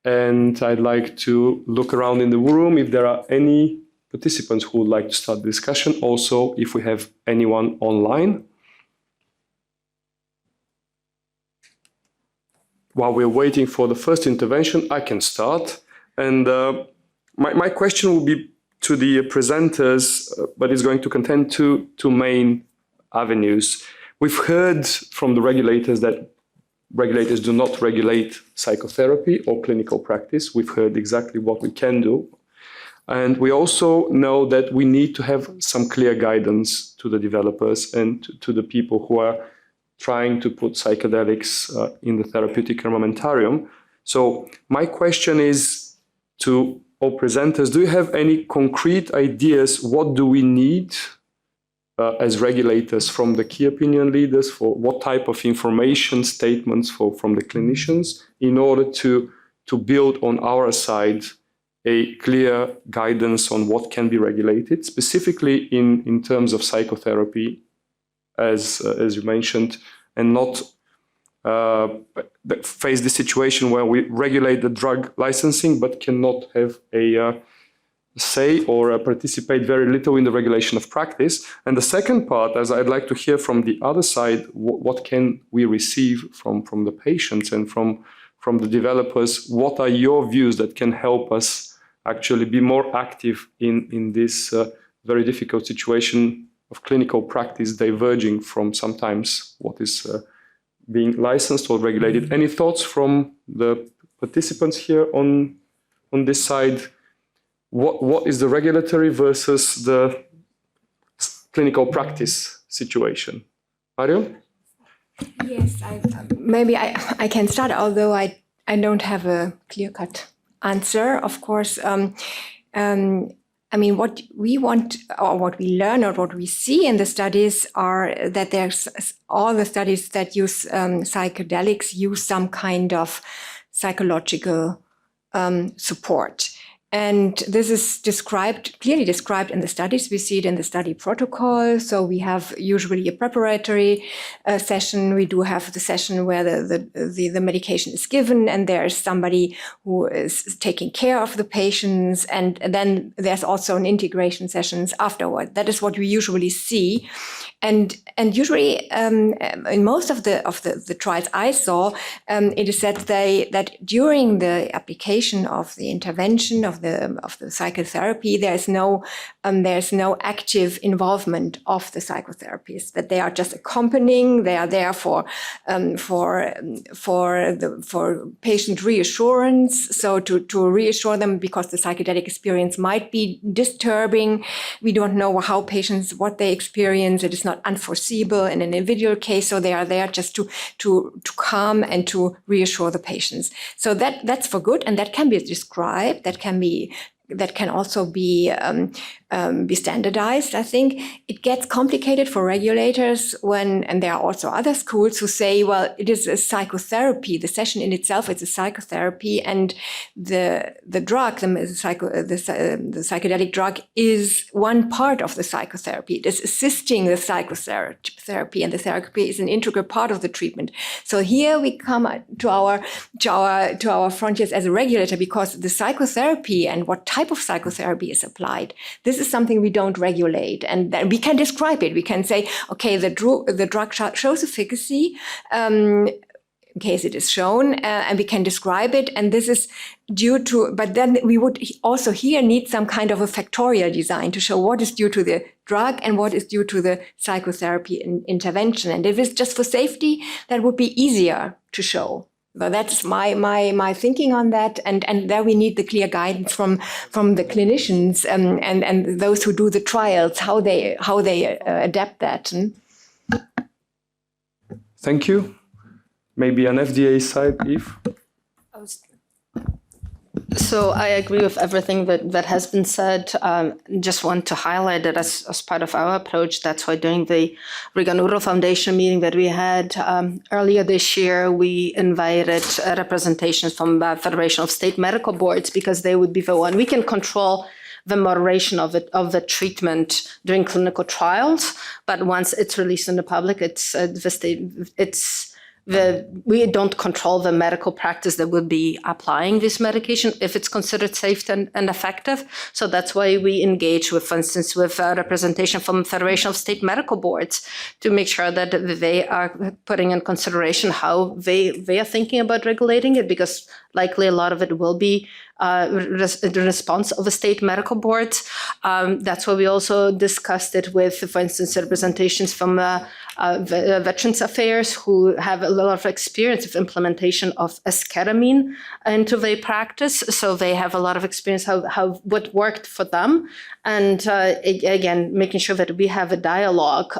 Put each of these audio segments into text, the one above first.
And I'd like to look around in the room if there are any participants who would like to start the discussion. Also, if we have anyone online. While we're waiting for the first intervention, I can start. And my question will be to the presenters, but it's going to contain two main avenues. We've heard from the regulators that regulators do not regulate psychotherapy or clinical practice. We've heard exactly what we can do. And we also know that we need to have some clear guidance to the developers and to the people who are trying to put psychedelics in the therapeutic armamentarium. So my question is to all presenters, do you have any concrete ideas? What do we need as regulators from the key opinion leaders, for what type of information statements from the clinicians in order to build on our side a clear guidance on what can be regulated, specifically in terms of psychotherapy, as you mentioned, and not face the situation where we regulate the drug licensing but cannot have a say or participate very little in the regulation of practice. And the second part, as I'd like to hear from the other side, what can we receive from the patients and from the developers? What are your views that can help us actually be more active in this very difficult situation of clinical practice diverging from sometimes what is being licensed or regulated? Any thoughts from the participants here on this side? What is the regulatory versus the clinical practice situation? Ariel? Yes, maybe I can start, although I don't have a clear-cut answer. Of course, I mean, what we want or what we learn or what we see in the studies are that there's all the studies that use psychedelics use some kind of psychological support. And this is clearly described in the studies. We see it in the study protocol. So we have usually a preparatory session. We do have the session where the medication is given and there's somebody who is taking care of the patients. And then there's also an integration sessions afterward. That is what we usually see. And usually in most of the trials I saw, it is said that during the application of the intervention of the psychotherapy, there's no active involvement of the psychotherapists, that they are just accompanying. They are there for patient reassurance, so to reassure them because the psychedelic experience might be disturbing. We don't know how patients what they experience. It is not unforeseeable in an individual case, so they are there just to calm and to reassure the patients. So that's for good, and that can be described. That can also be standardized. I think it gets complicated for regulators and there are also other schools who say, well, it is a psychotherapy. The session in itself is a psychotherapy, and the drug, the psychedelic drug, is one part of the psychotherapy. It is assisting the psychotherapy, and the therapy is an integral part of the treatment. So here we come to our frontiers as a regulator, because the psychotherapy and what type of psychotherapy is applied, this is something we don't regulate, and then we can describe it. We can say, okay, the drug shows efficacy in case it is shown, and we can describe it. And this is due to, but then we would also here need some kind of a factorial design to show what is due to the drug and what is due to the psychotherapy intervention. And if it's just for safety, that would be easier to show. But that's my thinking on that, and there we need the clear guidance from the clinicians and those who do the trials, how they adapt that. Thank you. Maybe an FDA side, Eve. So I agree with everything that has been said. Just want to highlight that as part of our approach, that's why during the Reagan-Url Foundation meeting that we had earlier this year, we invited representations from the Federation of State Medical Boards, because they would be the one. We can control the moderation of the treatment during clinical trials, but once it's released in the public, it's we don't control the medical practice that will be applying this medication if it's considered safe and effective. So that's why we engage with, for instance, with representation from Federation of State Medical Boards to make sure that they are putting in consideration how they are thinking about regulating it, because likely a lot of it will be the response of the state medical boards. That's why we also discussed it with, for instance, representations from Veterans Affairs, who have a lot of experience of implementation of esketamine into their practice. So they have a lot of experience how what worked for them. And again, making sure that we have a dialogue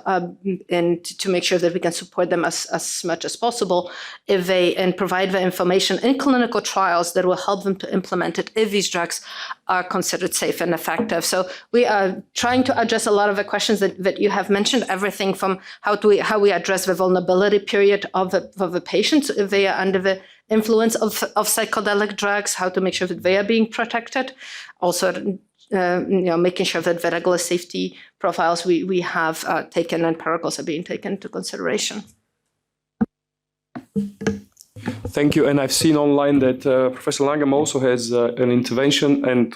and to make sure that we can support them as much as possible and provide the information in clinical trials that will help them to implement it if these drugs are considered safe and effective. So we are trying to address a lot of the questions that you have mentioned, everything from how we address the vulnerability period of the patients if they are under the influence of psychedelic drugs, how to make sure that they are being protected. Also, making sure that the regular safety profiles we have taken and protocols are being taken into consideration. Thank you. And I've seen online that Professor Langham also has an intervention. And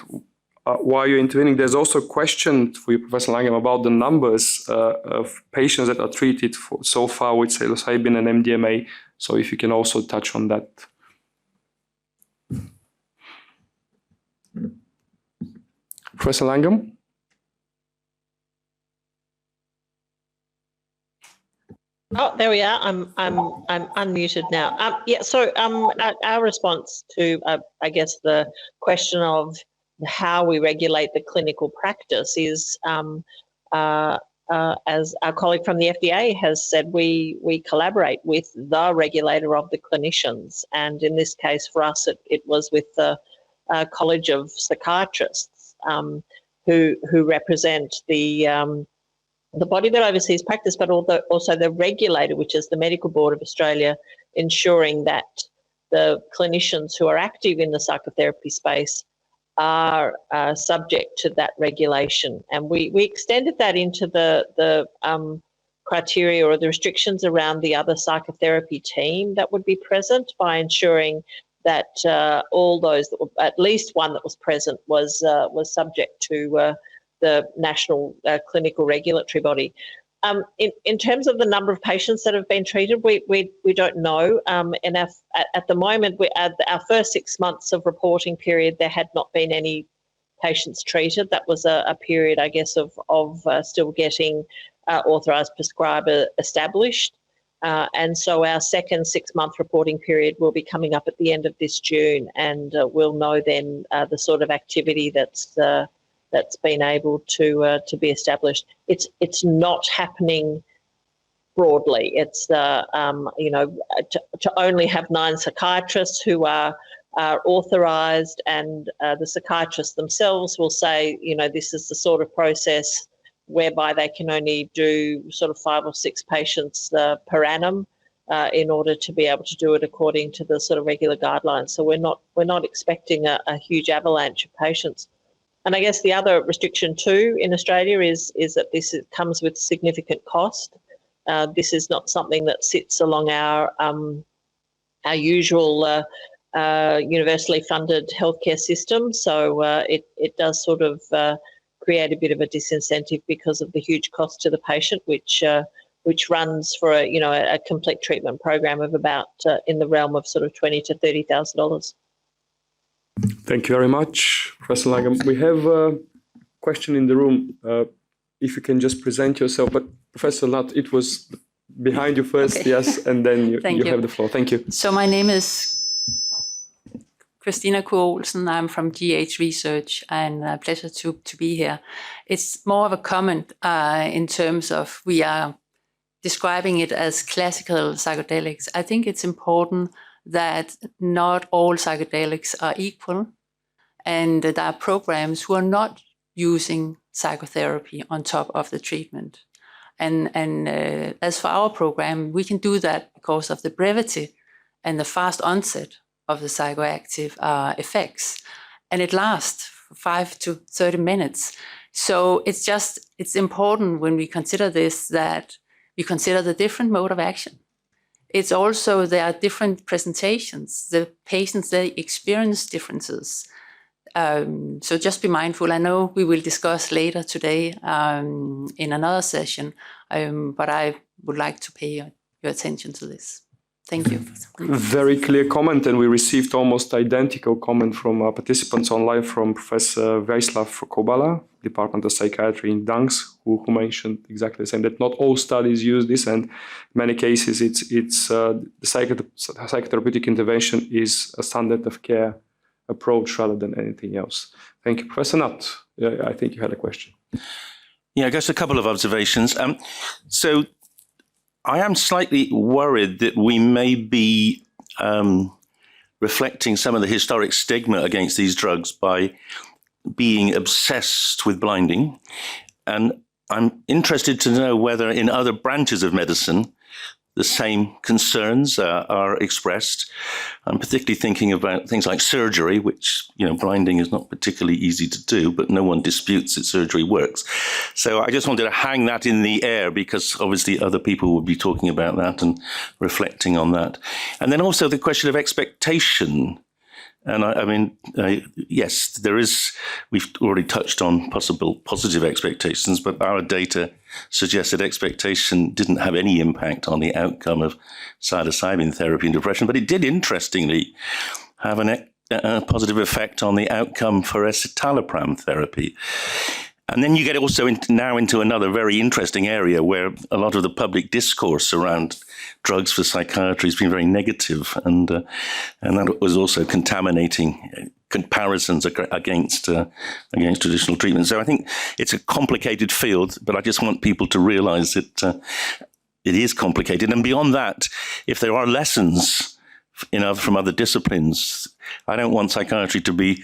while you're intervening, there's also a question for you, Professor Langham, about the numbers of patients that are treated so far with psilocybin and MDMA. So if you can also touch on that. Professor Langham? Oh, there we are. I'm unmuted now. So our response to I guess the question of how we regulate the clinical practice is, as our colleague from the FDA has said, we collaborate with the regulator of the clinicians, and in this case for us it was with the College of Psychiatrists, who represent the body that oversees practice, but also the regulator, which is the Medical Board of Australia, ensuring that the clinicians who are active in the psychotherapy space are subject to that regulation. And we extended that into the criteria or the restrictions around the other psychotherapy team that would be present by ensuring that all those, at least one that was present, was subject to the National Clinical Regulatory Body. In terms of the number of patients that have been treated, we don't know. And at the moment, our first 6 months of reporting period, there had not been any patients treated. That was a period, I guess, of still getting authorised prescriber established. And so our second 6-month reporting period will be coming up at the end of this June, and we'll know then the sort of activity that's been able to be established. It's not happening broadly. It's to only have 9 psychiatrists who are authorised, and the psychiatrists themselves will say, this is the sort of process whereby they can only do sort of 5 or 6 patients per annum in order to be able to do it according to the sort of regular guidelines. So we're not expecting a huge avalanche of patients. And I guess the other restriction too in Australia is that this comes with significant cost. This is not something that sits along our usual universally funded healthcare system. So it does sort of create a bit of a disincentive because of the huge cost to the patient, which runs for a complete treatment program of about in the realm of sort of $20,000 to $30,000. Thank you very much, Professor Langham. We have a question in the room. If you can just present yourself. But Professor Nutt, it was behind you first, okay. Yes, and then you have the floor. Thank you. So my name is Christina Kuhl-Olsen. I'm from GH Research, and a pleasure to be here. It's more of a comment in terms of we are describing it as classical psychedelics. I think it's important that not all psychedelics are equal, and there are programs who are not using psychotherapy on top of the treatment. And as for our program, we can do that because of the brevity and the fast onset of the psychoactive effects. And it lasts 5 to 30 minutes. So it's important when we consider this that we consider the different mode of action. it's also there are different presentations. The patients, they experience differences. So just be mindful. I know we will discuss later today in another session, but I would like to pay your attention to this. Thank you. Very clear comment, and we received almost identical comment from participants online from Professor Vyacheslav Kobala, Department of Psychiatry in Gdansk, who mentioned exactly the same, that not all studies use this, and in many cases it's the psychotherapeutic intervention is a standard of care approach rather than anything else. Thank you. Professor Nutt, I think you had a question. Yeah, I guess a couple of observations. So I am slightly worried that we may be reflecting some of the historic stigma against these drugs by being obsessed with blinding. And I'm interested to know whether in other branches of medicine, the same concerns are expressed. I'm particularly thinking about things like surgery, which, blinding is not particularly easy to do, but no one disputes that surgery works. So I just wanted to hang that in the air because obviously other people will be talking about that and reflecting on that. And then also the question of expectation. And yes, there is, we've already touched on possible positive expectations, but our data suggests that expectation didn't have any impact on the outcome of psilocybin therapy in depression, but it did interestingly have a positive effect on the outcome for escitalopram therapy. And then you get also into another very interesting area where a lot of the public discourse around drugs for psychiatry has been very negative, and that was also contaminating comparisons against traditional treatment. So I think it's a complicated field, but I just want people to realize that it is complicated. And beyond that, if there are lessons from other disciplines, I don't want psychiatry to be,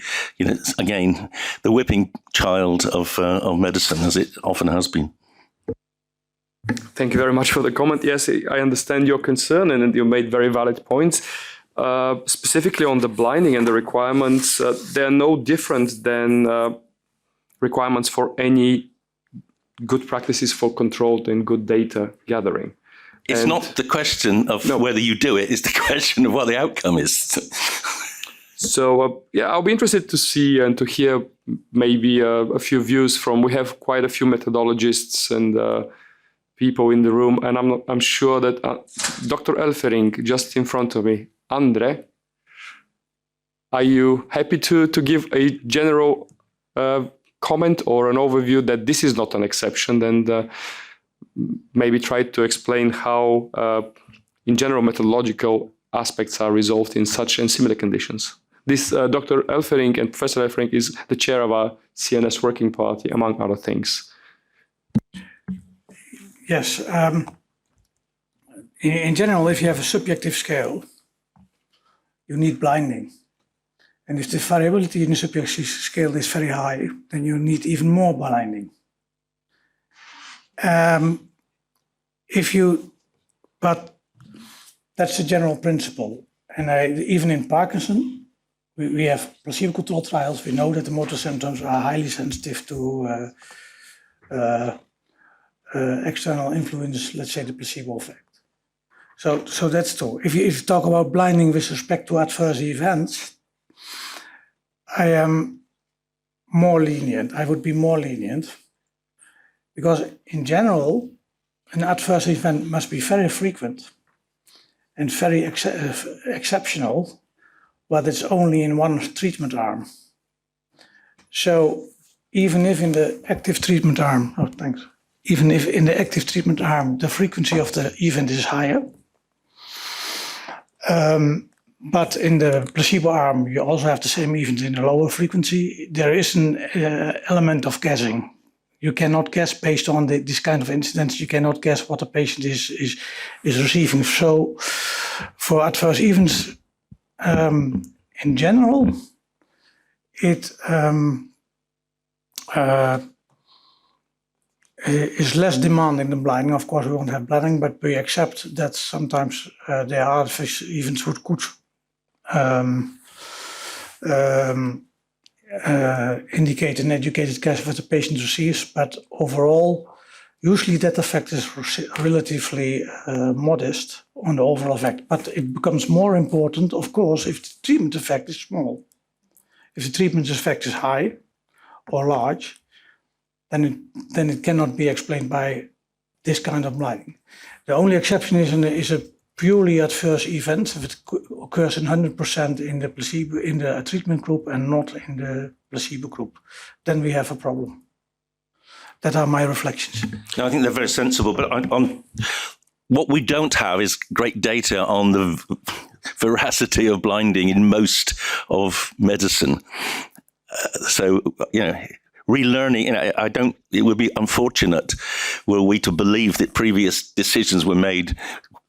again, the whipping child of medicine, as it often has been. Thank you very much for the comment. Yes, I understand your concern, and you made very valid points. Specifically on the blinding and the requirements, they are no different than requirements for any good practices for controlled and good data gathering. It's not the question of whether you do it, it's the question of what the outcome is. So, I'll be interested to see and to hear maybe a few views from, we have quite a few methodologists and people in the room, and I'm sure that Dr. Elfering, just in front of me, Andre, are you happy to give a general comment or an overview that this is not an exception, and maybe try to explain how, in general, methodological aspects are resolved in such and similar conditions? This Dr. Elfering and Professor Elfering is the chair of our CNS Working Party, among other things. Yes. In general, if you have a subjective scale, you need blinding. And if the variability in the subjective scale is very high, then you need even more blinding. But that's the general principle. And even in Parkinson, we have placebo-controlled trials. We know that the motor symptoms are highly sensitive to external influence, let's say the placebo effect. So that's true. If you talk about blinding with respect to adverse events, I am more lenient. I would be more lenient because in general, an adverse event must be very frequent and very exceptional, but it's only in one treatment arm. So even if in the active treatment arm, even if in the active treatment arm, the frequency of the event is higher, but in the placebo arm, you also have the same event in a lower frequency, there is an element of guessing. You cannot guess based on this kind of incidents. You cannot guess what the patient is receiving. So for adverse events, in general, it is less demanding than blinding. Of course, we won't have blinding, but we accept that sometimes there are adverse events which could indicate an educated guess what the patient receives, but overall, usually that effect is relatively modest on the overall effect, but it becomes more important, of course, if the treatment effect is small. If the treatment effect is high or large, then it cannot be explained by this kind of blinding. The only exception is a purely adverse event if it occurs in 100% in the placebo, in the treatment group, and not in the placebo group. Then we have a problem. That are my reflections. No, I think they're very sensible, but on what we don't have is great data on the veracity of blinding in most of medicine. So, relearning, it would be unfortunate were we to believe that previous decisions were made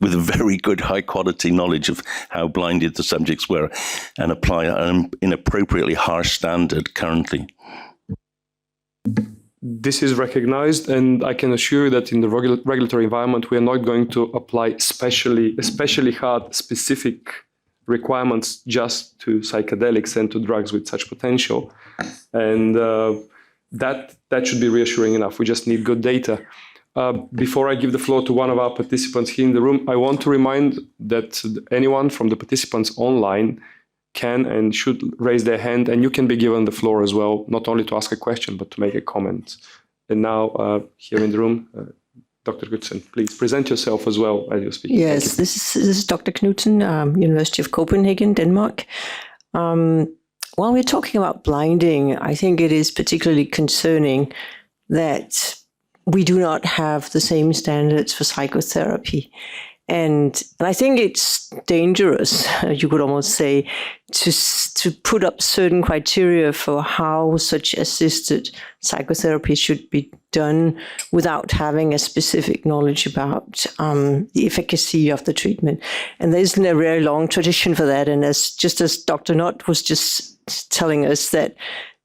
with very good high quality knowledge of how blinded the subjects were and apply an inappropriately harsh standard currently. This is recognized, and I can assure you that in the regulatory environment, we are not going to apply especially hard, specific requirements just to psychedelics and to drugs with such potential. And that should be reassuring enough. We just need good data. Before I give the floor to one of our participants here in the room, I want to remind that anyone from the participants online can and should raise their hand, and you can be given the floor as well, not only to ask a question, but to make a comment. And now, here in the room, Dr. Knudsen, please present yourself as well as you speak. Yes, this is Dr. Knudsen, University of Copenhagen, Denmark. While we're talking about blinding, I think it is particularly concerning that we do not have the same standards for psychotherapy. And I think it's dangerous, you could almost say, to put up certain criteria for how such assisted psychotherapy should be done without having a specific knowledge about the efficacy of the treatment. And there isn't a very long tradition for that. And just as Dr. Knott was just telling us that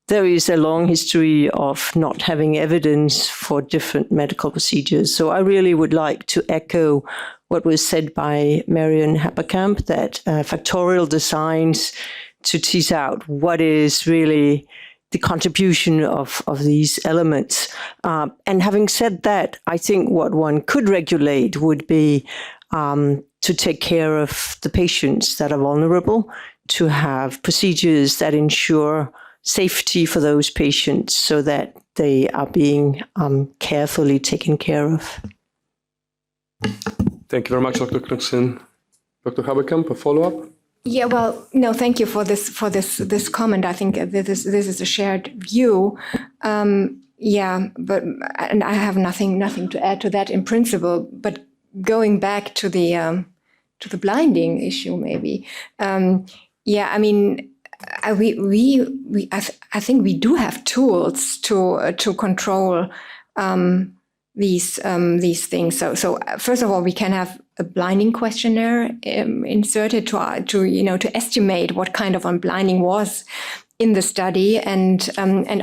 there is a long history of not having evidence for different medical procedures. So I really would like to echo what was said by Marion Haberkamp, that factorial designs to tease out what is really the contribution of these elements. And having said that, I think what one could regulate would be to take care of the patients that are vulnerable, to have procedures that ensure safety for those patients so that they are being carefully taken care of. Thank you very much, Dr. Knudsen. Dr. Haberkamp, a follow-up? Yeah, well, no, thank you for this comment. I think this is a shared view. But I have nothing to add to that in principle. But going back to the blinding issue, maybe. I mean, I think we do have tools to control these things. So first of all, we can have a blinding questionnaire inserted to estimate what kind of unblinding was in the study, and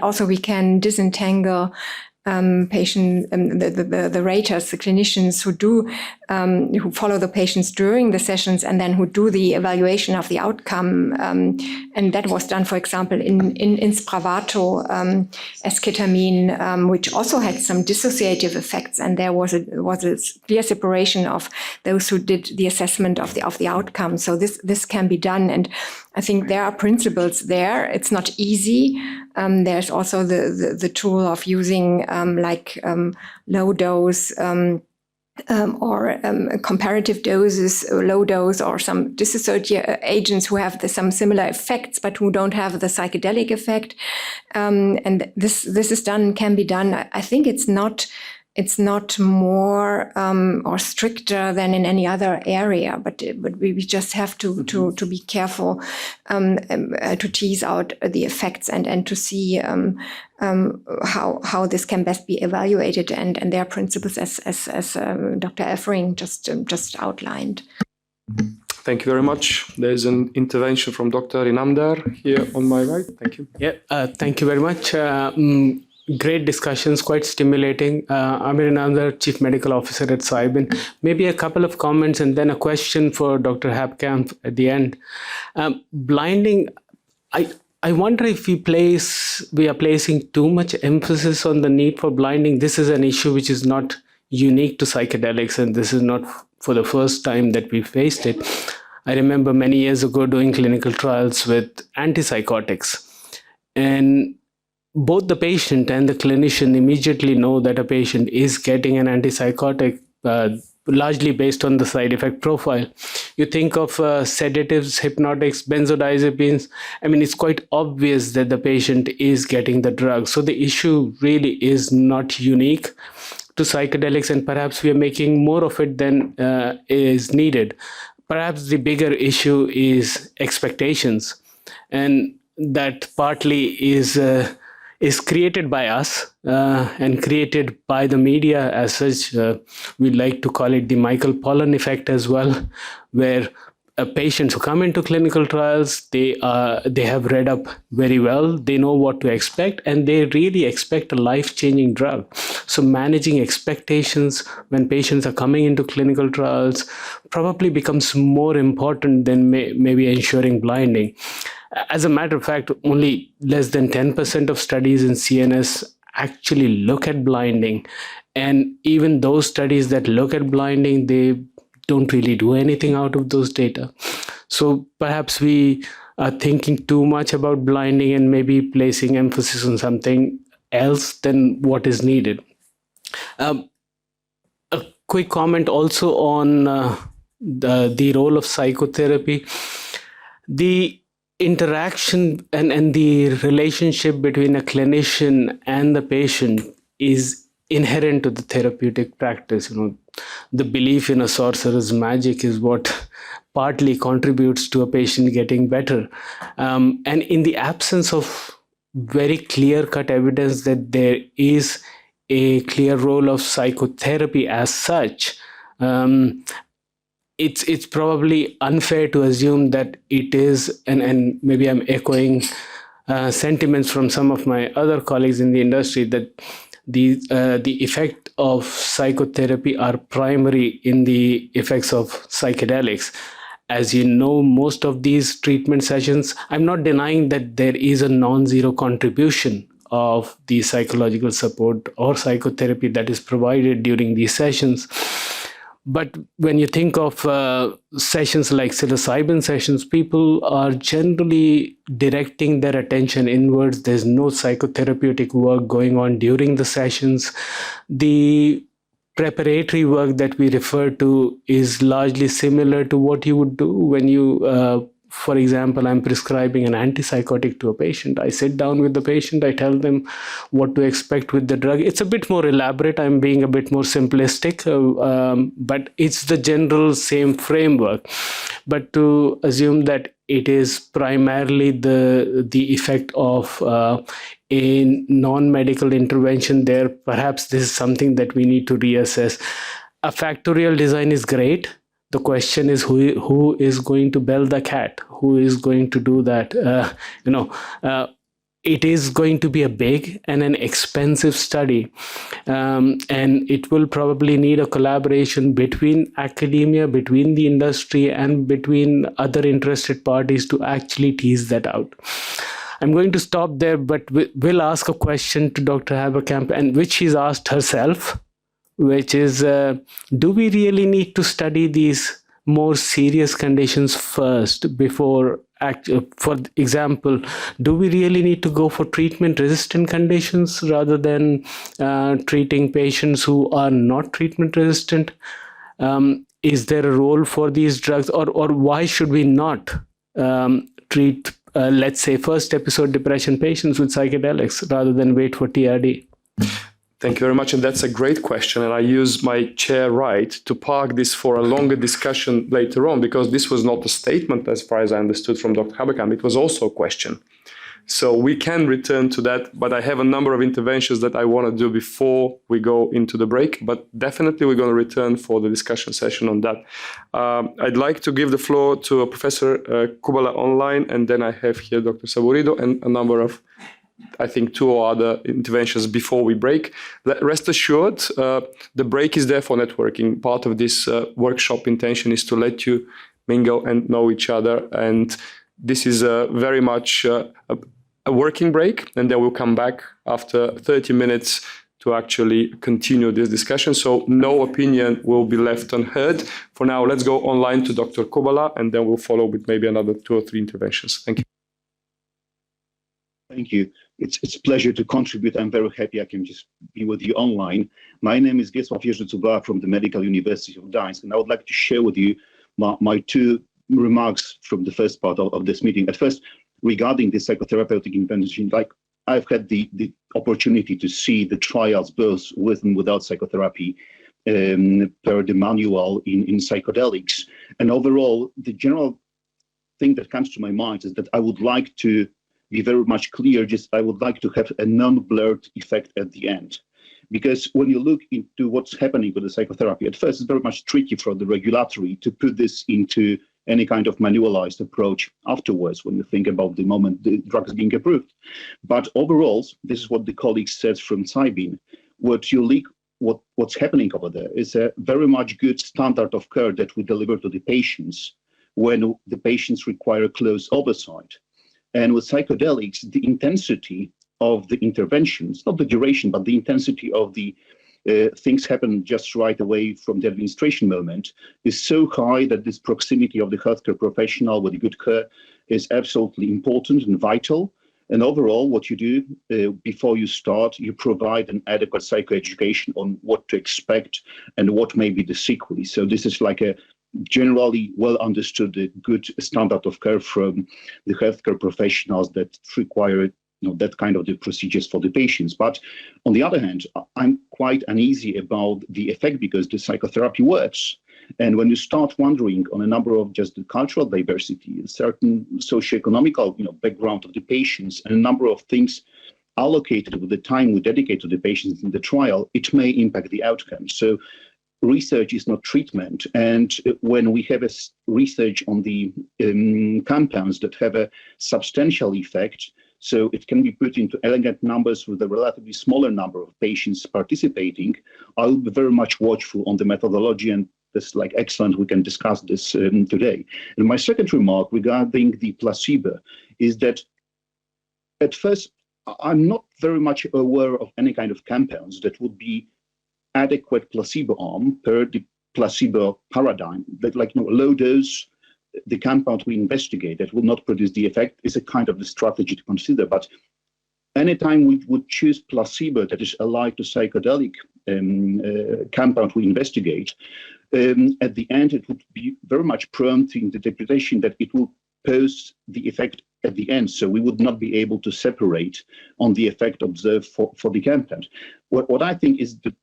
also we can disentangle patient the raters, the clinicians who follow the patients during the sessions and then who do the evaluation of the outcome, and that was done, for example, in Spravato, esketamine, which also had some dissociative effects, and there was a clear separation of those who did the assessment of the outcome. So this can be done, and I think there are principles there. It's not easy. There's also the tool of using low dose or comparative doses, low dose, or some dissociative agents who have some similar effects but who don't have the psychedelic effect. And this is done, can be done. I think it's not more or stricter than in any other area, but we just have to be careful to tease out the effects and to see how this can best be evaluated, and there are principles as Dr. Effring just outlined. Thank you very much. There's an intervention from Dr. Inamdar here on my right. Thank you. Yeah, thank you very much. Great discussions, quite stimulating. Amir Inamdar, Chief Medical Officer at Cybin. Maybe a couple of comments and then a question for Dr. Haberkamp at the end. Blinding, I wonder if we are placing too much emphasis on the need for blinding. This is an issue which is not unique to psychedelics, and this is not for the first time that we faced it. I remember many years ago doing clinical trials with antipsychotics, and both the patient and the clinician immediately know that a patient is getting an antipsychotic, largely based on the side effect profile. You think of sedatives, hypnotics, benzodiazepines. I mean, it's quite obvious that the patient is getting the drug. So the issue really is not unique to psychedelics, and perhaps we are making more of it than is needed. Perhaps the bigger issue is expectations, and that partly is created by us and created by the media as such. We like to call it the Michael Pollan effect as well, where patients who come into clinical trials, they have read up very well, they know what to expect, and they really expect a life-changing drug. So managing expectations when patients are coming into clinical trials probably becomes more important than maybe ensuring blinding. As a matter of fact, only less than 10% of studies in CNS actually look at blinding. And even those studies that look at blinding, they don't really do anything out of those data. So perhaps we are thinking too much about blinding and maybe placing emphasis on something else than what is needed. A quick comment also on the role of psychotherapy. The interaction and the relationship between a clinician and the patient is inherent to the therapeutic practice. The belief in a sorcerer's magic is what partly contributes to a patient getting better. And in the absence of very clear-cut evidence that there is a clear role of psychotherapy as such, it's probably unfair to assume that it is, and maybe I'm echoing sentiments from some of my other colleagues in the industry, that the effect of psychotherapy are primary in the effects of psychedelics. As you know, most of these treatment sessions, I'm not denying that there is a non-zero contribution of the psychological support or psychotherapy that is provided during these sessions. But when you think of sessions like psilocybin sessions, people are generally directing their attention inwards. There's no psychotherapeutic work going on during the sessions. The preparatory work that we refer to is largely similar to what you would do when you, for example, I'm prescribing an antipsychotic to a patient. I sit down with the patient, I tell them what to expect with the drug. It's a bit more elaborate, I'm being a bit more simplistic, but it's the general same framework. But to assume that it is primarily the effect of a non-medical intervention there, perhaps this is something that we need to reassess. A factorial design is great. The question is who is going to bell the cat? Who is going to do that? It is going to be a big and an expensive study. And it will probably need a collaboration between academia, between the industry, and between other interested parties to actually tease that out. I'm going to stop there, but we'll ask a question to Dr. Haberkamp, and which she's asked herself, which is, do we really need to study these more serious conditions first before, for example, do we really need to go for treatment-resistant conditions rather than treating patients who are not treatment-resistant? Is there a role for these drugs, or why should we not treat, let's say, first episode depression patients with psychedelics rather than wait for TRD? Thank you very much. And that's a great question. And I use my chair right to park this for a longer discussion later on, because this was not a statement, as far as I understood from Dr. Haberkamp. It was also a question. So we can return to that, but I have a number of interventions that I want to do before we go into the break. But definitely we're going to return for the discussion session on that. I'd like to give the floor to Professor Kubala online, and then I have here Dr. Saburido and a number of, I think, 2 other interventions before we break. Rest assured, the break is there for networking. Part of this workshop intention is to let you mingle and know each other. And this is very much a working break, and then we'll come back after 30 minutes to actually continue this discussion. So no opinion will be left unheard. For now, let's go online to Dr. Kubala, and then we'll follow with maybe another 2 or 3 interventions. Thank you. Thank you. It's a pleasure to contribute. I'm very happy I can just be with you online. My name is Wiesław Jerzy-Cuba from the Medical University of Gdańsk, and I would like to share with you my 2 remarks from the first part of this meeting. At first, regarding the psychotherapeutic intervention, like I've had the opportunity to see the trials both with and without psychotherapy per the manual in psychedelics. And overall, the general thing that comes to my mind is that I would like to be very much clear, just I would like to have a non-blurred effect at the end. Because when you look into what's happening with the psychotherapy, at first it's very much tricky for the regulatory to put this into any kind of manualized approach afterwards when you think about the moment the drug is being approved. But overall, this is what the colleagues said from Cybin, what's happening over there is a very much good standard of care that we deliver to the patients when the patients require close oversight. And with psychedelics, the intensity of the interventions, not the duration, but the intensity of the things happen just right away from the administration moment is so high that this proximity of the healthcare professional with good care is absolutely important and vital. And overall, what you do before you start, you provide an adequate psychoeducation on what to expect and what may be the sequelae. So this is like a generally well understood good standard of care from the healthcare professionals that require that kind of the procedures for the patients. But on the other hand, I'm quite uneasy about the effect because the psychotherapy works. And when you start wondering on a number of just the cultural diversity, a certain socioeconomical background of the patients, and a number of things allocated with the time we dedicate to the patients in the trial, it may impact the outcome. So research is not treatment. And when we have a research on the compounds that have a substantial effect, so it can be put into elegant numbers with a relatively smaller number of patients participating, I will be very much watchful on the methodology, and this is excellent, we can discuss this today. And my second remark regarding the placebo is that at first, I'm not very much aware of any kind of compounds that would be adequate placebo arm per the placebo paradigm, that low dose, the compound we investigate that will not produce the effect is a kind of the strategy to consider. But anytime we would choose placebo that is allied to psychedelic compound we investigate, at the end it would be very much prone to interpretation that it will pose the effect at the end. So we would not be able to separate on the effect observed for the compound. What I think is that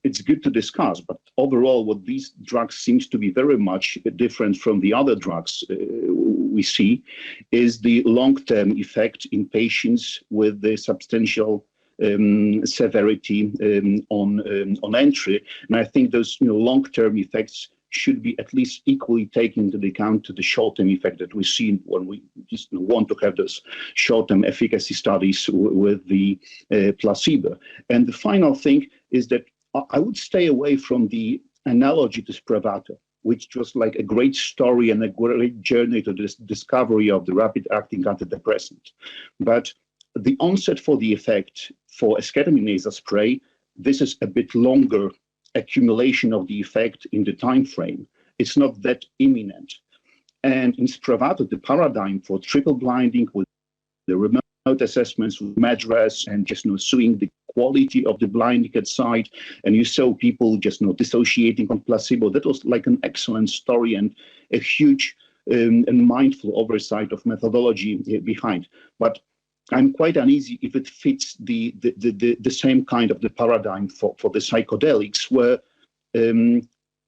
it's good to discuss, but overall, what these drugs seems to be very much different from the other drugs we see is the long-term effect in patients with the substantial severity on entry. And I think those long-term effects should be at least equally taken into account to the short-term effect that we see when we just want to have those short-term efficacy studies with the placebo. And the final thing is that I would stay away from the analogy to Spravato, which was like a great story and a great journey to this discovery of the rapid-acting antidepressant. But the onset for the effect for esketamine nasal spray, this is a bit longer accumulation of the effect in the time frame. It's not that imminent. And in Spravato, the paradigm for triple blinding with the remote assessments with MADRS and just suing the quality of the blinding at site, and you saw people just dissociating on placebo. That was like an excellent story and a huge and mindful oversight of methodology behind. But I'm quite uneasy if it fits the same kind of the paradigm for the psychedelics, where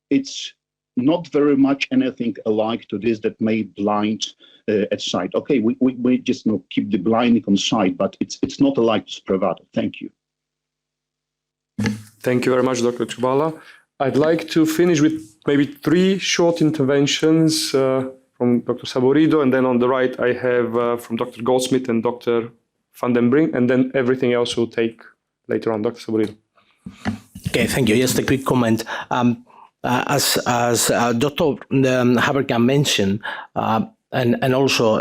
it's not very much anything alike to this that may blind at sight. Okay, we just keep the blinding on site, but it's not alike to Spravato. Thank you. Thank you very much, Dr. Czubala. I'd like to finish with maybe 3 short interventions from Dr. Saborido, and then on the right I have from Dr. Goldsmith and Dr. Van den Brink, and then everything else we'll take later on. Dr. Saborido. Okay, thank you. Just a quick comment. As Dr. Haberkamp mentioned, and also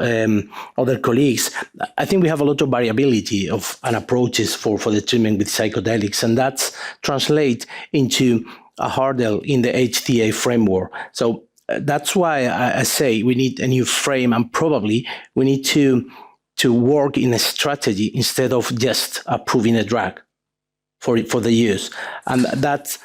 other colleagues, I think we have a lot of variability of and approaches for the treatment with psychedelics, and that's translate into a hurdle in the HTA framework. So that's why I say we need a new frame, and probably we need to work in a strategy instead of just approving a drug for the use. And that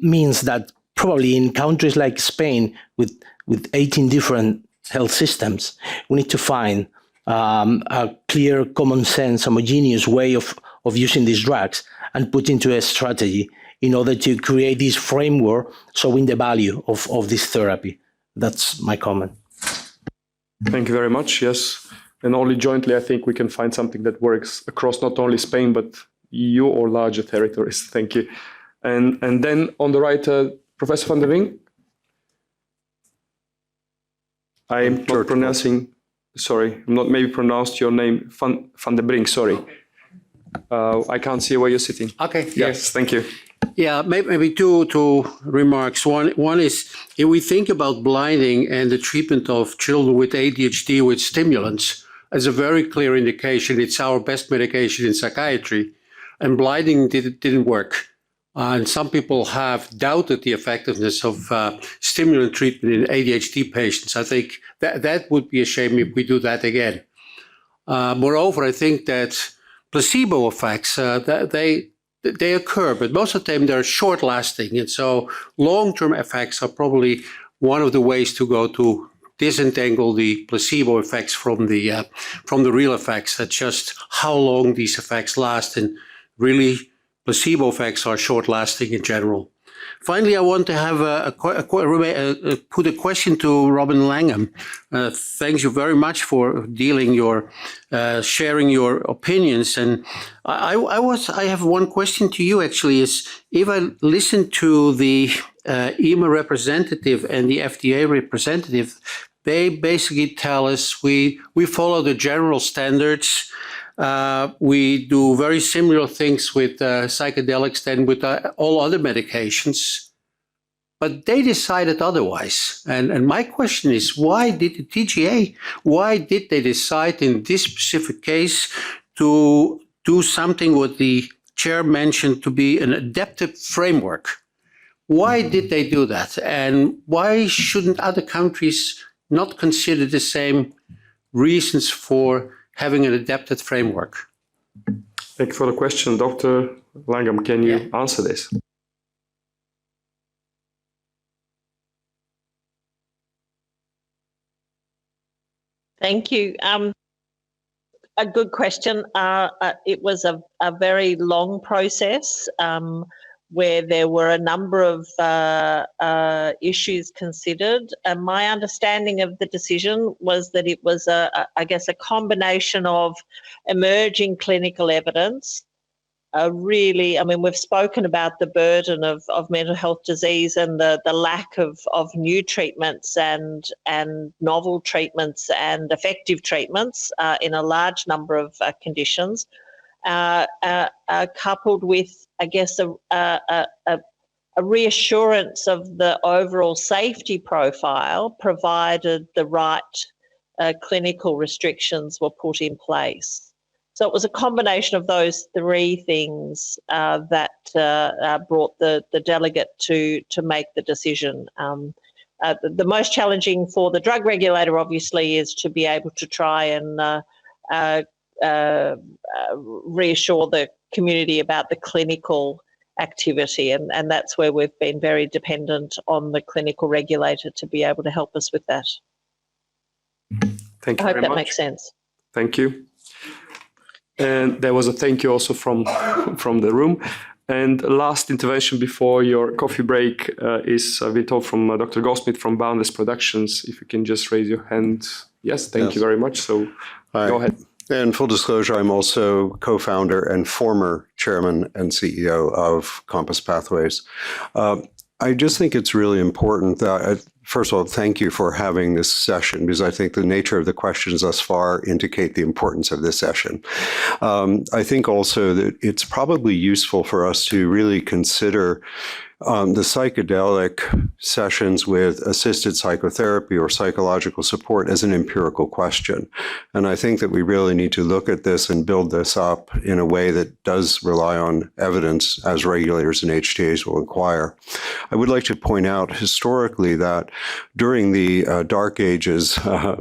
means that probably in countries like Spain with 18 different health systems, we need to find a clear, common sense, homogeneous way of using these drugs and put into a strategy in order to create this framework showing the value of this therapy. That's my comment. Thank you very much. Yes. And only jointly, I think we can find something that works across not only Spain, but EU or larger territories. Thank you. And then on the right, Professor van der Wing. I'm not pronouncing, sorry, I'm not maybe pronounced your name, Van der Brink, sorry. I can't see where you're sitting. Okay. Yes, thank you. Yeah, maybe two remarks. One is, if we think about blinding and the treatment of children with ADHD with stimulants, as a very clear indication, it's our best medication in psychiatry, and blinding didn't work. And some people have doubted the effectiveness of stimulant treatment in ADHD patients. I think that would be a shame if we do that again. Moreover, I think that placebo effects, they occur, but most of the time they're short-lasting. And so long-term effects are probably one of the ways to go to disentangle the placebo effects from the real effects. That's just how long these effects last, and really placebo effects are short-lasting in general. Finally, I want to have put a question to Robin Langham. Thank you very much for sharing your opinions. And I have one question to you. Actually, is if I listen to the EMA representative and the FDA representative, they basically tell us we follow the general standards. We do very similar things with psychedelics than with all other medications, but they decided otherwise. And my question is, why did the TGA, why did they decide in this specific case to do something what the chair mentioned to be an adaptive framework? Why did they do that? And why shouldn't other countries not consider the same reasons for having an adapted framework? Thank you for the question. Dr. Langham, can you answer this? Thank you. A good question. It was a very long process where there were a number of issues considered. And my understanding of the decision was that it was, I guess, a combination of emerging clinical evidence. Really, I mean, we've spoken about the burden of mental health disease and the lack of new treatments and novel treatments and effective treatments in a large number of conditions. Coupled with, I guess, a reassurance of the overall safety profile, provided the right clinical restrictions were put in place. So it was a combination of those three things that brought the delegate to make the decision. The most challenging for the drug regulator, obviously, is to be able to try and reassure the community about the clinical activity, and that's where we've been very dependent on the clinical regulator to be able to help us with that. Thank you I hope very that much. makes sense. Thank you. And there was a thank you also from the room. And last intervention before your coffee break is been told from Dr. Goldsmith from Boundless Productions. If you can just raise your hand. Yes, thank you very much. So go ahead. In full disclosure, I'm also co-founder and former chairman and CEO of Compass Pathways. I just think it's really important that, first of all, thank you for having this session, because I think the nature of the questions thus far indicate the importance of this session. I think also that it's probably useful for us to really consider the psychedelic sessions with assisted psychotherapy or psychological support as an empirical question. And I think that we really need to look at this and build this up in a way that does rely on evidence, as regulators and HTAs will inquire. I would like to point out historically that during the dark ages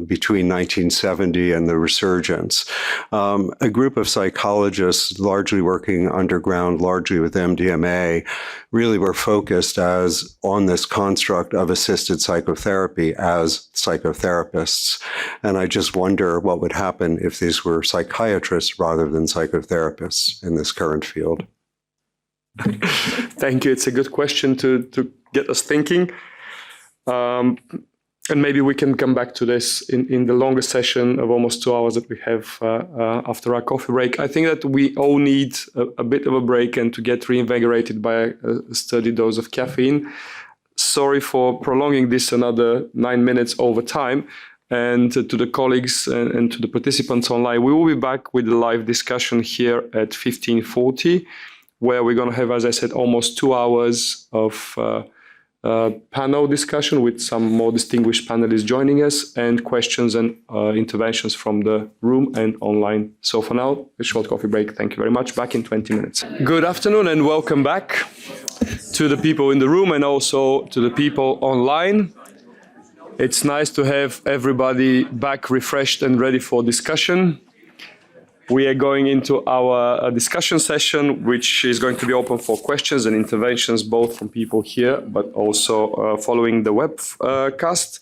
between 1970 and the resurgence, a group of psychologists largely working underground, largely with MDMA, really were focused as on this construct of assisted psychotherapy as psychotherapists. And I just wonder what would happen if these were psychiatrists rather than psychotherapists in this current field. Thank you. It's a good question to get us thinking. And maybe we can come back to this in the longer session of almost 2 hours that we have after our coffee break. I think that we all need a bit of a break and to get reinvigorated by a steady dose of caffeine. Sorry for prolonging this another 9 minutes over time. And to the colleagues and to the participants online, we will be back with a live discussion here at 15:40, where we're going to have, as I said, almost 2 hours of panel discussion with some more distinguished panelists joining us and questions and interventions from the room and online. So for now, a short coffee break. Thank you very much. Back in 20 minutes. Good afternoon and welcome back to the people in the room and also to the people online. It's nice to have everybody back refreshed and ready for discussion. We are going into our discussion session, which is going to be open for questions and interventions, both from people here, but also following the webcast.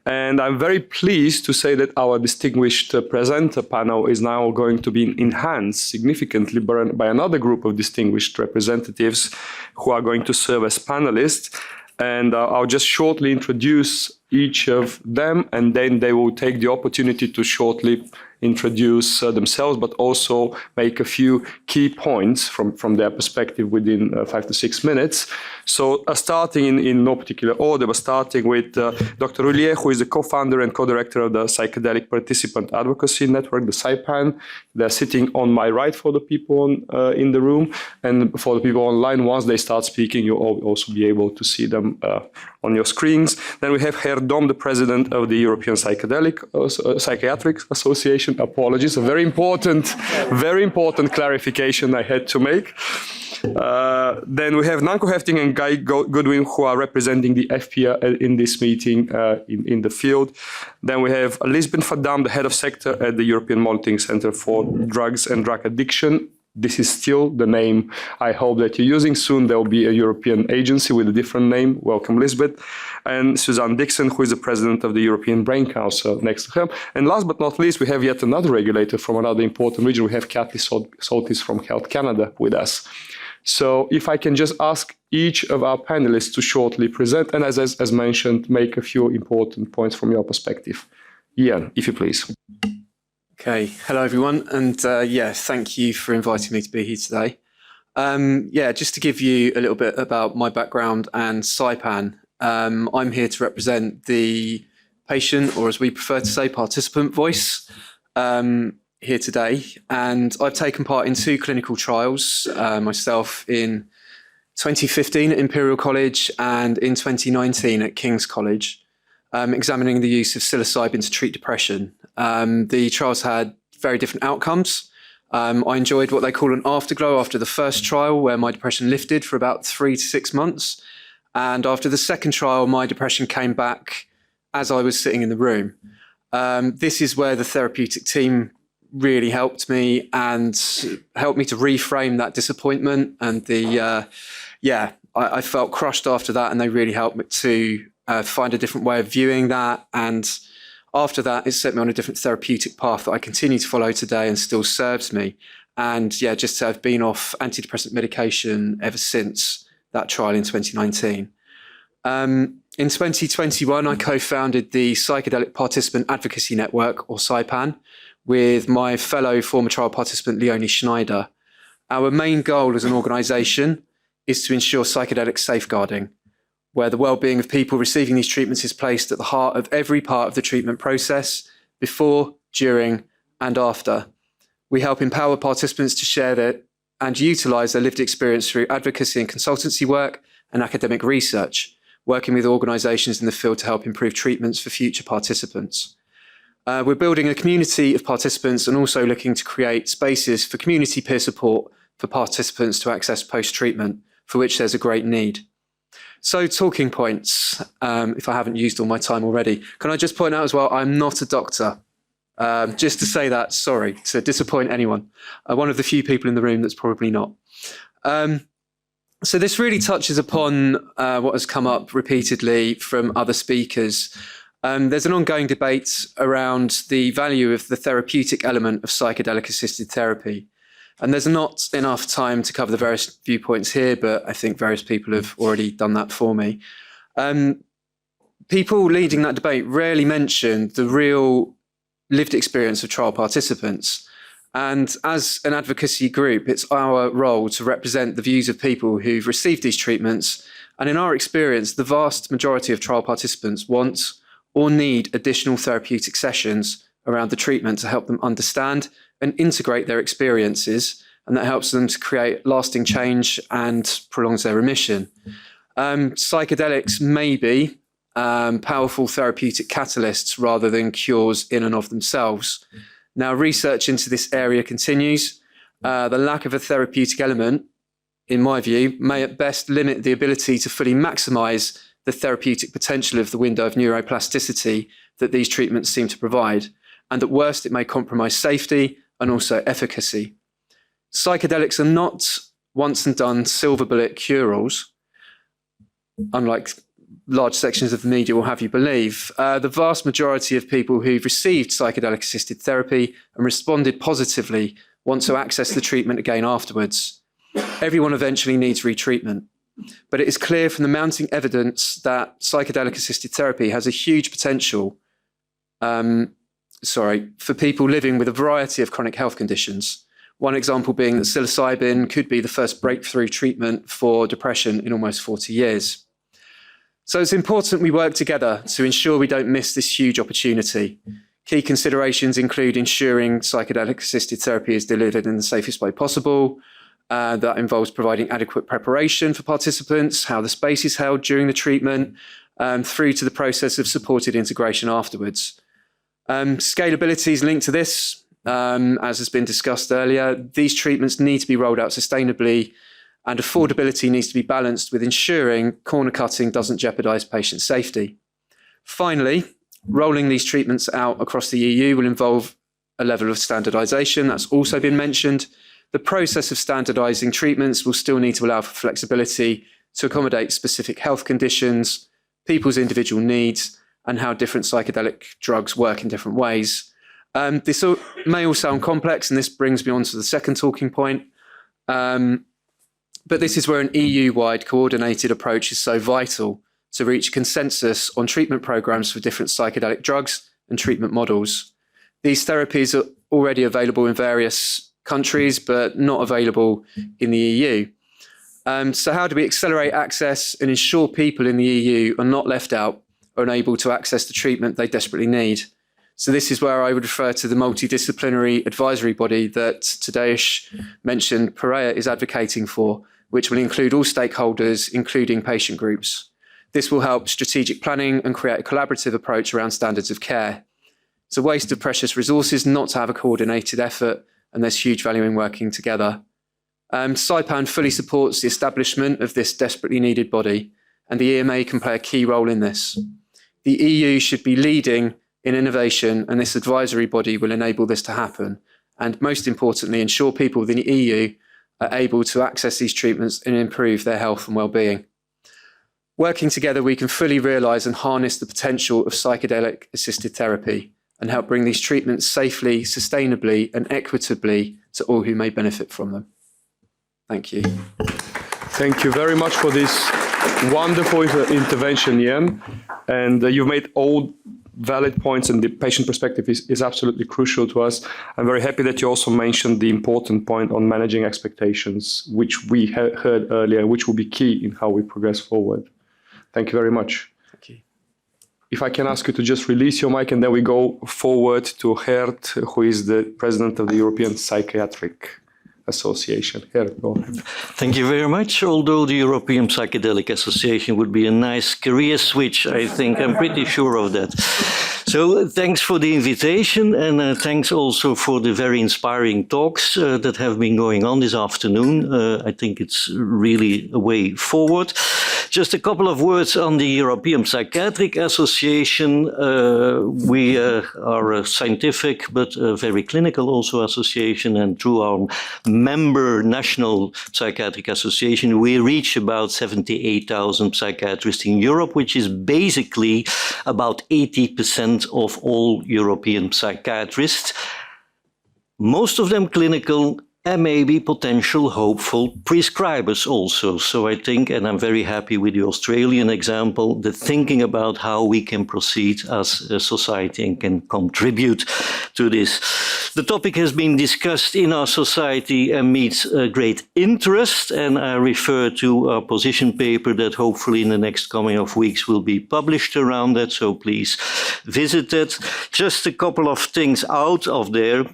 And I'm very pleased to say that our distinguished presenter panel is now going to be enhanced significantly by another group of distinguished representatives who are going to serve as panelists. And I'll just shortly introduce each of them, and then they will take the opportunity to shortly introduce themselves, but also make a few key points from their perspective within 5 to 6 minutes. So starting in no particular order, but starting with Dr. Roulier, who is the co-founder and co-director of the Psychedelic Participant Advocacy Network, the PsyPAN. They're sitting on my right for the people in the room, and for the people online, once they start speaking, you'll also be able to see them on your screens. Then we have Herr Dom, the president of the European Psychiatric Association. Apologies, a very important clarification I had to make. Then we have Nanko Hefting and Guy Goodwin, who are representing the FPA in this meeting in the field. Then we have Lisbeth Fadam, the head of sector at the European Monitoring Center for Drugs and Drug Addiction. This is still the name I hope that you're using. Soon there will be a European agency with a different name. Welcome, Lisbeth. And Suzanne Dixon, who is the president of the European Brain Council, next to her. And last but not least, we have yet another regulator from another important region. We have Kathy Soltis from Health Canada with us. So if I can just ask each of our panelists to shortly present, and as mentioned, make a few important points from your perspective. Ian, if you please. Okay, hello everyone, and thank you for inviting me to be here today. Just to give you a little bit about my background and PsyPAN, I'm here to represent the patient, or as we prefer to say, participant voice here today. And I've taken part in 2 clinical trials, myself in 2015 at Imperial College and in 2019 at King's College, examining the use of psilocybin to treat depression. The trials had very different outcomes. I enjoyed what they call an afterglow after the first trial, where my depression lifted for about 3 to 6 months. And after the second trial, my depression came back as I was sitting in the room. This is where the therapeutic team really helped me and helped me to reframe that disappointment. And I felt crushed after that, and they really helped me to find a different way of viewing that. And after that, it set me on a different therapeutic path that I continue to follow today and still serves me. And just to have been off antidepressant medication ever since that trial in 2019. In 2021, I co-founded the Psychedelic Participant Advocacy Network, or PsyPAN, with my fellow former trial participant, Leonie Schneider. Our main goal as an organisation is to ensure psychedelic safeguarding, where the well-being of people receiving these treatments is placed at the heart of every part of the treatment process, before, during, and after. We help empower participants to share and utilise their lived experience through advocacy and consultancy work, and academic research, working with organisations in the field to help improve treatments for future participants. We're building a community of participants and also looking to create spaces for community peer support for participants to access post-treatment, for which there's a great need. So talking points, if I haven't used all my time already. Can I just point out as well, I'm not a doctor. Just to say that, sorry, to disappoint anyone. One of the few people in the room that's probably not. So this really touches upon what has come up repeatedly from other speakers. There's an ongoing debate around the value of the therapeutic element of psychedelic-assisted therapy. And there's not enough time to cover the various viewpoints here, but I think various people have already done that for me. People leading that debate rarely mention the real lived experience of trial participants. And as an advocacy group, it's our role to represent the views of people who've received these treatments. And in our experience, the vast majority of trial participants want or need additional therapeutic sessions around the treatment to help them understand and integrate their experiences, and that helps them to create lasting change and prolongs their remission. Psychedelics may be powerful therapeutic catalysts rather than cures in and of themselves. Now, research into this area continues. The lack of a therapeutic element, in my view, may at best limit the ability to fully maximise the therapeutic potential of the window of neuroplasticity that these treatments seem to provide, and at worst it may compromise safety and also efficacy. Psychedelics are not once and done silver bullet cure-alls, unlike large sections of the media will have you believe. The vast majority of people who've received psychedelic-assisted therapy and responded positively want to access the treatment again afterwards. Everyone eventually needs retreatment. But it is clear from the mounting evidence that psychedelic-assisted therapy has a huge potential for people living with a variety of chronic health conditions. One example being that psilocybin could be the first breakthrough treatment for depression in almost 40 years. So it's important we work together to ensure we don't miss this huge opportunity. Key considerations include ensuring psychedelic-assisted therapy is delivered in the safest way possible. That involves providing adequate preparation for participants, how the space is held during the treatment, through to the process of supported integration afterwards. Scalability is linked to this, as has been discussed earlier. These treatments need to be rolled out sustainably, and affordability needs to be balanced with ensuring corner cutting doesn't jeopardise patient safety. Finally, rolling these treatments out across the EU will involve a level of standardisation. That's also been mentioned. The process of standardising treatments will still need to allow for flexibility to accommodate specific health conditions, people's individual needs, and how different psychedelic drugs work in different ways. This may all sound complex, and this brings me on to the second talking point. But this is where an EU-wide coordinated approach is so vital to reach consensus on treatment programmes for different psychedelic drugs and treatment models. These therapies are already available in various countries, but not available in the EU. So how do we accelerate access and ensure people in the EU are not left out or unable to access the treatment they desperately need? So this is where I would refer to the multidisciplinary advisory body that Tadeusz mentioned Pereira is advocating for, which will include all stakeholders, including patient groups. This will help strategic planning and create a collaborative approach around standards of care. It's a waste of precious resources not to have a coordinated effort, and there's huge value in working together. SAIPAN fully supports the establishment of this desperately needed body, and the EMA can play a key role in this. The EU should be leading in innovation, and this advisory body will enable this to happen, and most importantly, ensure people within the EU are able to access these treatments and improve their health and well-being. Working together, we can fully realise and harness the potential of psychedelic-assisted therapy and help bring these treatments safely, sustainably, and equitably to all who may benefit from them. Thank you. Thank you very much for this wonderful intervention, Ian. And you've made all valid points, and the patient perspective is absolutely crucial to us. I'm very happy that you also mentioned the important point on managing expectations, which we heard earlier, which will be key in how we progress forward. Thank you very much. Thank you. If I can ask you to just release your mic, and then we go forward to Gert, who is the president of the European Psychiatric Association. Here, go ahead. Thank you very much. Although the European Psychedelic Association would be a nice career switch, I think. I'm pretty sure of that. So thanks for the invitation, and thanks also for the very inspiring talks that have been going on this afternoon. I think it's really a way forward. Just a couple of words on the European Psychiatric Association. We are a scientific but a very clinical also association, and through our member National Psychiatric Association, we reach about 78,000 psychiatrists in Europe, which is basically about 80% of all European psychiatrists, most of them clinical, and maybe potential hopeful prescribers also. So I think, and I'm very happy with the Australian example, the thinking about how we can proceed as a society and can contribute to this. The topic has been discussed in our society and meets great interest, and I refer to our position paper that hopefully in the next coming of weeks will be published around that, so please visit it. Just a couple of things out of there.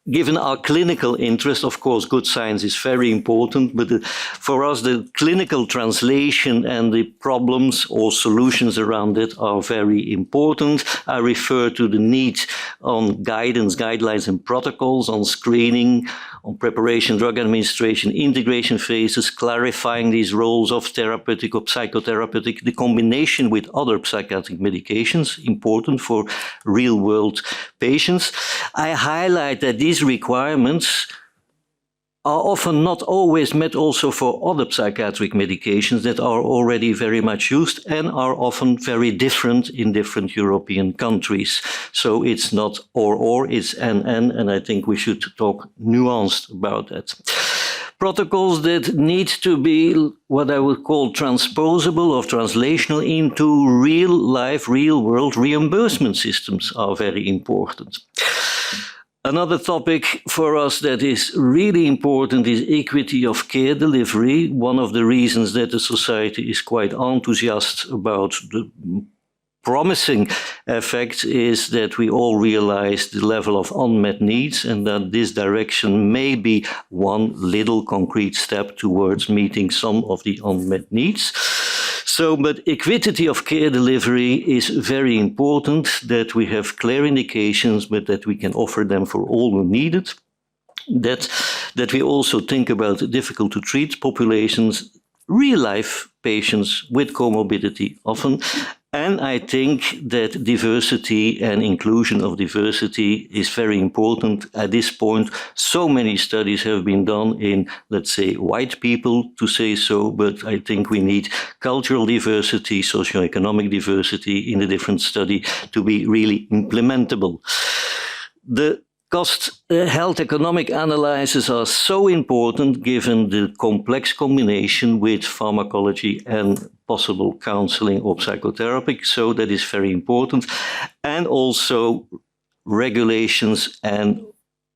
Given our clinical interest, of course, good science is very important, but for us, the clinical translation and the problems or solutions around it are very important. I refer to the need on guidance, guidelines, and protocols on screening, on preparation, drug administration, integration phases, clarifying these roles of therapeutic or psychotherapeutic, the combination with other psychiatric medications, important for real-world patients. I highlight that these requirements are often not always met also for other psychiatric medications that are already very much used and are often very different in different European countries. So it's not or, it's and I think we should talk nuanced about that. Protocols that need to be what I would call transposable or translational into real life, real world reimbursement systems are very important. Another topic for us that is really important is equity of care delivery. One of the reasons that the society is quite enthusiastic about the promising effect is that we all realize the level of unmet needs, and that this direction may be one little concrete step towards meeting some of the unmet needs. So, but equity of care delivery is very important, that we have clear indications, but that we can offer them for all who need it. That we also think about difficult to treat populations, real life patients with comorbidity often. And I think that diversity and inclusion of diversity is very important at this point. So many studies have been done in, let's say, white people, to say so, but I think we need cultural diversity, socioeconomic diversity in the different study to be really implementable. The cost health economic analyses are so important given the complex combination with pharmacology and possible counseling or psychotherapy, so that is very important. And also regulations and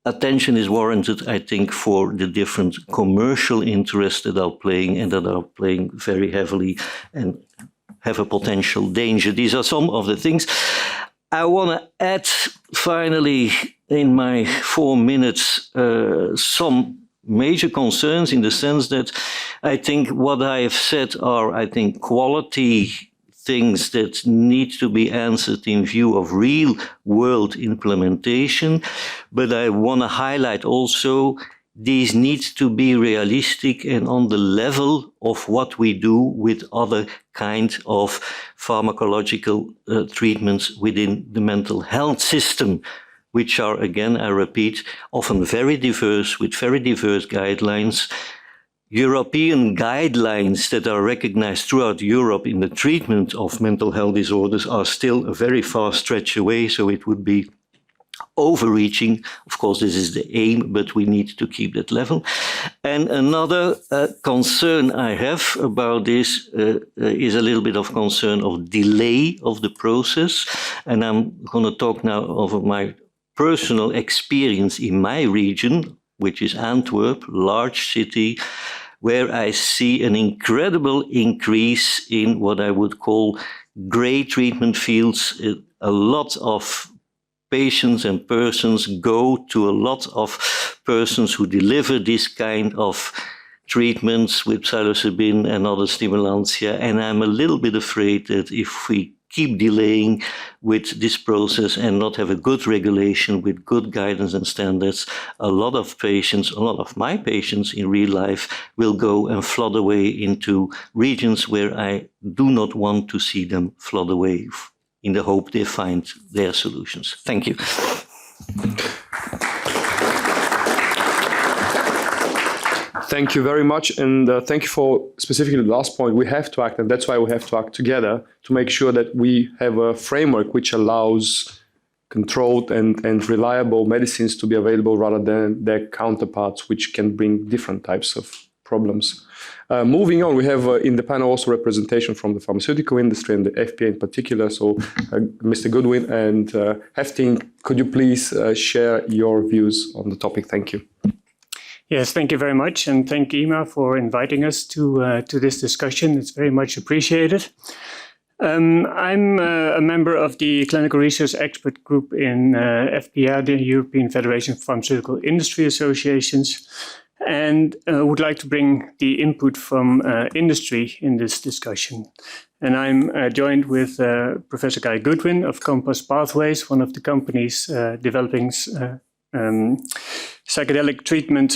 attention is warranted, I think, for the different commercial interests that are playing and that are playing very heavily and have a potential danger. These are some of the things. I want to add finally in my 4 minutes some major concerns, in the sense that I think what I have said are, I think, quality things that need to be answered in view of real world implementation. But I want to highlight also these need to be realistic and on the level of what we do with other kinds of pharmacological treatments within the mental health system, which are, again, I repeat, often very diverse, with very diverse guidelines. European guidelines that are recognized throughout Europe in the treatment of mental health disorders are still a very far stretch away, so it would be overreaching. Of course, this is the aim, but we need to keep that level. And another concern I have about this is a little bit of concern of delay of the process. And I'm going to talk now over my personal experience in my region, which is Antwerp, large city, where I see an incredible increase in what I would call gray treatment fields. A lot of patients and persons go to a lot of persons who deliver this kind of treatments with psilocybin and other stimulantia. And I'm a little bit afraid that if we keep delaying with this process and not have a good regulation with good guidance and standards, a lot of patients, a lot of my patients in real life will go and flood away into regions where I do not want to see them flood away in the hope they find their solutions. Thank you. Thank you very much, and thank you for specifically the last point. We have to act, and that's why we have to act together to make sure that we have a framework which allows controlled and reliable medicines to be available rather than their counterparts, which can bring different types of problems. Moving on, we have in the panel also representation from the pharmaceutical industry and the FPA in particular. So Mr. Goodwin and Hefting, could you please share your views on the topic? Thank you. Yes, thank you very much, and thank EMA for inviting us to this discussion. It's very much appreciated. I'm a member of the Clinical Research Expert Group in FPA, the European Federation of Pharmaceutical Industry Associations, and would like to bring the input from industry in this discussion. And I'm joined with Professor Guy Goodwin of Compass Pathways, one of the companies developing psychedelic treatment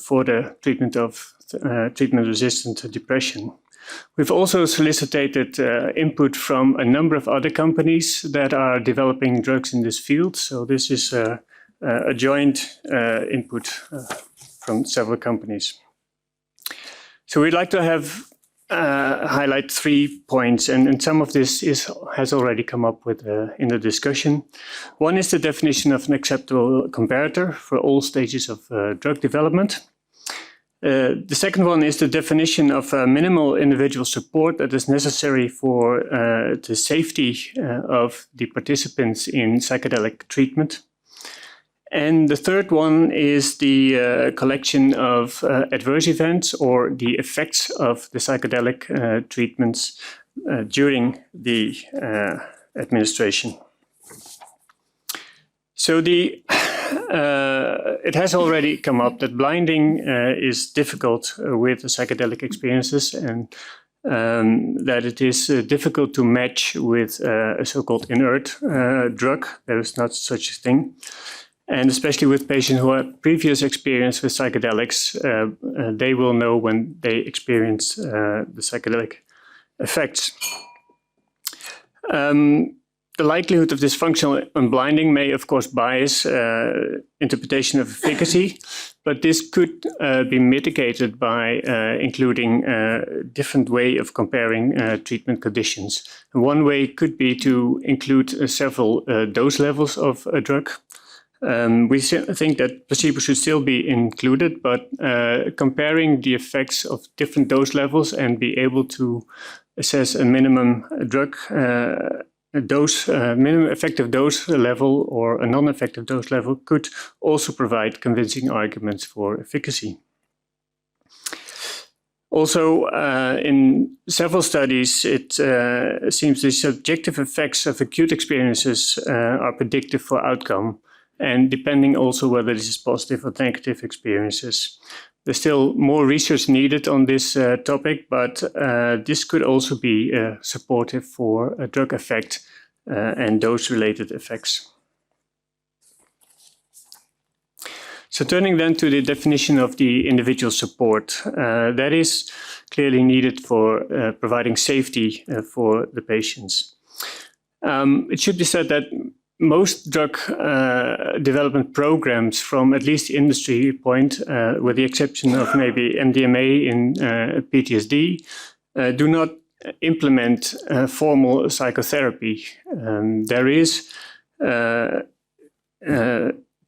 for the treatment of treatment-resistant depression. We've also solicited input from a number of other companies that are developing drugs in this field. So this is a joint input from several companies. So we'd like to have highlight 3 points, and some of this has already come up with in the discussion. One is the definition of an acceptable comparator for all stages of drug development. The second one is the definition of minimal individual support that is necessary for the safety of the participants in psychedelic treatment. And the third one is the collection of adverse events or the effects of the psychedelic treatments during the administration. So it has already come up that blinding is difficult with the psychedelic experiences, and that it is difficult to match with a so-called inert drug. There is not such a thing. And especially with patients who have previous experience with psychedelics, they will know when they experience the psychedelic effects. The likelihood of this functional unblinding may, of course, bias interpretation of efficacy, but this could be mitigated by including a different way of comparing treatment conditions. And one way could be to include several dose levels of a drug. We think that placebo should still be included, but comparing the effects of different dose levels and be able to assess a minimum drug dose, minimum effective dose level or a non-effective dose level could also provide convincing arguments for efficacy. Also, in several studies, it seems the subjective effects of acute experiences are predictive for outcome, and depending also whether this is positive or negative experiences. There's still more research needed on this topic, but this could also be supportive for a drug effect and dose-related effects. So turning then to the definition of the individual support, that is clearly needed for providing safety for the patients. It should be said that most drug development programs from at least industry point, with the exception of maybe MDMA in PTSD, do not implement formal psychotherapy. There is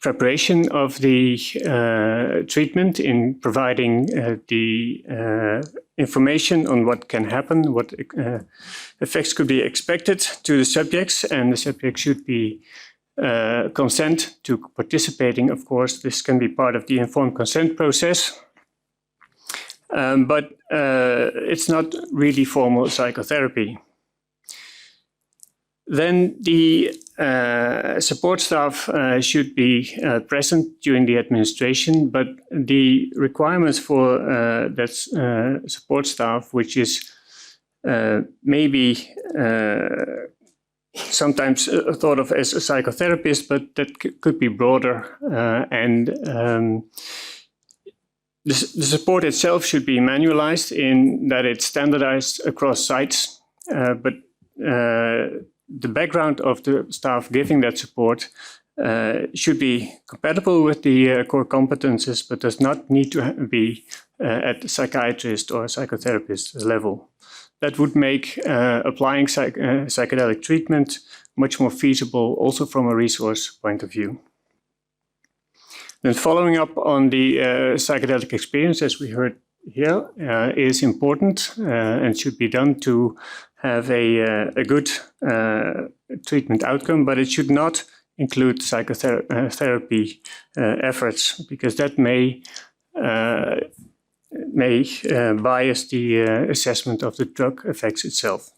preparation of the treatment in providing the information on what can happen, what effects could be expected to the subjects, and the subject should be consent to participating. Of course, this can be part of the informed consent process, but it's not really formal psychotherapy. Then the support staff should be present during the administration, but the requirements for that support staff, which is maybe sometimes thought of as a psychotherapist, but that could be broader. The support itself should be manualized in that it's standardized across sites, but the background of the staff giving that support should be compatible with the core competences, but does not need to be at the psychiatrist or psychotherapist level. That would make applying psychedelic treatment much more feasible, also from a resource point of view. Then following up on the psychedelic experience, as we heard here, is important and should be done to have a good treatment outcome, but it should not include psychotherapy efforts, because that may bias the assessment of the drug effects itself.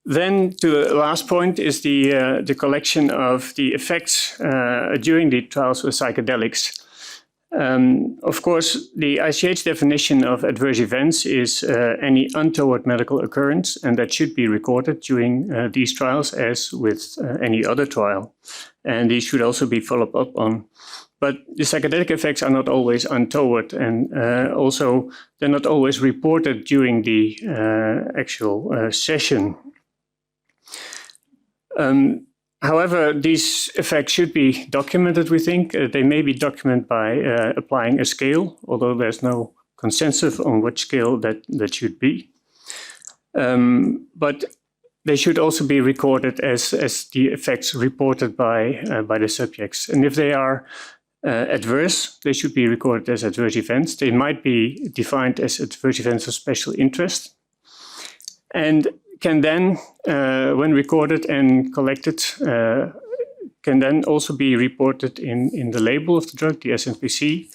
Then to the last point is the collection of the effects during the trials with psychedelics. Of course, the ICH definition of adverse events is any untoward medical occurrence, and that should be recorded during these trials as with any other trial. And these should also be followed up on. But the psychedelic effects are not always untoward, and also they're not always reported during the actual session. However, these effects should be documented, we think. They may be documented by applying a scale, although there's no consensus on which scale that should be. But they should also be recorded as the effects reported by the subjects. And if they are adverse, they should be recorded as adverse events. They might be defined as adverse events of special interest, and can then, when recorded and collected, can then also be reported in the label of the drug, the SMPC,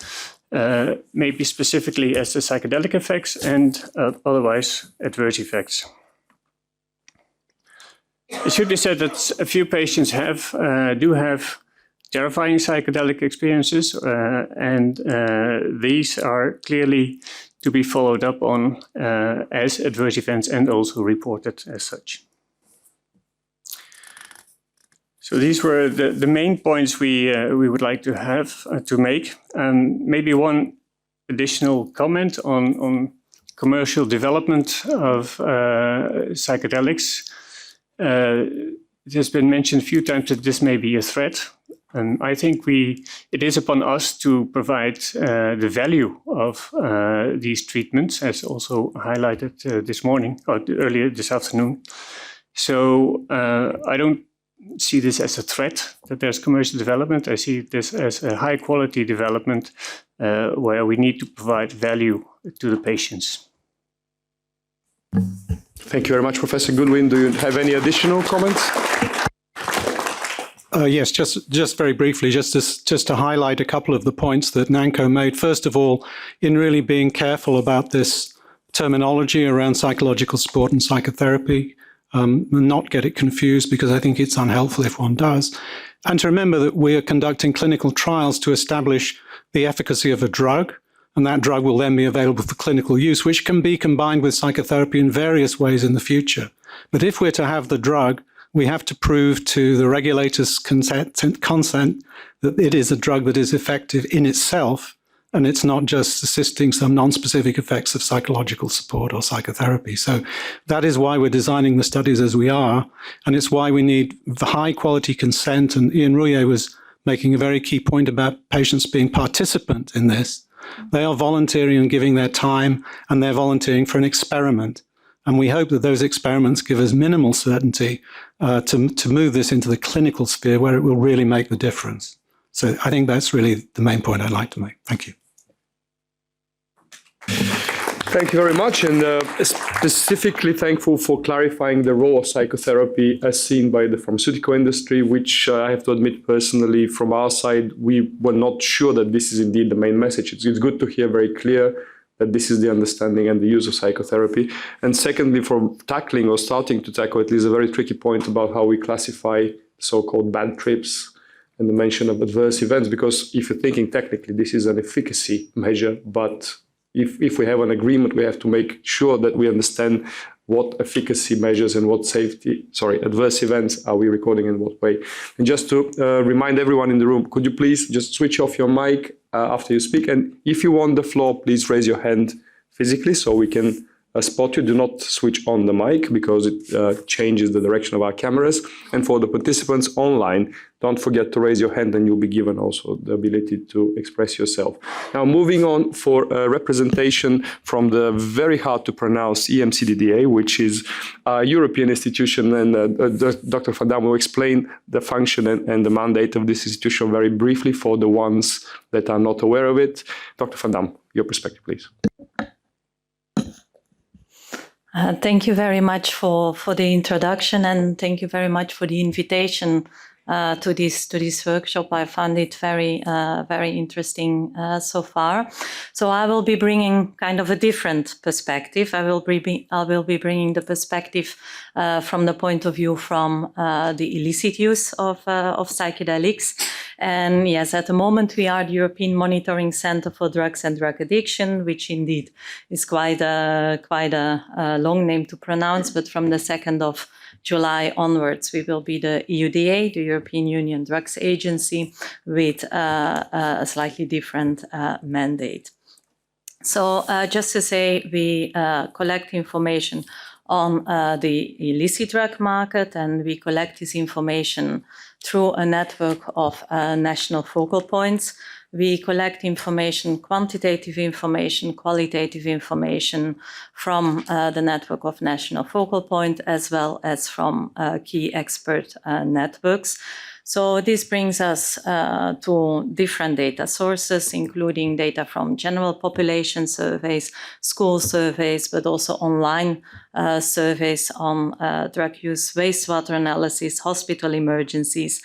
maybe specifically as the psychedelic effects and otherwise adverse effects. It should be said that a few patients do have terrifying psychedelic experiences, and these are clearly to be followed up on as adverse events and also reported as such. So these were the main points we would like to have to make. Maybe one additional comment on commercial development of psychedelics. It has been mentioned a few times that this may be a threat. And I think it is upon us to provide the value of these treatments, as also highlighted this morning or earlier this afternoon. So I don't see this as a threat that there's commercial development. I see this as a high quality development where we need to provide value to the patients. Thank you very much, Professor Goodwin. Do you have any additional comments? Yes, just very briefly, just to highlight a couple of the points that Nanko made. First of all, in really being careful about this terminology around psychological support and psychotherapy, not get it confused, because I think it's unhelpful if one does. And to remember that we are conducting clinical trials to establish the efficacy of a drug, and that drug will then be available for clinical use, which can be combined with psychotherapy in various ways in the future. But if we're to have the drug, we have to prove to the regulators' consent that it is a drug that is effective in itself, and it's not just assisting some non-specific effects of psychological support or psychotherapy. So that is why we're designing the studies as we are, and it's why we need high-quality consent. And Ian Rouillet was making a very key point about patients being participant in this. They are volunteering and giving their time, and they're volunteering for an experiment. And we hope that those experiments give us minimal certainty to move this into the clinical sphere where it will really make the difference. So I think that's really the main point I'd like to make. Thank you. Thank you very much, and specifically thankful for clarifying the role of psychotherapy as seen by the pharmaceutical industry, which I have to admit personally, from our side, we were not sure that this is indeed the main message. It's good to hear very clear that this is the understanding and the use of psychotherapy. And secondly, for tackling or starting to tackle at least a very tricky point about how we classify so-called bad trips and the mention of adverse events, because if you're thinking technically, this is an efficacy measure, but if we have an agreement, we have to make sure that we understand what efficacy measures and what adverse events are we recording in what way. And just to remind everyone in the room, could you please just switch off your mic after you speak? And if you want the floor, please raise your hand physically so we can spot you. Do not switch on the mic because it changes the direction of our cameras. And for the participants online, don't forget to raise your hand and you'll be given also the ability to express yourself. Now, moving on for a representation from the very hard to pronounce EMCDDA, which is a European institution, and Dr. Van Dam will explain the function and the mandate of this institution very briefly for the ones that are not aware of it. Dr. Van Dam, your perspective, please. Thank you very much for the introduction, and thank you very much for the invitation to this workshop. I found it very interesting so far. So I will be bringing kind of a different perspective. I will be bringing the perspective from the point of view from the illicit use of psychedelics. And yes, at the moment we are the European Monitoring Center for Drugs and Drug Addiction, which indeed is quite a long name to pronounce. But from the 2nd of July onwards, we will be the EUDA, the European Union Drugs Agency, with a slightly different mandate. So just to say, we collect information on the illicit drug market, and we collect this information through a network of national focal points. We collect information, quantitative information, qualitative information from the network of national focal point, as well as from key expert networks. So this brings us to different data sources, including data from general population surveys, school surveys, but also online surveys on drug use, wastewater analysis, hospital emergencies,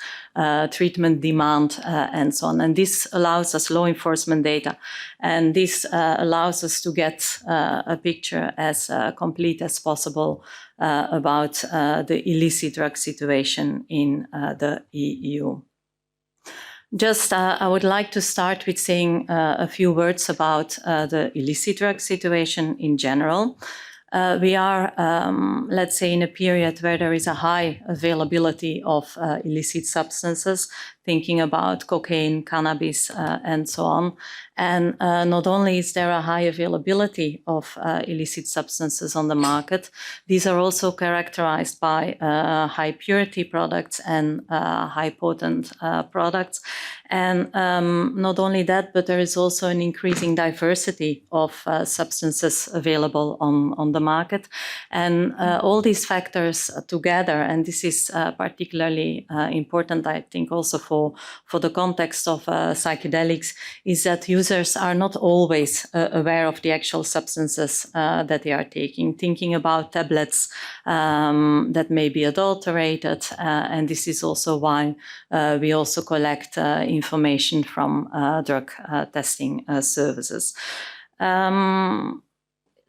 treatment demand, and so on. And this allows us law enforcement data, and this allows us to get a picture as complete as possible about the illicit drug situation in the EU. Just, I would like to start with saying a few words about the illicit drug situation in general. We are, let's say, in a period where there is a high availability of illicit substances, thinking about cocaine, cannabis, and so on. And not only is there a high availability of illicit substances on the market, these are also characterized by high purity products and high potent products. And not only that, but there is also an increasing diversity of substances available on the market. And all these factors together, and this is particularly important, I think, also for the context of psychedelics, is that users are not always aware of the actual substances that they are taking, thinking about tablets that may be adulterated. And this is also why we also collect information from drug testing services.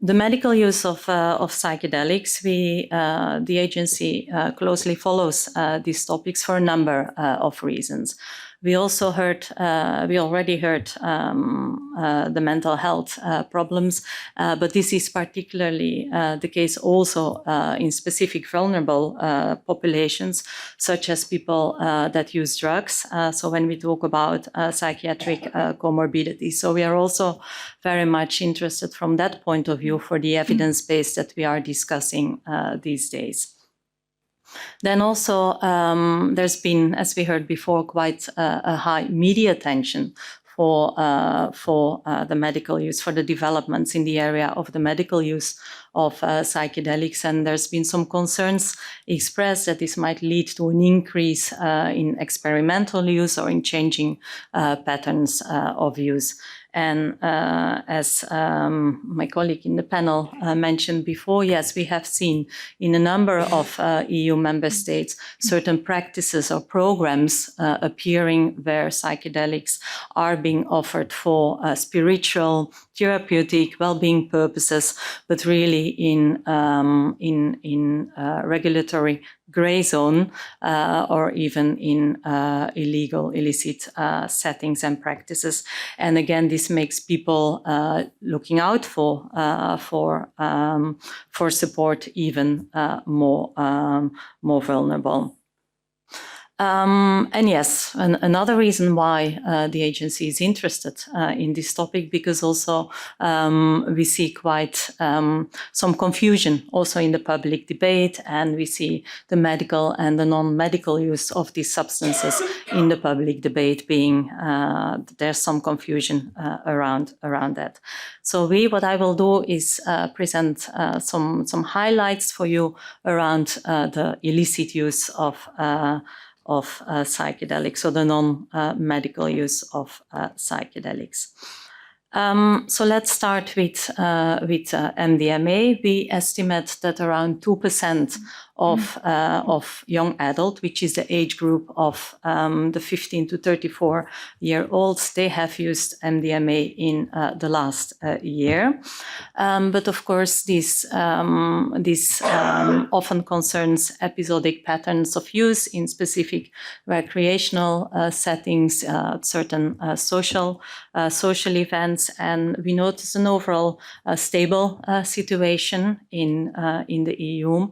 The medical use of psychedelics, the agency closely follows these topics for a number of reasons. We already heard the mental health problems, but this is particularly the case also in specific vulnerable populations, such as people that use drugs. So when we talk about psychiatric comorbidities, so we are also very much interested from that point of view for the evidence base that we are discussing these days. Then also there's been, as we heard before, quite a high media attention for the medical use, for the developments in the area of the medical use psychedelics, and there's been some concerns expressed that this might lead to an increase in experimental use or in changing patterns of use. And as my colleague in the panel mentioned before, yes, we have seen in a number of EU member states certain practices or programs appearing where psychedelics are being offered for spiritual, therapeutic, well-being purposes, but really in regulatory gray zone or even in illicit settings and practices. And again, this makes people looking out for support even more vulnerable. And yes, another reason why the agency is interested in this topic, because also we see quite some confusion also in the public debate, and we see the medical and the non-medical use of these substances in the public debate being, there's some confusion around that. So what I will do is present some highlights for you around the illicit use of psychedelics, or the non-medical use of psychedelics. So let's start with MDMA. We estimate that around 2% of young adult, which is the age group of the 15 to 34-year-olds, they have used MDMA in the last year. But of course, this often concerns episodic patterns of use in specific recreational settings, certain social events, and we notice an overall stable situation in the EU.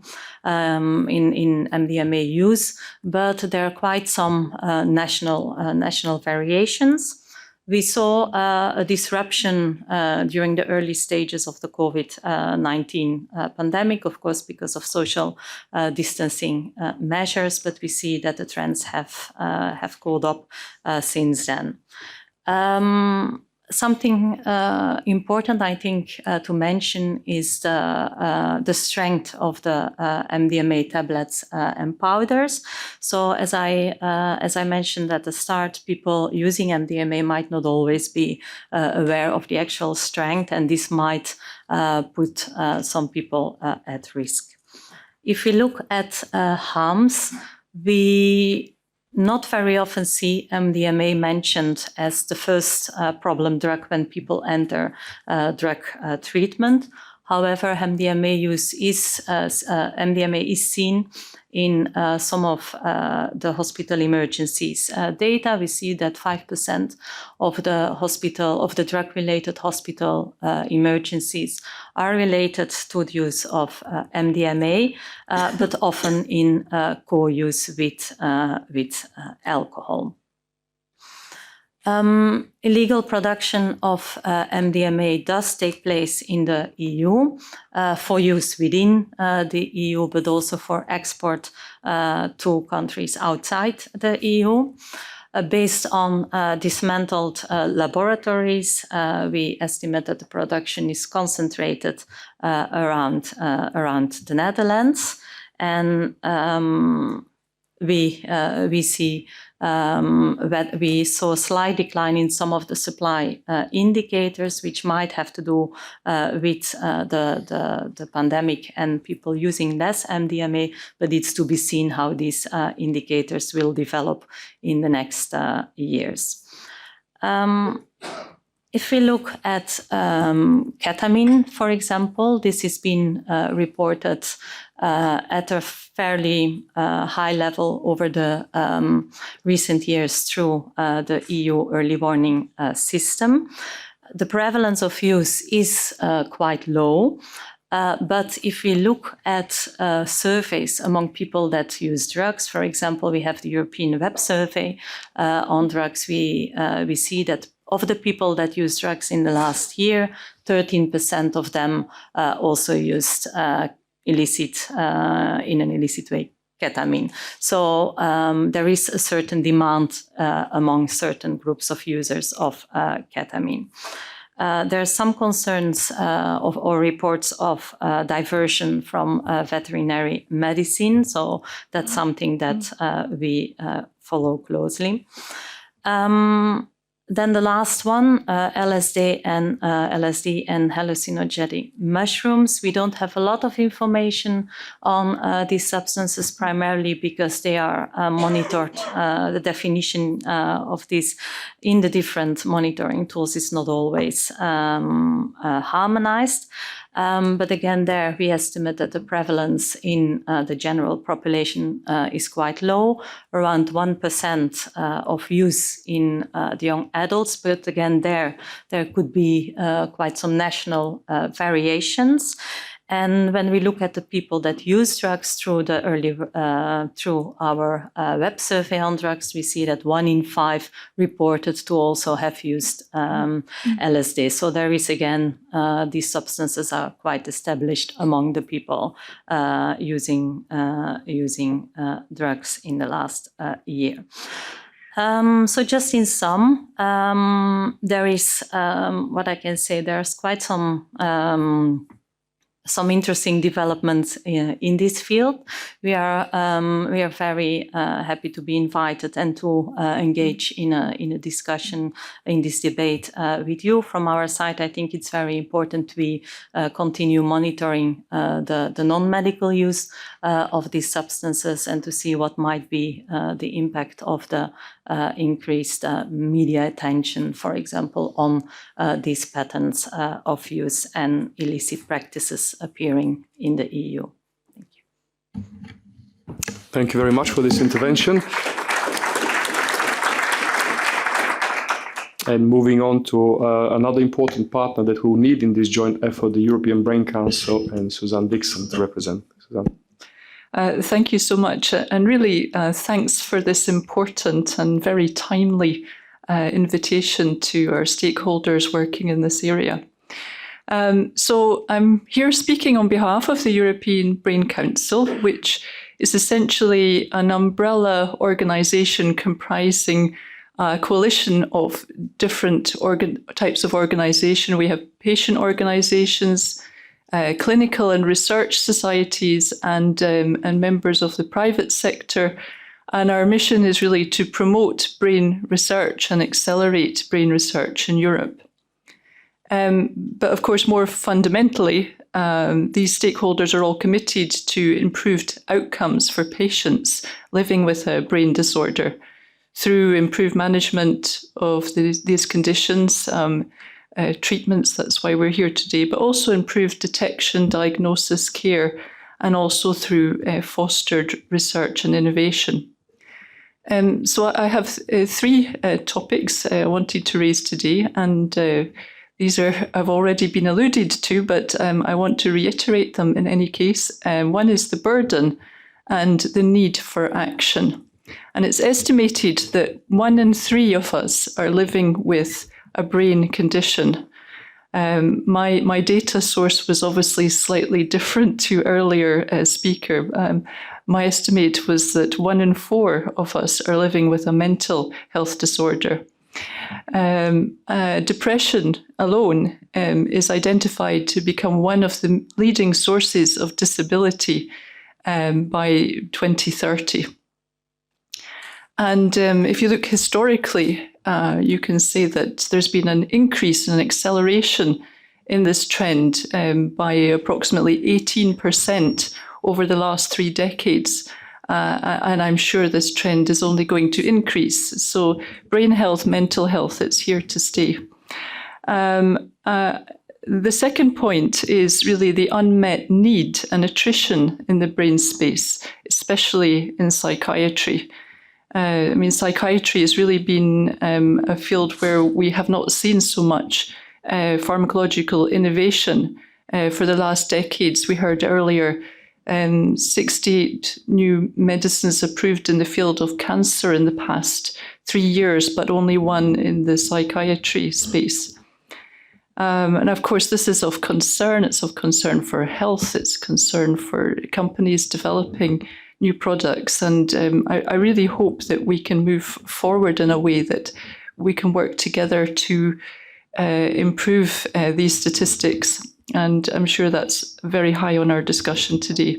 In MDMA use, but there are quite some national variations. We saw a disruption during the early stages of the COVID-19 pandemic, of course, because of social distancing measures, but we see that the trends have caught up since then. Something important, I think, to mention is the strength of the MDMA tablets and powders. So, as I mentioned at the start, people using MDMA might not always be aware of the actual strength, and this might put some people at risk. If we look at harms, we not very often see MDMA mentioned as the first problem drug when people enter drug treatment. However, MDMA is seen in some of the hospital emergencies data. We see that 5% of the drug-related hospital emergencies are related to the use of MDMA, but often in co-use with alcohol. Illegal production of MDMA does take place in the EU for use within the EU, but also for export to countries outside the EU. Based on dismantled laboratories, we estimate that the production is concentrated around the Netherlands, and we see that we saw a slight decline in some of the supply indicators, which might have to do with the pandemic and people using less MDMA, but it's to be seen how these indicators will develop in the next years. If we look at ketamine, for example, this has been reported at a fairly high level over the recent years through the EU early warning system. The prevalence of use is quite low. But if we look at surveys among people that use drugs, for example, we have the European Web Survey on drugs, we see that of the people that use drugs in the last year, 13% of them also used in an illicit way, ketamine. So there is a certain demand among certain groups of users of ketamine. there are some concerns or reports of diversion from veterinary medicine. So that's something that we follow closely. Then the last one, LSD and hallucinogenic mushrooms. We don't have a lot of information on these substances, primarily because they are monitored. The definition of these in the different monitoring tools is not always harmonized. But again, there we estimate that the prevalence in the general population is quite low, around 1% of use in the young adults. But again, there could be quite some national variations. And when we look at the people that use drugs through the through our web survey on drugs, we see that 1 in 5 reported to also have used LSD. So there is again, these substances are quite established among the people using drugs in the last year. So just in sum, there is what I can say. There's quite some interesting developments in this field. We are very happy to be invited and to engage in a discussion in this debate with you. From our side, I think it's very important we continue monitoring the non-medical use of these substances and to see what might be the impact of the increased media attention, for example, on these patterns of use and illicit practices appearing in the EU. Thank you. Thank you very much for this intervention. And moving on to another important partner that we'll need in this joint effort, the European Brain Council, and Suzanne Dixon to represent. Suzanne. Thank you so much. And really, thanks for this important and very timely invitation to our stakeholders working in this area. So I'm here speaking on behalf of the European Brain Council, which is essentially an umbrella organization comprising a coalition of different types of organization. We have patient organizations, clinical and research societies, and members of the private sector. And our mission is really to promote brain research and accelerate brain research in Europe. But of course, more fundamentally, these stakeholders are all committed to improved outcomes for patients living with a brain disorder through improved management of these conditions, treatments, that's why we're here today, but also improved detection, diagnosis, care, and also through fostered research and innovation. So I have 3 topics I wanted to raise today, and these have already been alluded to, but I want to reiterate them in any case. One is the burden and the need for action. And it's estimated that 1 in 3 of us are living with a brain condition. My data source was obviously slightly different to earlier speaker. My estimate was that 1 in 4 of us are living with a mental health disorder. Depression alone is identified to become one of the leading sources of disability by 2030. And if you look historically, you can say that there's been an increase and an acceleration in this trend by approximately 18% over the last 3 decades. And I'm sure this trend is only going to increase. So brain health, mental health, it's here to stay. The second point is really the unmet need and attrition in the brain space, especially in psychiatry. I mean, psychiatry has really been a field where we have not seen so much pharmacological innovation for the last decades. We heard earlier 68 new medicines approved in the field of cancer in the past 3 years, but only 1 in the psychiatry space. And of course, this is of concern. It's of concern for health. It's concern for companies developing new products. And I really hope that we can move forward in a way that we can work together to improve these statistics. And I'm sure that's very high on our discussion today.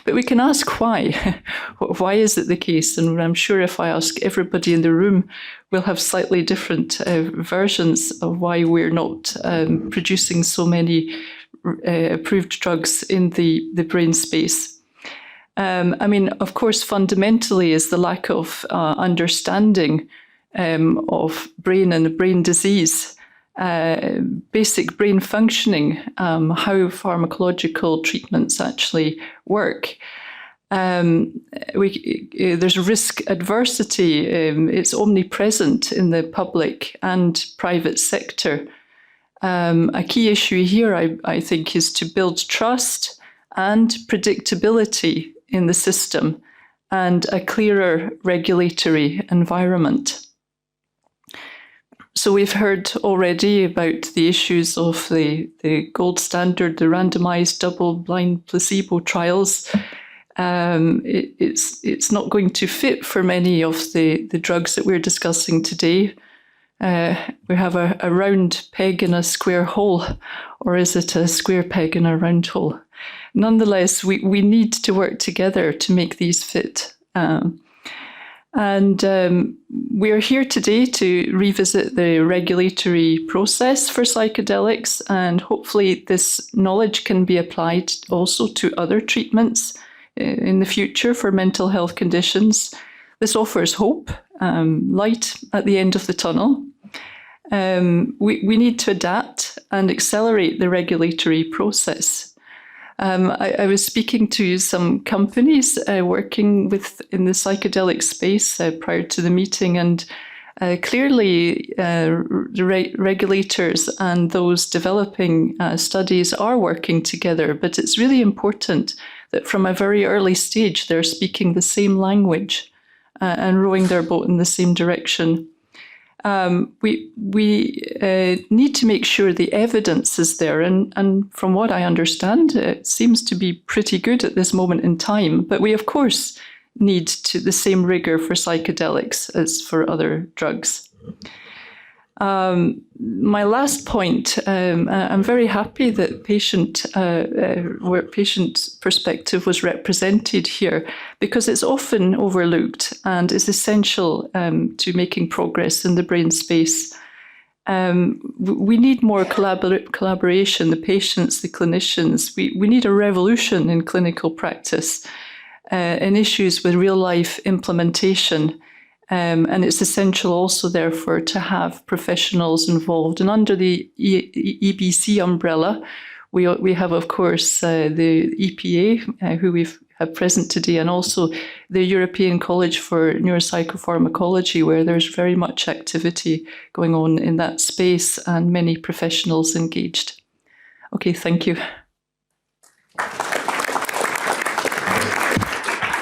But we can ask why. Why is it the case? And I'm sure if I ask everybody in the room, we'll have slightly different versions of why we're not producing so many approved drugs in the brain space. I mean, of course, fundamentally is the lack of understanding of brain and brain disease, basic brain functioning, how pharmacological treatments actually work. There's risk adversity. It's omnipresent in the public and private sector. A key issue here, I think, is to build trust and predictability in the system and a clearer regulatory environment. So we've heard already about the issues of the gold standard, the randomized double-blind placebo trials. It's not going to fit for many of the drugs that we're discussing today. We have a round peg in a square hole, or is it a square peg in a round hole? Nonetheless, we need to work together to make these fit. We're here today to revisit the regulatory process for psychedelics, and hopefully this knowledge can be applied also to other treatments in the future for mental health conditions. This offers hope, light at the end of the tunnel. We need to adapt and accelerate the regulatory process. I was speaking to some companies working in the psychedelic space prior to the meeting, and clearly the regulators and those developing studies are working together, but it's really important that from a very early stage they're speaking the same language and rowing their boat in the same direction. We need to make sure the evidence is there, and from what I understand, it seems to be pretty good at this moment in time. But we, of course, need the same rigor for psychedelics as for other drugs. My last point, I'm very happy that patient perspective was represented here, because it's often overlooked and is essential to making progress in the brain space. We need more collaboration, the patients, the clinicians. We need a revolution in clinical practice and issues with real-life implementation. And it's essential also, therefore, to have professionals involved. And under the EBC umbrella, we have, of course, the EPA, who we have present today, and also the European College for Neuropsychopharmacology, where there's very much activity going on in that space and many professionals engaged. Okay, thank you.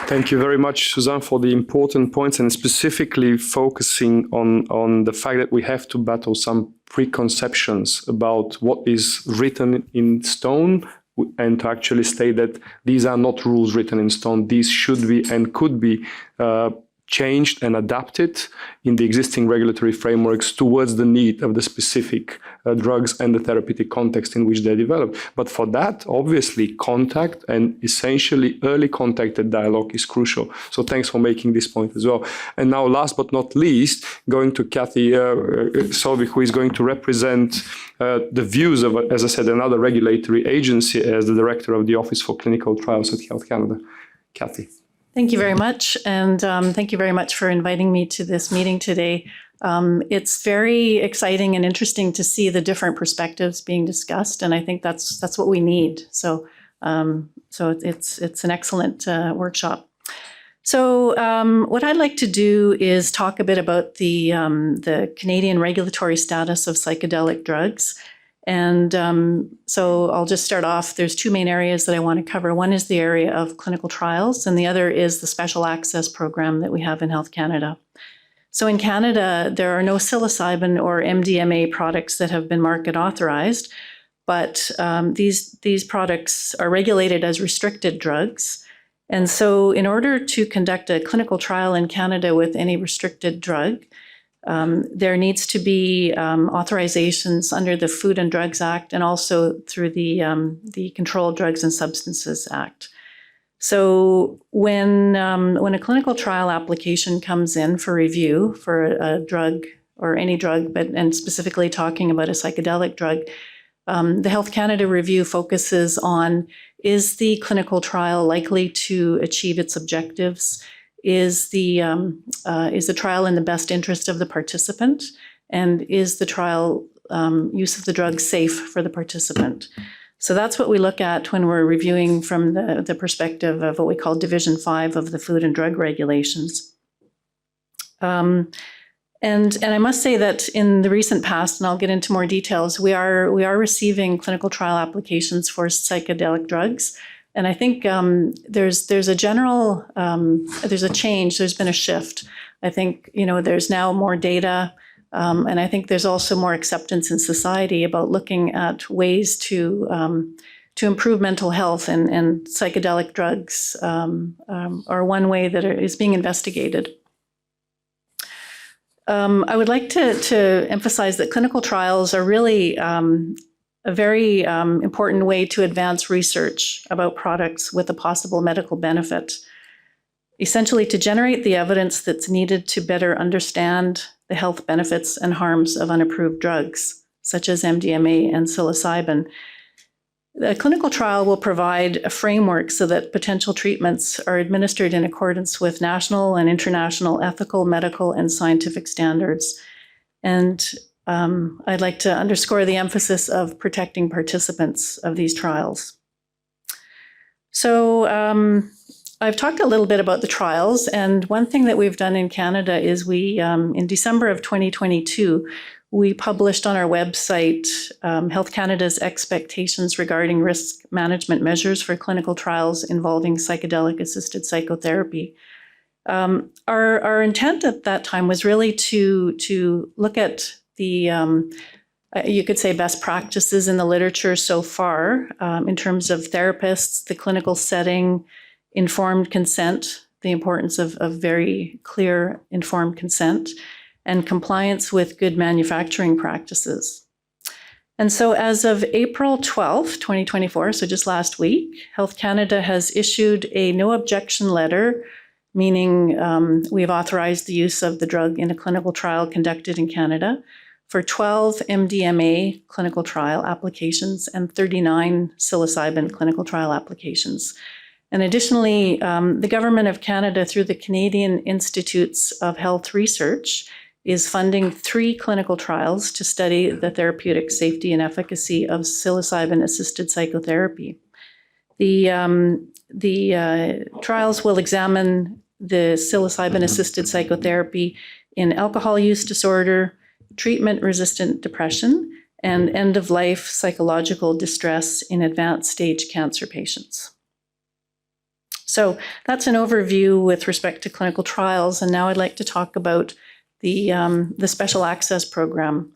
Thank you very much, Suzanne, for the important points, and specifically focusing on the fact that we have to battle some preconceptions about what is written in stone, and to actually state that these are not rules written in stone. These should be and could be changed and adapted in the existing regulatory frameworks towards the need of the specific drugs and the therapeutic context in which they're developed. But for that, obviously, contact and essentially early contact and dialogue is crucial. So thanks for making this point as well. And now, last but not least, going to Kathy Solvik, who is going to represent the views of, as I said, another regulatory agency as the director of the Office for Clinical Trials at Health Canada. Kathy. Thank you very much, and thank you very much for inviting me to this meeting today. It's very exciting and interesting to see the different perspectives being discussed, and I think that's what we need. So it's an excellent workshop. So what I'd like to do is talk a bit about the Canadian regulatory status of psychedelic drugs. And so I'll just start off. There's two main areas that I want to cover. One is the area of clinical trials, and the other is the special access program that we have in Health Canada. So in Canada, there are no psilocybin or MDMA products that have been market authorized, but these products are regulated as restricted drugs. And so in order to conduct a clinical trial in Canada with any restricted drug, There needs to be authorizations under the Food and Drugs Act and also through the Controlled Drugs and Substances Act. So when a clinical trial application comes in for review for a drug or any drug, and specifically talking about a psychedelic drug, the Health Canada review focuses on, is the clinical trial likely to achieve its objectives? Is the trial in the best interest of the participant? And is the trial use of the drug safe for the participant? So that's what we look at when we're reviewing from the perspective of what we call Division 5 of the Food and Drug Regulations. And I must say that in the recent past, and I'll get into more details, we are receiving clinical trial applications for psychedelic drugs. And I think there's a general, there's a change, there's been a shift. I think, there's now more data, and I think there's also more acceptance in society about looking at ways to improve mental health, and psychedelic drugs are one way that is being investigated. I would like to emphasize that clinical trials are really a very important way to advance research about products with a possible medical benefit, essentially to generate the evidence that's needed to better understand the health benefits and harms of unapproved drugs, such as MDMA and psilocybin. The clinical trial will provide a framework so that potential treatments are administered in accordance with national and international ethical, medical, and scientific standards. And I'd like to underscore the emphasis of protecting participants of these trials. So I've talked a little bit about the trials, and one thing that we've done in Canada is we, in December of 2022, we published on our website Health Canada's expectations regarding risk management measures for clinical trials involving psychedelic-assisted psychotherapy. Our intent at that time was really to look at the, you could say, best practices in the literature so far in terms of therapists, the clinical setting, informed consent, the importance of very clear informed consent, and compliance with good manufacturing practices. And so as of April 12th, 2024, so just last week, Health Canada has issued a no objection letter, meaning we've authorized the use of the drug in a clinical trial conducted in Canada for 12 MDMA clinical trial applications and 39 psilocybin clinical trial applications. And additionally, the Government of Canada, through the Canadian Institutes of Health Research, is funding 3 clinical trials to study the therapeutic safety and efficacy of psilocybin-assisted psychotherapy. The trials will examine the psilocybin-assisted psychotherapy in alcohol use disorder, treatment-resistant depression, and end-of-life psychological distress in advanced stage cancer patients. So that's an overview with respect to clinical trials, and now I'd like to talk about the Special Access Program.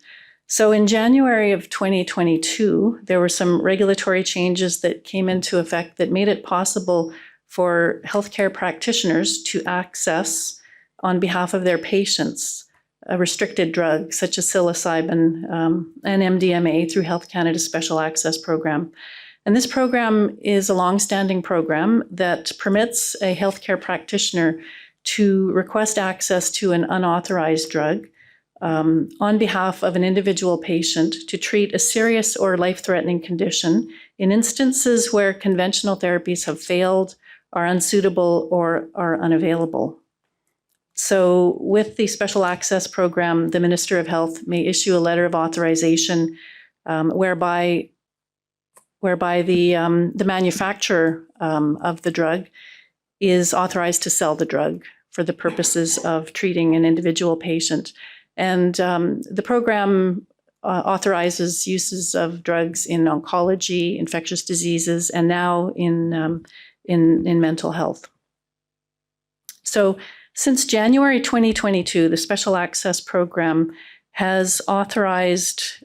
So in January of 2022, there were some regulatory changes that came into effect that made it possible for healthcare practitioners to access, on behalf of their patients, a restricted drug such as psilocybin and MDMA through Health Canada's Special Access Program. And this program is a longstanding program that permits a healthcare practitioner to request access to an unauthorized drug on behalf of an individual patient to treat a serious or life-threatening condition in instances where conventional therapies have failed, are unsuitable, or are unavailable. So with the Special Access Program, the Minister of Health may issue a letter of authorization whereby the manufacturer of the drug is authorized to sell the drug for the purposes of treating an individual patient. And the program authorizes uses of drugs in oncology, infectious diseases, and now in mental health. So since January 2022, the Special Access Program has authorized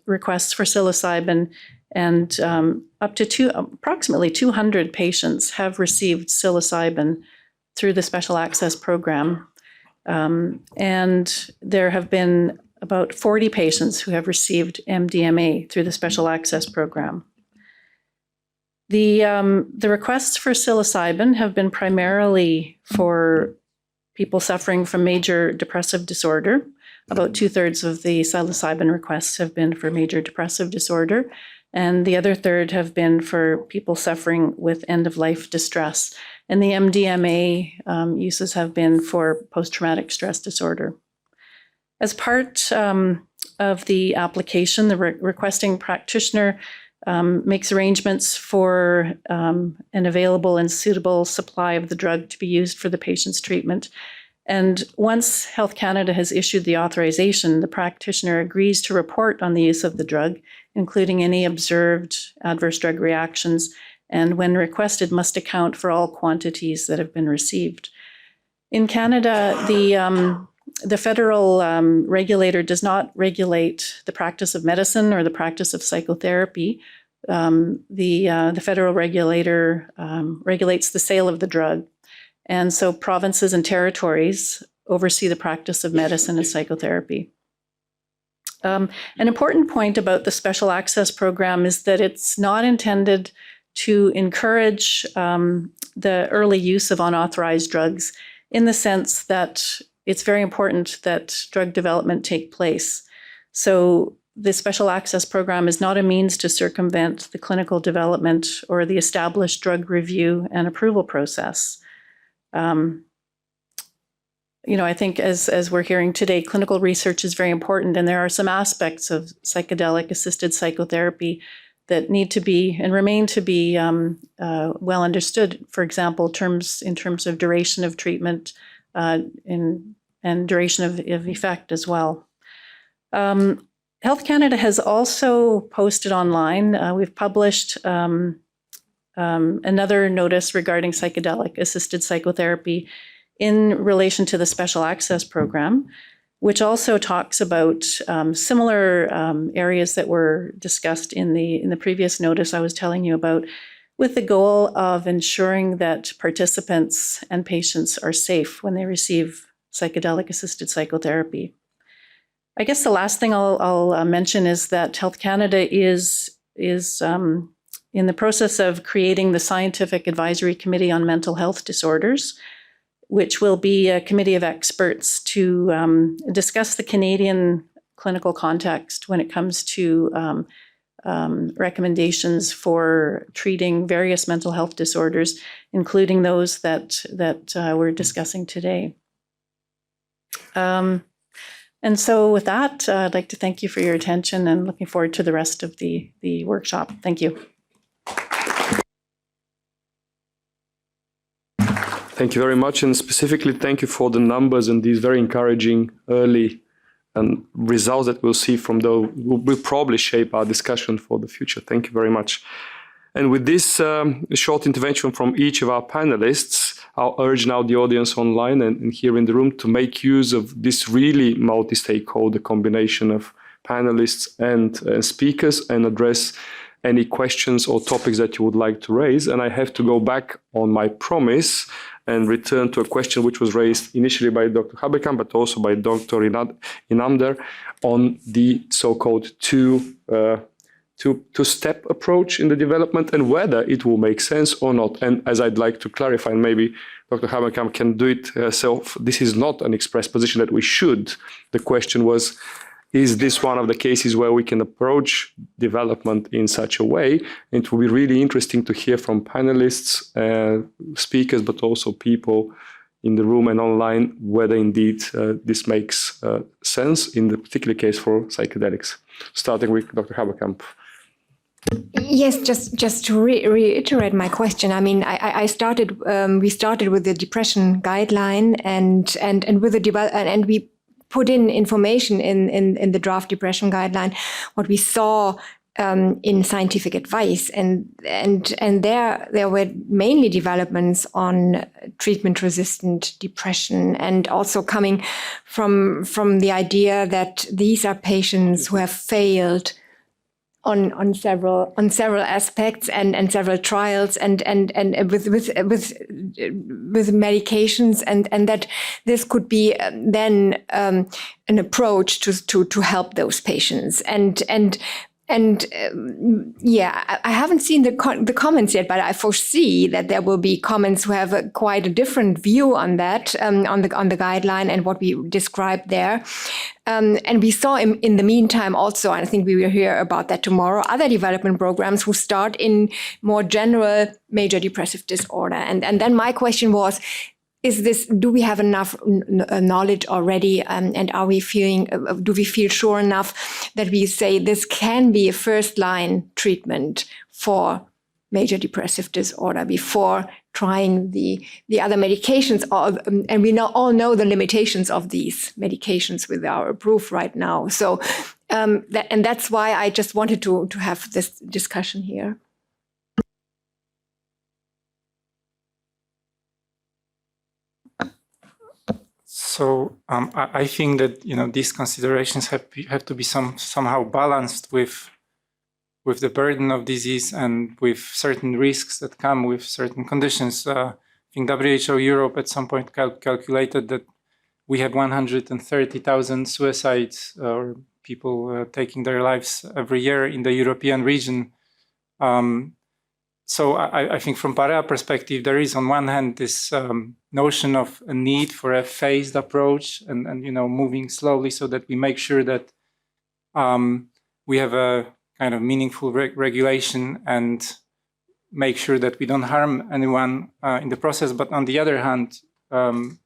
requests for psilocybin, and up to approximately 200 patients have received psilocybin through the Special Access Program. And there have been about 40 patients who have received MDMA through the Special Access Program. The requests for psilocybin have been primarily for people suffering from major depressive disorder. About 2/3 of the psilocybin requests have been for major depressive disorder, and the other third have been for people suffering with end-of-life distress. And the MDMA uses have been for post-traumatic stress disorder. As part of the application, the requesting practitioner makes arrangements for an available and suitable supply of the drug to be used for the patient's treatment. And once Health Canada has issued the authorization, the practitioner agrees to report on the use of the drug, including any observed adverse drug reactions, and when requested, must account for all quantities that have been received. In Canada, the federal regulator does not regulate the practice of medicine or the practice of psychotherapy. The federal regulator regulates the sale of the drug. And so provinces and territories oversee the practice of medicine and psychotherapy. An important point about the Special Access Program is that it's not intended to encourage the early use of unauthorized drugs, in the sense that it's very important that drug development take place. So the Special Access Program is not a means to circumvent the clinical development or the established drug review and approval process. I think as we're hearing today, clinical research is very important, and there are some aspects of psychedelic-assisted psychotherapy that need to be and remain to be well understood. For example, in terms of duration of treatment and duration of effect as well. Health Canada has also posted online. We've published another notice regarding psychedelic-assisted psychotherapy in relation to the Special Access Program, which also talks about similar areas that were discussed in the previous notice I was telling you about, with the goal of ensuring that participants and patients are safe when they receive psychedelic-assisted psychotherapy. I guess the last thing I'll mention is that Health Canada is in the process of creating the Scientific Advisory Committee on Mental Health Disorders, which will be a committee of experts to discuss the Canadian clinical context when it comes to recommendations for treating various mental health disorders, including those that we're discussing today. And so with that, I'd like to thank you for your attention and looking forward to the rest of the workshop. Thank you. Thank you very much, and specifically thank you for the numbers and these very encouraging early results that we'll see from those will probably shape our discussion for the future. Thank you very much. And with this short intervention from each of our panelists, I'll urge now the audience online and here in the room to make use of this really multi-stakeholder combination of panelists and speakers and address any questions or topics that you would like to raise. And I have to go back on my promise and return to a question which was raised initially by Dr. Habekamp, but also by Dr. Inamdar on the so-called two-step approach in the development and whether it will make sense or not. And as I'd like to clarify, and maybe Dr. Habekamp can do it herself, this is not an express position that we should. The question was, is this one of the cases where we can approach development in such a way? It will be really interesting to hear from panelists, speakers, but also people in the room and online, whether indeed this makes sense in the particular case for psychedelics. Starting with Dr. Habekamp. Yes, just to reiterate my question. I mean, we started with the depression guideline and with the and we put in information in the draft depression guideline, what we saw in scientific advice, and there were mainly developments on treatment-resistant depression, and also coming from the idea that these are patients who have failed on several aspects and several trials and with medications and that this could be then an approach to help those patients I haven't seen the comments yet, but I foresee that there will be comments who have quite a different view on that, on the guideline and what we described there. And we saw in the meantime also, and I think we will hear about that tomorrow, other development programs who start in more general major depressive disorder. And then my question was, do we have enough knowledge already? And do we feel sure enough that we say this can be a first line treatment for major depressive disorder before trying the other medications? And we all know the limitations of these medications with our approved right now. So, and that's why I just wanted to have this discussion here. So I think that these considerations have to be somehow balanced with the burden of disease and with certain risks that come with certain conditions. I think WHO Europe at some point calculated that we have 130,000 suicides or people taking their lives every year in the European region. So I think from Parea perspective, there is on one hand this notion of a need for a phased approach and moving slowly so that we make sure that we have a kind of meaningful regulation and make sure that we don't harm anyone in the process. But on the other hand, and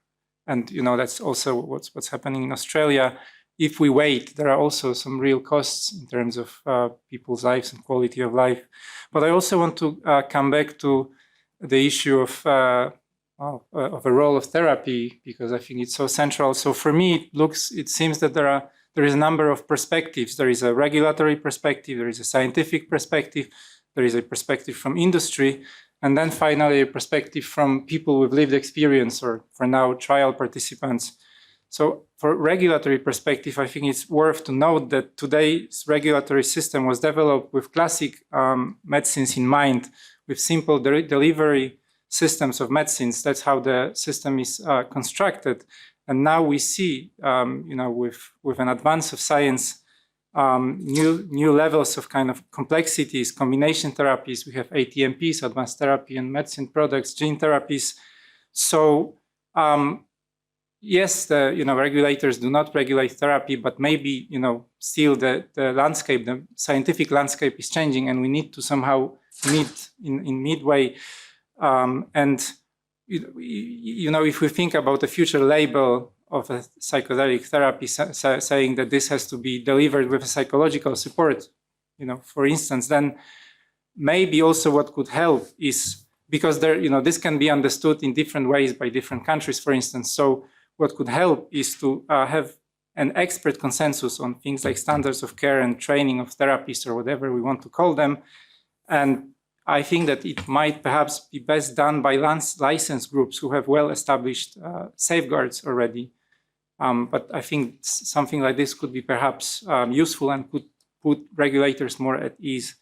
that's also what's happening in Australia. If we wait, there are also some real costs in terms of people's lives and quality of life. But I also want to come back to the issue of a role of therapy, because I think it's so central. So for me, it seems that there is a number of perspectives. There is a regulatory perspective, there is a scientific perspective, there is a perspective from industry, and then finally a perspective from people with lived experience, or for now, trial participants. So for regulatory perspective, I think it's worth to note that today's regulatory system was developed with classic medicines in mind, with simple delivery systems of medicines. That's how the system is constructed. And now we see, with an advance of science, new levels of kind of complexities, combination therapies. We have ATMPs, advanced therapy and medicine products, gene therapies. So yes, the regulators do not regulate therapy, but maybe still the landscape, the scientific landscape is changing, and we need to somehow meet in midway. And if we think about the future label of a psychedelic therapy, saying that this has to be delivered with a psychological support, for instance, then maybe also what could help is, because this can be understood in different ways by different countries, for instance. So what could help is to have an expert consensus on things like standards of care and training of therapists, or whatever we want to call them. And I think that it might perhaps be best done by licensed groups who have well-established safeguards already. But I think something like this could be perhaps useful and could put regulators more at ease.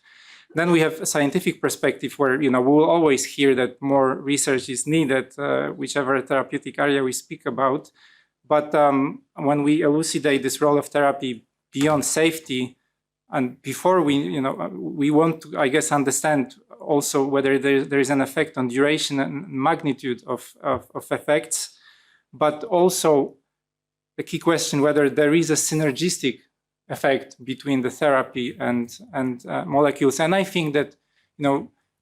Then we have a scientific perspective where, we will always hear that more research is needed, whichever therapeutic area we speak about. But when we elucidate this role of therapy beyond safety, and before we want to, I guess, understand also whether there is an effect on duration and magnitude of effects, but also the key question whether there is a synergistic effect between the therapy and molecules. And I think that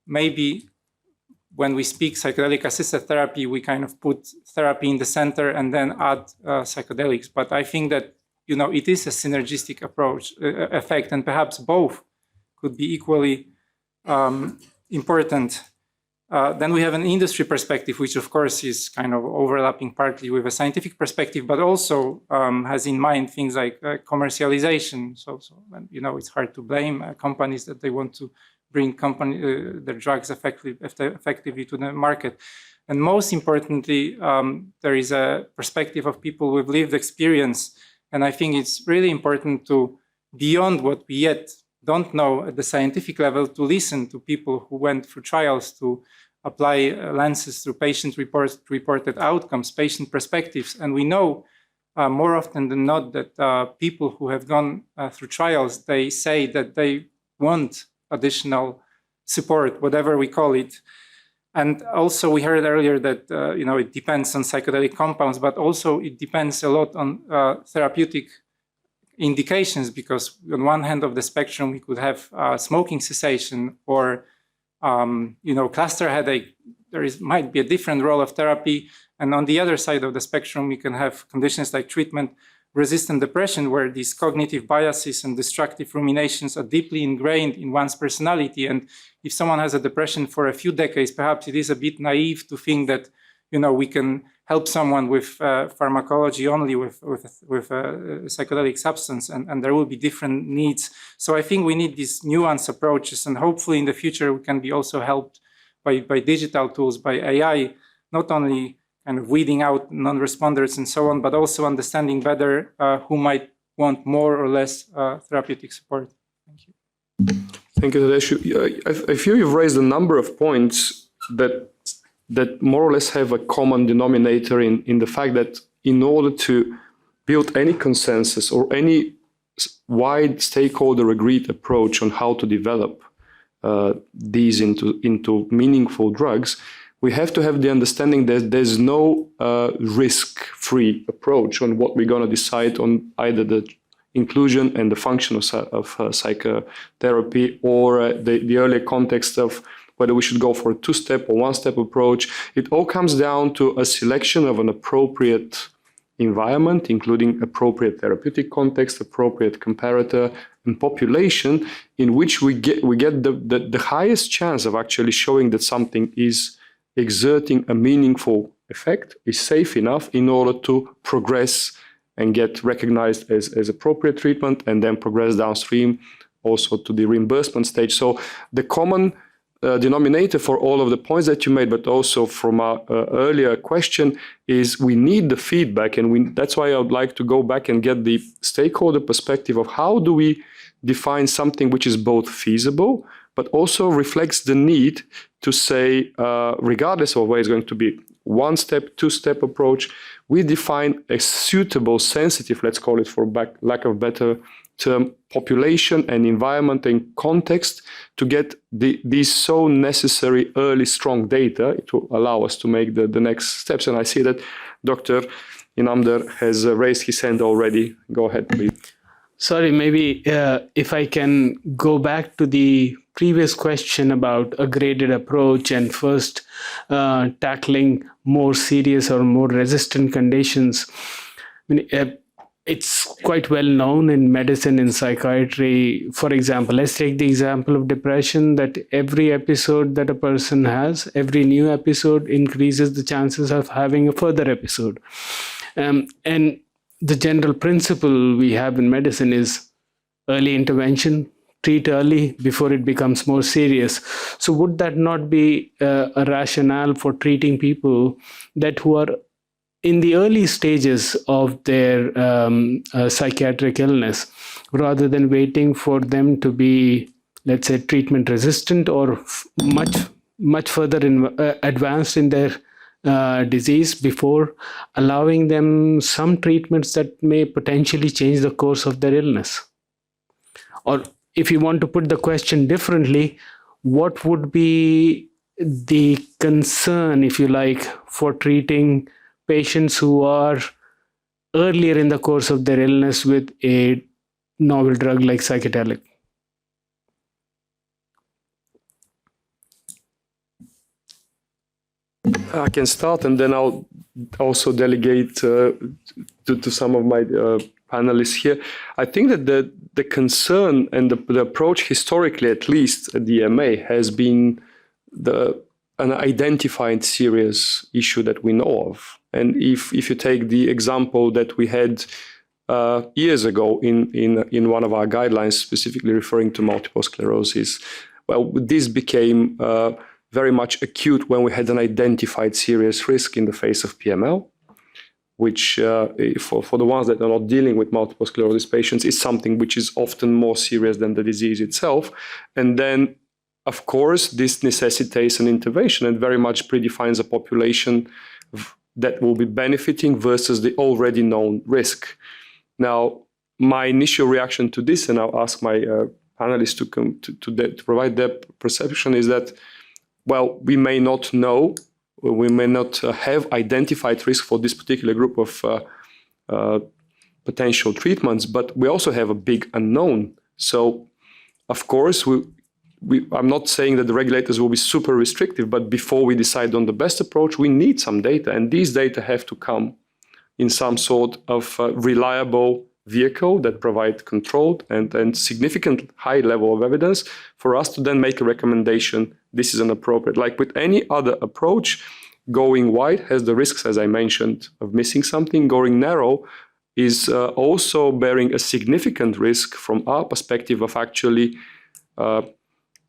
maybe when we speak psychedelic assisted therapy, we kind of put therapy in the center and then add psychedelics. But I think that it is a synergistic approach effect, and perhaps both could be equally important. Then we have an industry perspective, which of course is kind of overlapping partly with a scientific perspective, but also has in mind things like commercialization. So it's hard to blame companies that they want to bring their drugs effectively to the market. And most importantly, there is a perspective of people with lived experience. And I think it's really important to, beyond what we yet don't know at the scientific level to listen to people who went through trials, to apply lenses through patient-reported outcomes, patient perspectives. And we know more often than not that people who have gone through trials, they say that they want additional support, whatever we call it. And also we heard earlier that it depends on psychedelic compounds, but also it depends a lot on therapeutic indications, because on one hand of the spectrum we could have smoking cessation or cluster headache. Might be a different role of therapy. And on the other side of the spectrum, we can have conditions like treatment-resistant depression, where these cognitive biases and destructive ruminations are deeply ingrained in one's personality. And if someone has a depression for a few decades, perhaps it is a bit naive to think that we can help someone with pharmacology only, with a psychedelic substance, and there will be different needs. So I think we need these nuanced approaches, and hopefully in the future we can be also helped by digital tools, by AI, not only kind of weeding out non-responders and so on, but also understanding better who might want more or less therapeutic support. Thank you. Thank you, Tadeusz. I feel you've raised a number of points that more or less have a common denominator in the fact that in order to build any consensus or any wide stakeholder agreed approach on how to develop these into meaningful drugs, we have to have the understanding that there's no risk-free approach on what we're going to decide on either the inclusion and the function of psychotherapy or the earlier context of whether we should go for a two-step or one-step approach. It all comes down to a selection of an appropriate environment, including appropriate therapeutic context, appropriate comparator, and population in which we get the highest chance of actually showing that something is exerting a meaningful effect, is safe enough in order to progress and get recognized as appropriate treatment, and then progress downstream also to the reimbursement stage. So the common denominator for all of the points that you made, but also from our earlier question, is we need the feedback, and that's why I would like to go back and get the stakeholder perspective of how do we define something which is both feasible, but also reflects the need to say, regardless of where it's going to be, one-step, two-step approach, we define a suitable, sensitive, let's call it for lack of better term, population and environment and context to get these so necessary early strong data. It will allow us to make the next steps. And I see that Dr. Inamdar has raised his hand already. Go ahead, please. Sorry, maybe if I can go back to the previous question about a graded approach and first tackling more serious or more resistant conditions. I mean, it's quite well known in medicine, in psychiatry. For example, let's take the example of depression, that every episode that a person has, every new episode increases the chances of having a further episode. And the general principle we have in medicine is early intervention, treat early before it becomes more serious. So would that not be a rationale for treating people who are in the early stages of their psychiatric illness, rather than waiting for them to be, let's say, treatment resistant or much further advanced in their disease before allowing them some treatments that may potentially change the course of their illness? Or if you want to put the question differently, what would be the concern, if you like, for treating patients who are earlier in the course of their illness with a novel drug like psychedelic? I can start, and then I'll also delegate to some of my panelists here. I think that the concern and the approach historically, at least at the EMA, has been an identified serious issue that we know of. And if you take the example that we had years ago in one of our guidelines, specifically referring to multiple sclerosis, well, this became very much acute when we had an identified serious risk in the face of PML. which for the ones that are not dealing with multiple sclerosis patients is something which is often more serious than the disease itself. And then, of course, this necessitates an intervention and very much predefines a population that will be benefiting versus the already known risk. Now, my initial reaction to this, and I'll ask my panelists to provide their perception, is that, well, we may not know, we may not have identified risk for this particular group of potential treatments, but we also have a big unknown. So, of course, I'm not saying that the regulators will be super restrictive, but before we decide on the best approach, we need some data. And these data have to come in some sort of reliable vehicle that provide controlled and significant high level of evidence for us to then make a recommendation. This is an appropriate. Like with any other approach, going wide has the risks, as I mentioned, of missing something. Going narrow is also bearing a significant risk from our perspective of actually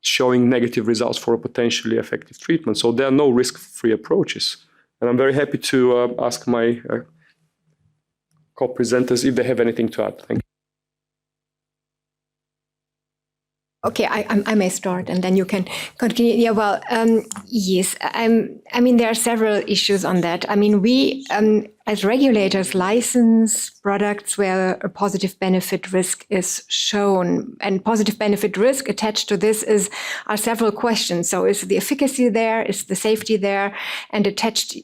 showing negative results for a potentially effective treatment. So there are no risk-free approaches. And I'm very happy to ask my co-presenters if they have anything to add. Thank you. Okay, I may start and then you can continue. Yeah, well, yes, I mean, there are several issues on that. I mean, we, as regulators, license products where a positive benefit risk is shown. And positive benefit risk attached to this are several questions. So is the efficacy there? Is the safety there? And attached,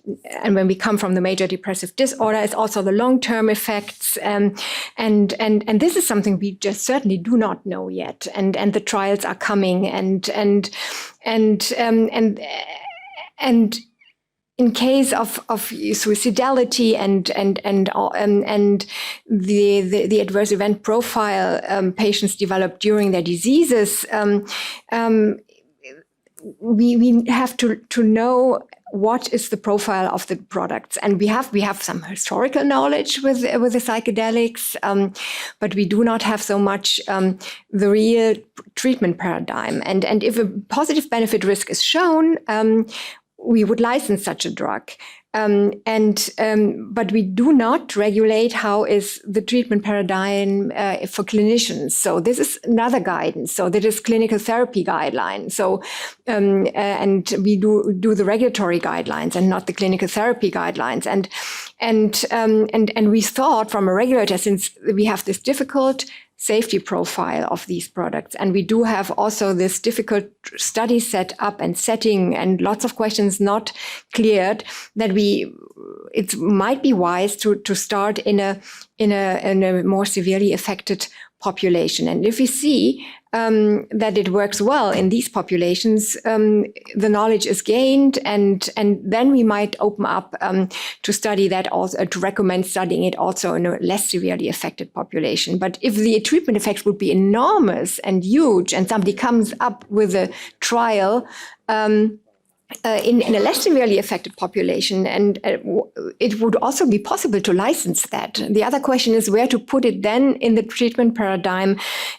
and when we come from the major depressive disorder, it's also the long-term effects. And this is something we just certainly do not know yet. And the trials are coming and in case of suicidality and the adverse event profile patients develop during their diseases, we have to know what is the profile of the products, and we have some historical knowledge with the psychedelics, but we do not have so much the real treatment paradigm. And if a positive benefit risk is shown, we would license such a drug. But we do not regulate how is the treatment paradigm for clinicians. So this is another guidance. So that is clinical therapy guidelines. So and we do the regulatory guidelines and not the clinical therapy guidelines. And we thought from a regulator, since we have this difficult safety profile of these products. And we do have also this difficult study set up and setting and lots of questions not cleared, that it might be wise to start in a more severely affected population. And if we see that it works well in these populations, the knowledge is gained, and then we might open up to study that also, to recommend studying it also in a less severely affected population. But if the treatment effects would be enormous and huge, and somebody comes up with a trial in a less severely affected population, and it would also be possible to license that. The other question is where to put it then in the treatment paradigm,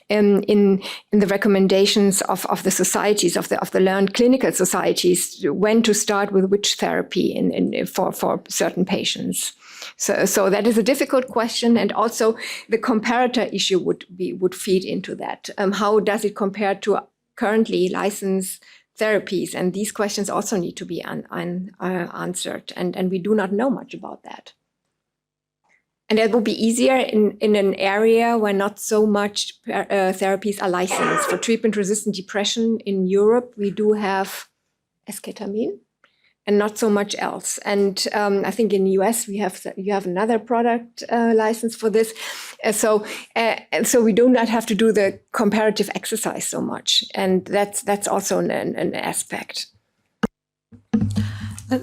in the recommendations of the societies, of the learned clinical societies, when to start with which therapy for certain patients. So that is a difficult question, and also the comparator issue would feed into that. How does it compare to currently licensed therapies? And these questions also need to be answered, and we do not know much about that. And that will be easier in an area where not so much therapies are licensed. For treatment-resistant depression in Europe, we do have esketamine and not so much else. And I think in the US, you have another product license for this. So we do not have to do the comparative exercise so much. And that's also an aspect.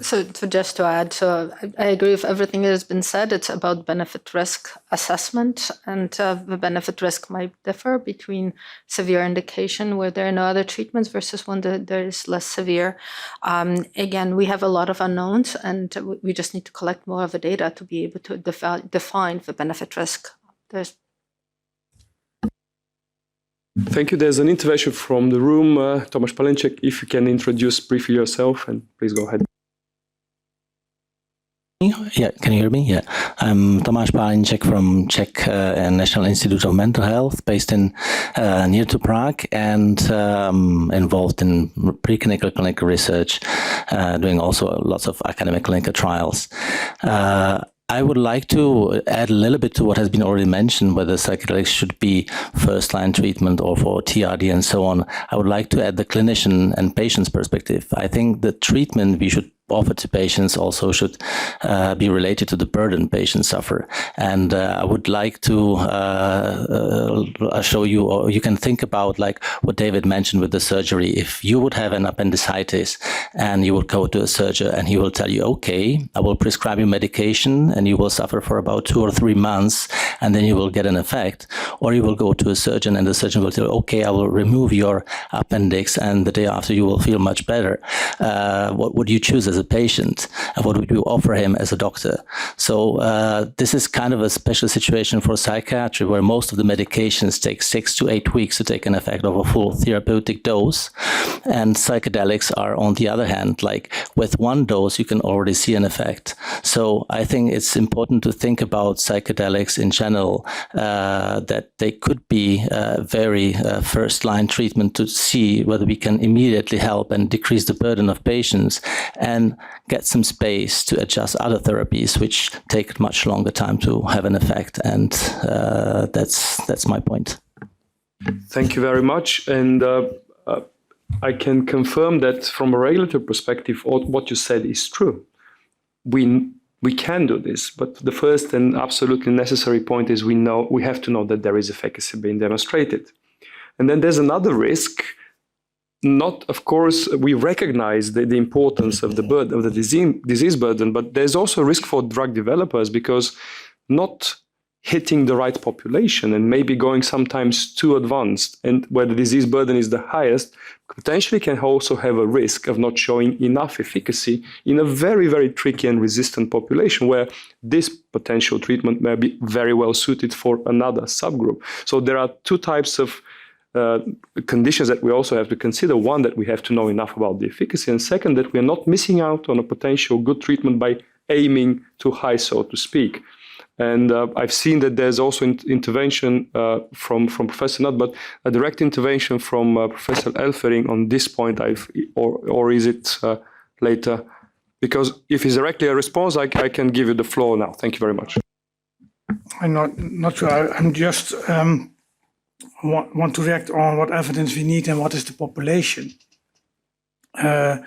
So just to add, so I agree with everything that has been said. It's about benefit risk assessment, and the benefit risk might differ between severe indication where there are no other treatments versus one that is less severe. Again, we have a lot of unknowns, and we just need to collect more of the data to be able to define the benefit risk. Thank you. There's an intervention from the room. Tomasz Paleńczak, if you can introduce briefly yourself, and please go ahead. Yeah, can you hear me? Yeah. I'm Tomáš Pálinček from Czech National Institute of Mental Health, based in near to Prague, and involved in preclinical clinical research, doing also lots of academic clinical trials. I would like to add a little bit to what has been already mentioned, whether psychedelics should be first-line treatment or for TRD and so on. I would like to add the clinician and patient's perspective. I think the treatment we should offer to patients also should be related to the burden patients suffer. And I would like to show you, or you can think about like what David mentioned with the surgery. If you would have an appendicitis and you would go to a surgeon and he will tell you, okay, I will prescribe you medication and you will suffer for about 2 or 3 months and then you will get an effect. Or you will go to a surgeon and the surgeon will tell you, okay, I will remove your appendix and the day after you will feel much better. What would you choose as a patient, and what would you offer him as a doctor? So this is kind of a special situation for psychiatry, where most of the medications take 6 to 8 weeks to take an effect of a full therapeutic dose, and psychedelics are, on the other hand, like with 1 dose you can already see an effect. So I think it's important to think about psychedelics in general, that they could be very first-line treatment to see whether we can immediately help and decrease the burden of patients, and get some space to adjust other therapies which take much longer time to have an effect. And that's my point. Thank you very much. And I can confirm that from a regulatory perspective, what you said is true. We can do this, but the first and absolutely necessary point is we have to know that there is efficacy being demonstrated. And then there's another risk. Not, of course, we recognize the importance of the burden of the disease burden, but there's also a risk for drug developers, because not hitting the right population and maybe going sometimes too advanced, and where the disease burden is the highest, potentially can also have a risk of not showing enough efficacy in a very, very tricky and resistant population, where this potential treatment may be very well suited for another subgroup. So there are 2 types of conditions that we also have to consider. One, that we have to know enough about the efficacy, and second, that we are not missing out on a potential good treatment by aiming too high, so to speak. And I've seen that there's also intervention from Professor Nutt, but a direct intervention from Professor Elfering on this point, or is it later? Because if it's directly a response, I can give you the floor now. Thank you very much. I'm not sure. I'm just want to react on what evidence we need and what is the population. I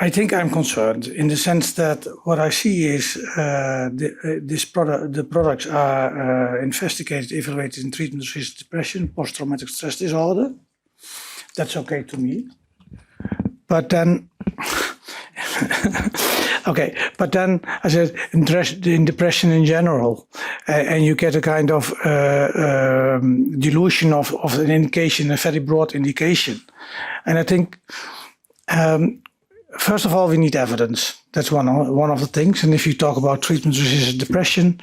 think I'm concerned in the sense that what I see is the products are investigated, evaluated in treatment-resistant depression, post-traumatic stress disorder. That's okay to me. But then, okay, but then I said in depression in general, and you get a kind of dilution of an indication, a very broad indication. And I think, first of all, we need evidence. That's one of the things. And if you talk about treatment-resistant depression,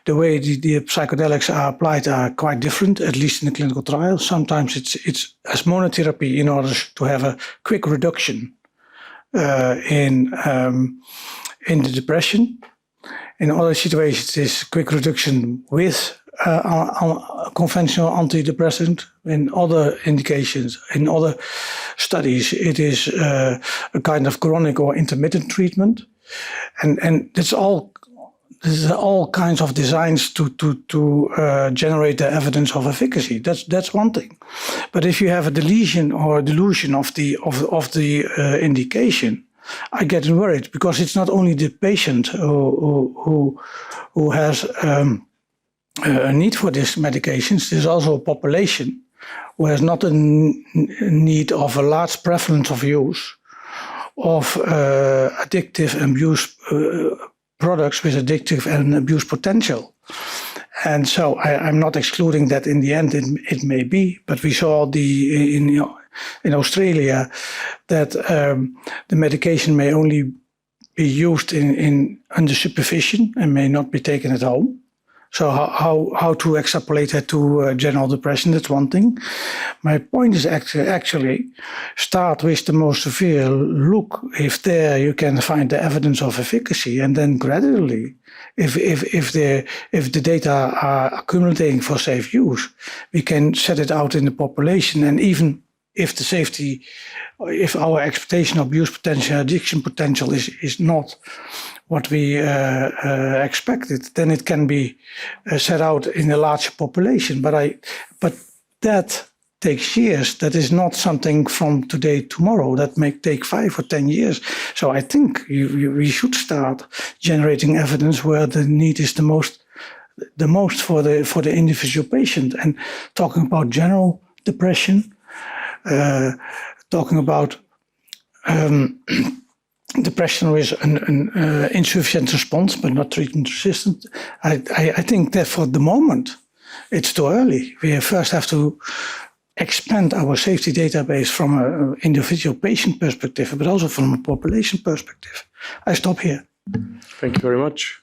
the way the psychedelics are applied are quite different, at least in the clinical trials. Sometimes it's as monotherapy in order to have a quick reduction in the depression. In other situations, it's quick reduction with conventional antidepressant. In other indications, in other studies, it is a kind of chronic or intermittent treatment, and there's all kinds of designs to generate the evidence of efficacy. That's one thing. But if you have a deletion or a dilution of the indication, I get worried, because it's not only the patient who has a need for these medications. There's also a population who has not a need of a large prevalence of use of addictive abuse products with addictive and abuse potential. And so I'm not excluding that in the end it may be, but we saw in Australia that the medication may only be used under supervision and may not be taken at home. So how to extrapolate that to general depression, that's one thing. My point is actually start with the most severe, look if there you can find the evidence of efficacy, and then gradually, if the data are accumulating for safe use, we can set it out in the population. And even if the safety, if our expectation of abuse potential, addiction potential is not what we expected, then it can be set out in a larger population. But that takes years. That is not something from today tomorrow. That may take 5 or 10 years. So I think we should start generating evidence where the need is the most for the individual patient. And talking about general depression, talking about depression with an insufficient response but not treatment resistant, I think that for the moment it's too early. We first have to expand our safety database from an individual patient perspective, but also from a population perspective. I stop here. Thank you very much.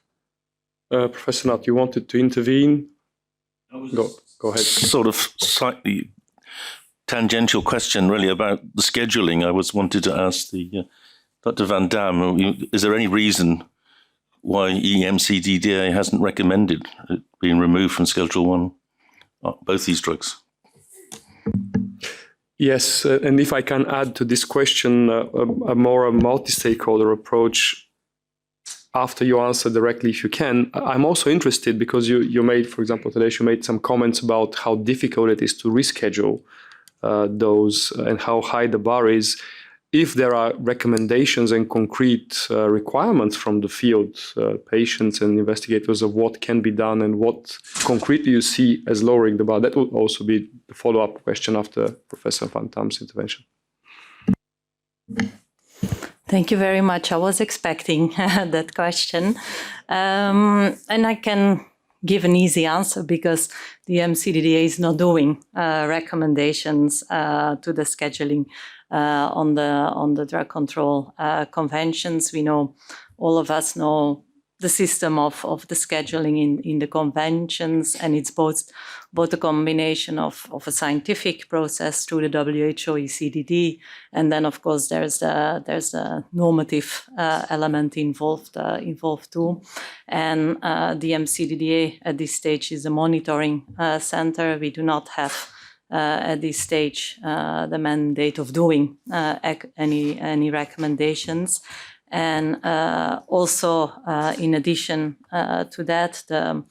Professor Nutt, you wanted to intervene? Go ahead. Sort of slightly tangential question really about the scheduling. I wanted to ask Dr. Van Dam, is there any reason why EMCDDA hasn't recommended it being removed from Schedule 1, both these drugs? Yes, and if I can add to this question a more multi-stakeholder approach, after you answer directly, if you can, I'm also interested because you made, for example, today you made some comments about how difficult it is to reschedule those and how high the bar is. If there are recommendations and concrete requirements from the field, patients and investigators of what can be done and what concretely you see as lowering the bar, that would also be the follow-up question after Professor Van Dam's intervention. Thank you very much. I was expecting that question. And I can give an easy answer because the MCDDA is not doing recommendations to the scheduling on the drug control conventions. We know, all of us know the system of the scheduling in the conventions, and it's both a combination of a scientific process through the WHO ECDD, and then of course there's a normative element involved too. And the MCDDA at this stage is a monitoring center. We do not have at this stage the mandate of doing any recommendations. And also, in addition to that, the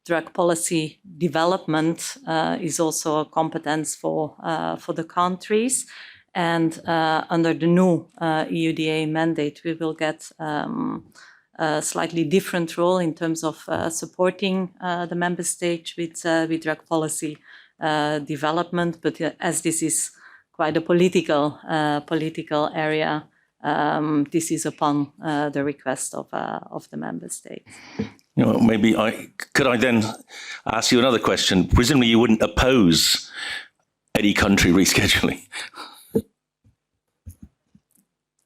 drug policy development is also a competence for the countries. And under the new EUDA mandate, we will get a slightly different role in terms of supporting the member states with drug policy development. But as this is quite a political area, this is upon the request of the member states. Maybe could I then ask you another question? Presumably you wouldn't oppose any country rescheduling.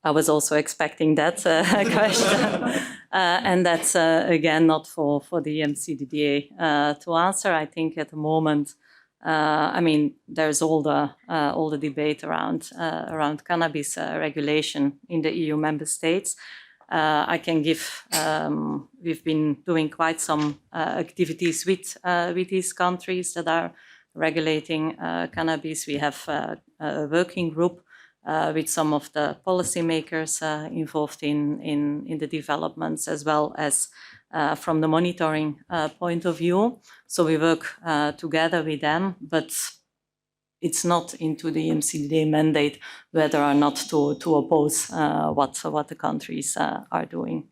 I was also expecting that question. And that's, again, not for the MCDDA to answer. I think at the moment, there's all the debate around cannabis regulation in the EU member states. I can give. We've been doing quite some activities with these countries that are regulating cannabis. We have a working group with some of the policymakers involved in the developments, as well as from the monitoring point of view. So we work together with them, but it's not into the MCDDA mandate whether or not to oppose what the countries are doing.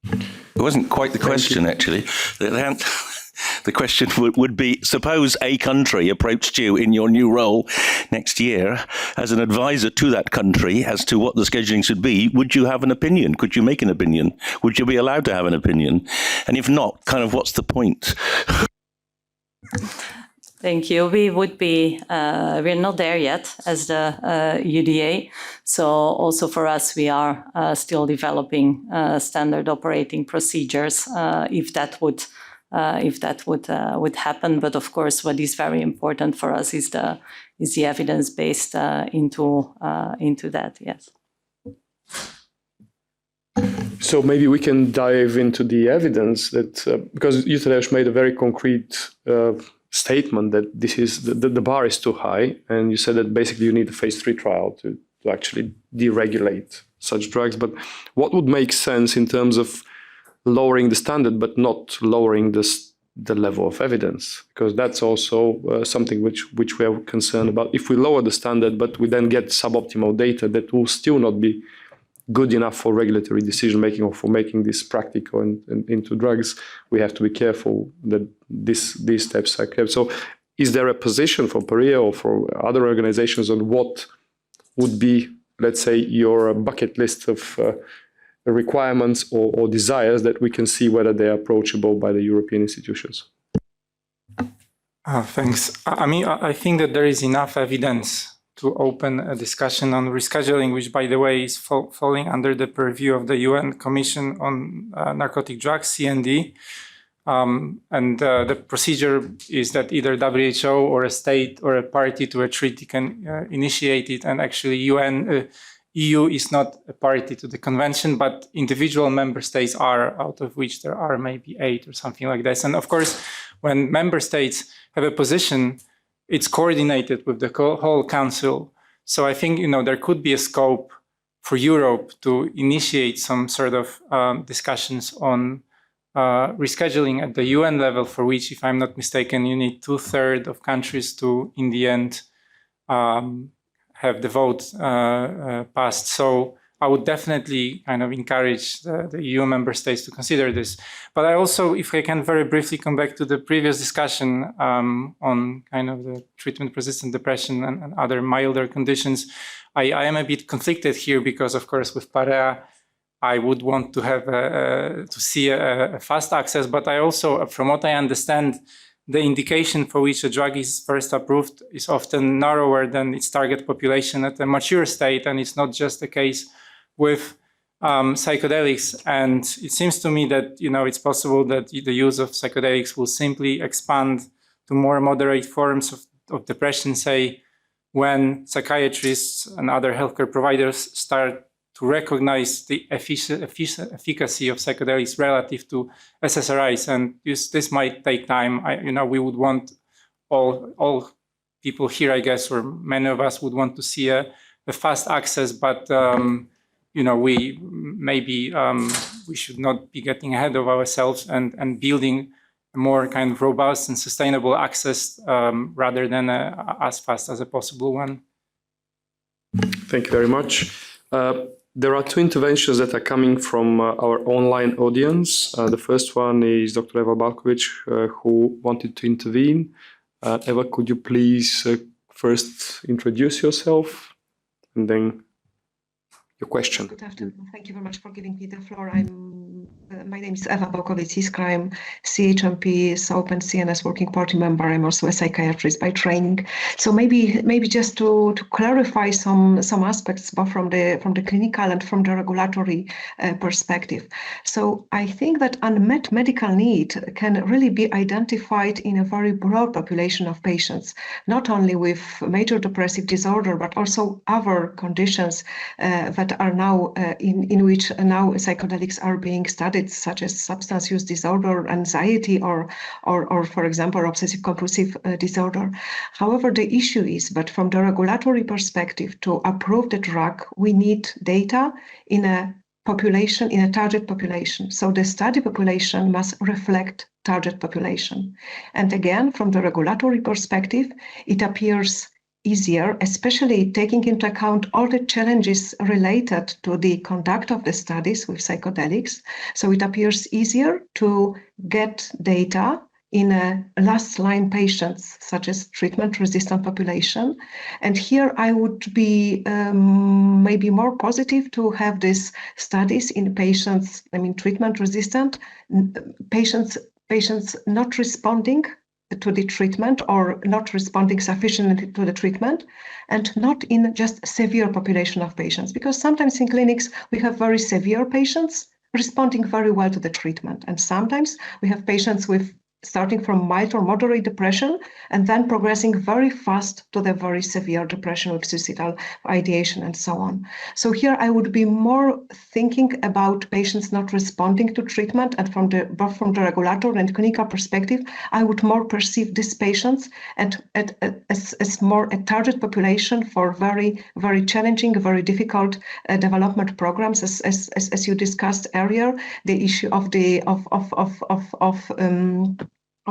It wasn't quite the question, actually. The question would be, suppose a country approached you in your new role next year as an advisor to that country as to what the scheduling should be. Would you have an opinion? Could you make an opinion? Would you be allowed to have an opinion? And if not, kind of what's the point? Thank you. We would be, we're not there yet as the UDA. So also for us, we are still developing standard operating procedures if that would happen. But of course, what is very important for us is the evidence based into that. Yes. So maybe we can dive into the evidence that because Jutta made a very concrete statement that this is the bar is too high, and you said that basically you need a phase 3 trial to actually deregulate such drugs. But what would make sense in terms of lowering the standard but not lowering the level of evidence? Because that's also something which we are concerned about. If we lower the standard but we then get suboptimal data, that will still not be good enough for regulatory decision making or for making this practical and into drugs. We have to be careful that these steps are kept. So is there a position for PARIA or for other organizations on what would be, let's say, your bucket list of requirements or desires that we can see whether they are approachable by the European institutions? Thanks. I mean, I think that there is enough evidence to open a discussion on rescheduling, which, by the way, is falling under the purview of the UN Commission on Narcotic Drugs, CND. And the procedure is that either WHO or a state or a party to a treaty can initiate it. And actually, EU is not a party to the convention, but individual member states are, out of which there are maybe 8 or something like this. And of course, when member states have a position, it's coordinated with the whole council. So I think, there could be a scope for Europe to initiate some sort of discussions on rescheduling at the UN level, for which, if I'm not mistaken, you need 2/3 of countries to, in the end, have the vote passed. So I would definitely kind of encourage the EU member states to consider this. But I also, if I can very briefly come back to the previous discussion on kind of the treatment-resistant depression and other milder conditions, I am a bit conflicted here because, of course, with PARIA, I would want to have to see a fast access. But I also, from what I understand, the indication for which a drug is first approved is often narrower than its target population at a mature state, and it's not just the case with psychedelics. And it seems to me that, it's possible that the use of psychedelics will simply expand to more moderate forms of depression, say, when psychiatrists and other healthcare providers start to recognize the efficacy of psychedelics relative to SSRIs. And this might take time. We would want all people here, I guess, or many of us would want to see a fast access, but we should not be getting ahead of ourselves and building a more kind of robust and sustainable access rather than as fast as a possible one. Thank you very much. There are 2 interventions that are coming from our online audience. The first one is Dr. Eva Balkovic, who wanted to intervene. Eva, could you please first introduce yourself and then your question? Good afternoon. Thank you very much for giving me the floor. My name is Eva Balkovic-Iskra. I'm CHMP, Open CNS Working Party member. I'm also a psychiatrist by training. So maybe just to clarify some aspects, both from the clinical and from the regulatory perspective. So I think that unmet medical need can really be identified in a very broad population of patients, not only with major depressive disorder, but also other conditions that are now in which now psychedelics are being studied, such as substance use disorder, anxiety, or for example, obsessive compulsive disorder. However, the issue is that from the regulatory perspective, to approve the drug, we need data in a population, in a target population. So the study population must reflect target population. And again, from the regulatory perspective, it appears easier, especially taking into account all the challenges related to the conduct of the studies with psychedelics. So it appears easier to get data in a last line patients, such as treatment-resistant population. And here I would be maybe more positive to have these studies in patients, treatment-resistant, patients not responding to the treatment or not responding sufficiently to the treatment, and not in just severe population of patients, because sometimes in clinics we have very severe patients responding very well to the treatment, and sometimes we have patients with starting from mild or moderate depression and then progressing very fast to the very severe depression with suicidal ideation and so on. So here I would be more thinking about patients not responding to treatment, and both from the regulatory and clinical perspective, I would more perceive these patients as more a target population for very, very challenging, very difficult development programs, as you discussed earlier, the issue of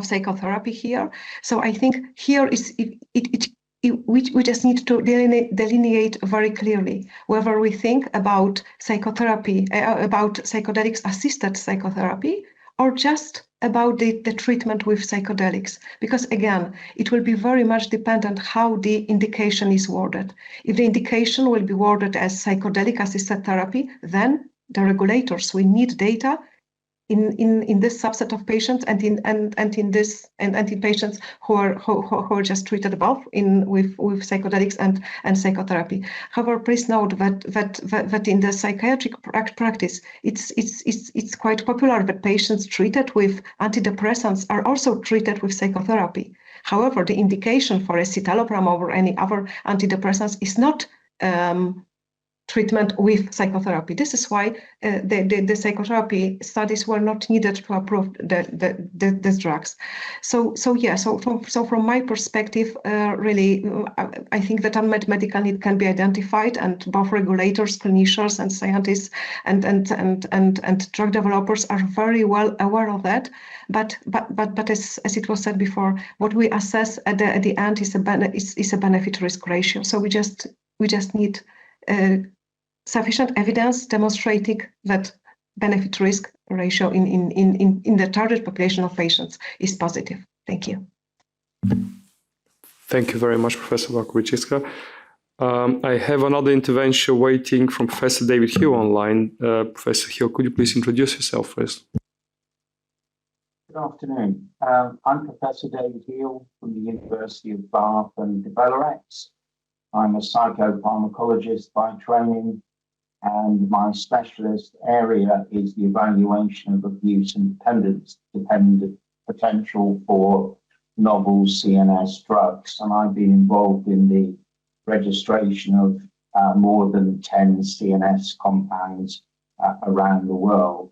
psychotherapy here. So I think here we just need to delineate very clearly whether we think about psychotherapy, about psychedelics-assisted psychotherapy, or just about the treatment with psychedelics. Because again, it will be very much dependent how the indication is worded. If the indication will be worded as psychedelic-assisted therapy, then the regulators will need data in this subset of patients and in patients who are just treated above with psychedelics and psychotherapy. However, please note that in the psychiatric practice, it's quite popular that patients treated with antidepressants are also treated with psychotherapy. However, the indication for escitalopram or any other antidepressants is not treatment with psychotherapy. This is why the psychotherapy studies were not needed to approve the drugs. So from my perspective, really, I think that unmet medical need can be identified, and both regulators, clinicians, and scientists and drug developers are very well aware of that. But as it was said before, what we assess at the end is a benefit-risk ratio. So we just need sufficient evidence demonstrating that benefit-risk ratio in the target population of patients is positive. Thank you. Thank you very much, Professor Bartkowiczyska. I have another intervention waiting from Professor David Hill online. Professor Hill, could you please introduce yourself first? Good afternoon. I'm Professor David Hill from the University of Bath and Belarus. I'm a psychopharmacologist by training, and my specialist area is the evaluation of abuse and dependent potential for novel CNS drugs. And I've been involved in the registration of more than 10 CNS compounds around the world.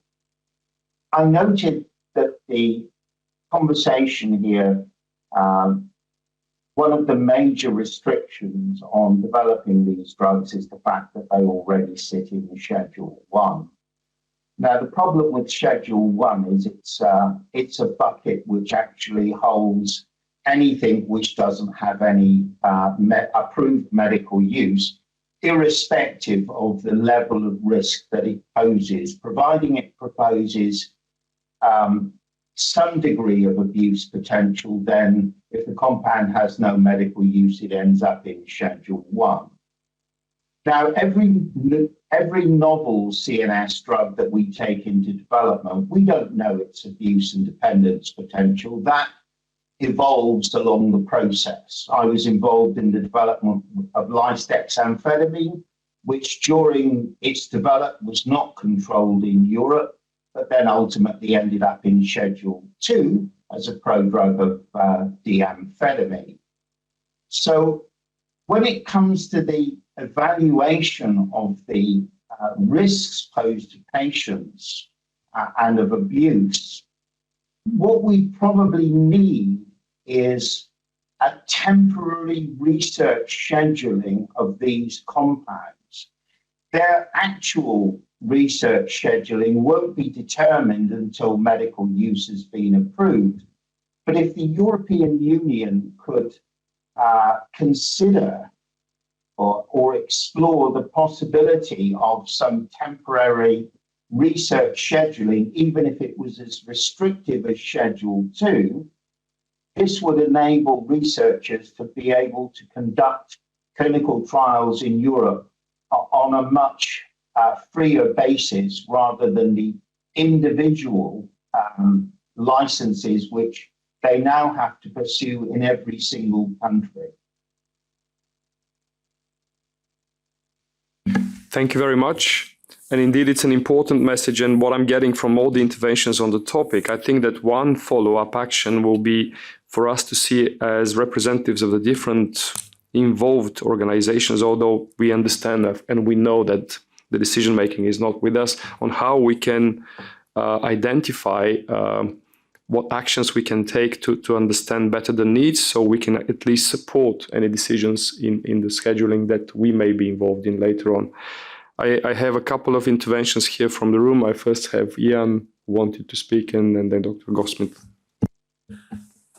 I noted that the conversation here, one of the major restrictions on developing these drugs is the fact that they already sit in Schedule 1. Now, the problem with Schedule 1 is it's a bucket which actually holds anything which doesn't have any approved medical use, irrespective of the level of risk that it poses, providing it proposes some degree of abuse potential. Then if the compound has no medical use, it ends up in Schedule 1. Now, every novel CNS drug that we take into development, we don't know its abuse and dependence potential. That evolves along the process. I was involved in the development of lisdexamfetamine, which during its development was not controlled in Europe, but then ultimately ended up in Schedule 2 as a prodrug of deamphetamine. So when it comes to the evaluation of the risks posed to patients and of abuse, what we probably need is a temporary research scheduling of these compounds. Their actual research scheduling won't be determined until medical use has been approved. But if the European Union could consider or explore the possibility of some temporary research scheduling, even if it was as restrictive as Schedule 2, this would enable researchers to be able to conduct clinical trials in Europe on a much freer basis rather than the individual licenses which they now have to pursue in every single country. Thank you very much. And indeed, it's an important message. And what I'm getting from all the interventions on the topic, I think that one follow-up action will be for us to see as representatives of the different involved organizations, although we understand that and we know that the decision-making is not with us, on how we can identify what actions we can take to understand better the needs, so we can at least support any decisions in the scheduling that we may be involved in later on. I have a couple of interventions here from the room. I first have Ian who wanted to speak, and then Dr. Goldsmith.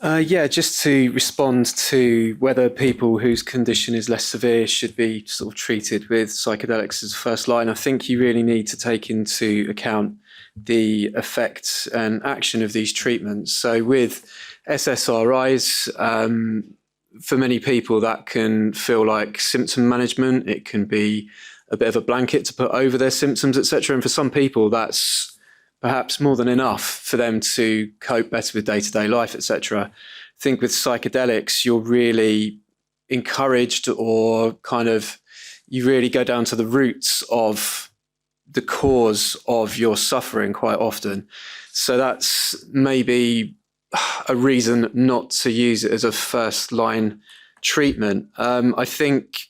Yeah, just to respond to whether people whose condition is less severe should be sort of treated with psychedelics as a first line, I think you really need to take into account the effects and action of these treatments. So with SSRIs, for many people that can feel like symptom management. It can be a bit of a blanket to put over their symptoms, etc. And for some people, that's perhaps more than enough for them to cope better with day-to-day life, etc. I think with psychedelics, you're really encouraged, or kind of you really go down to the roots of the cause of your suffering quite often. So that's maybe a reason not to use it as a first-line treatment. I think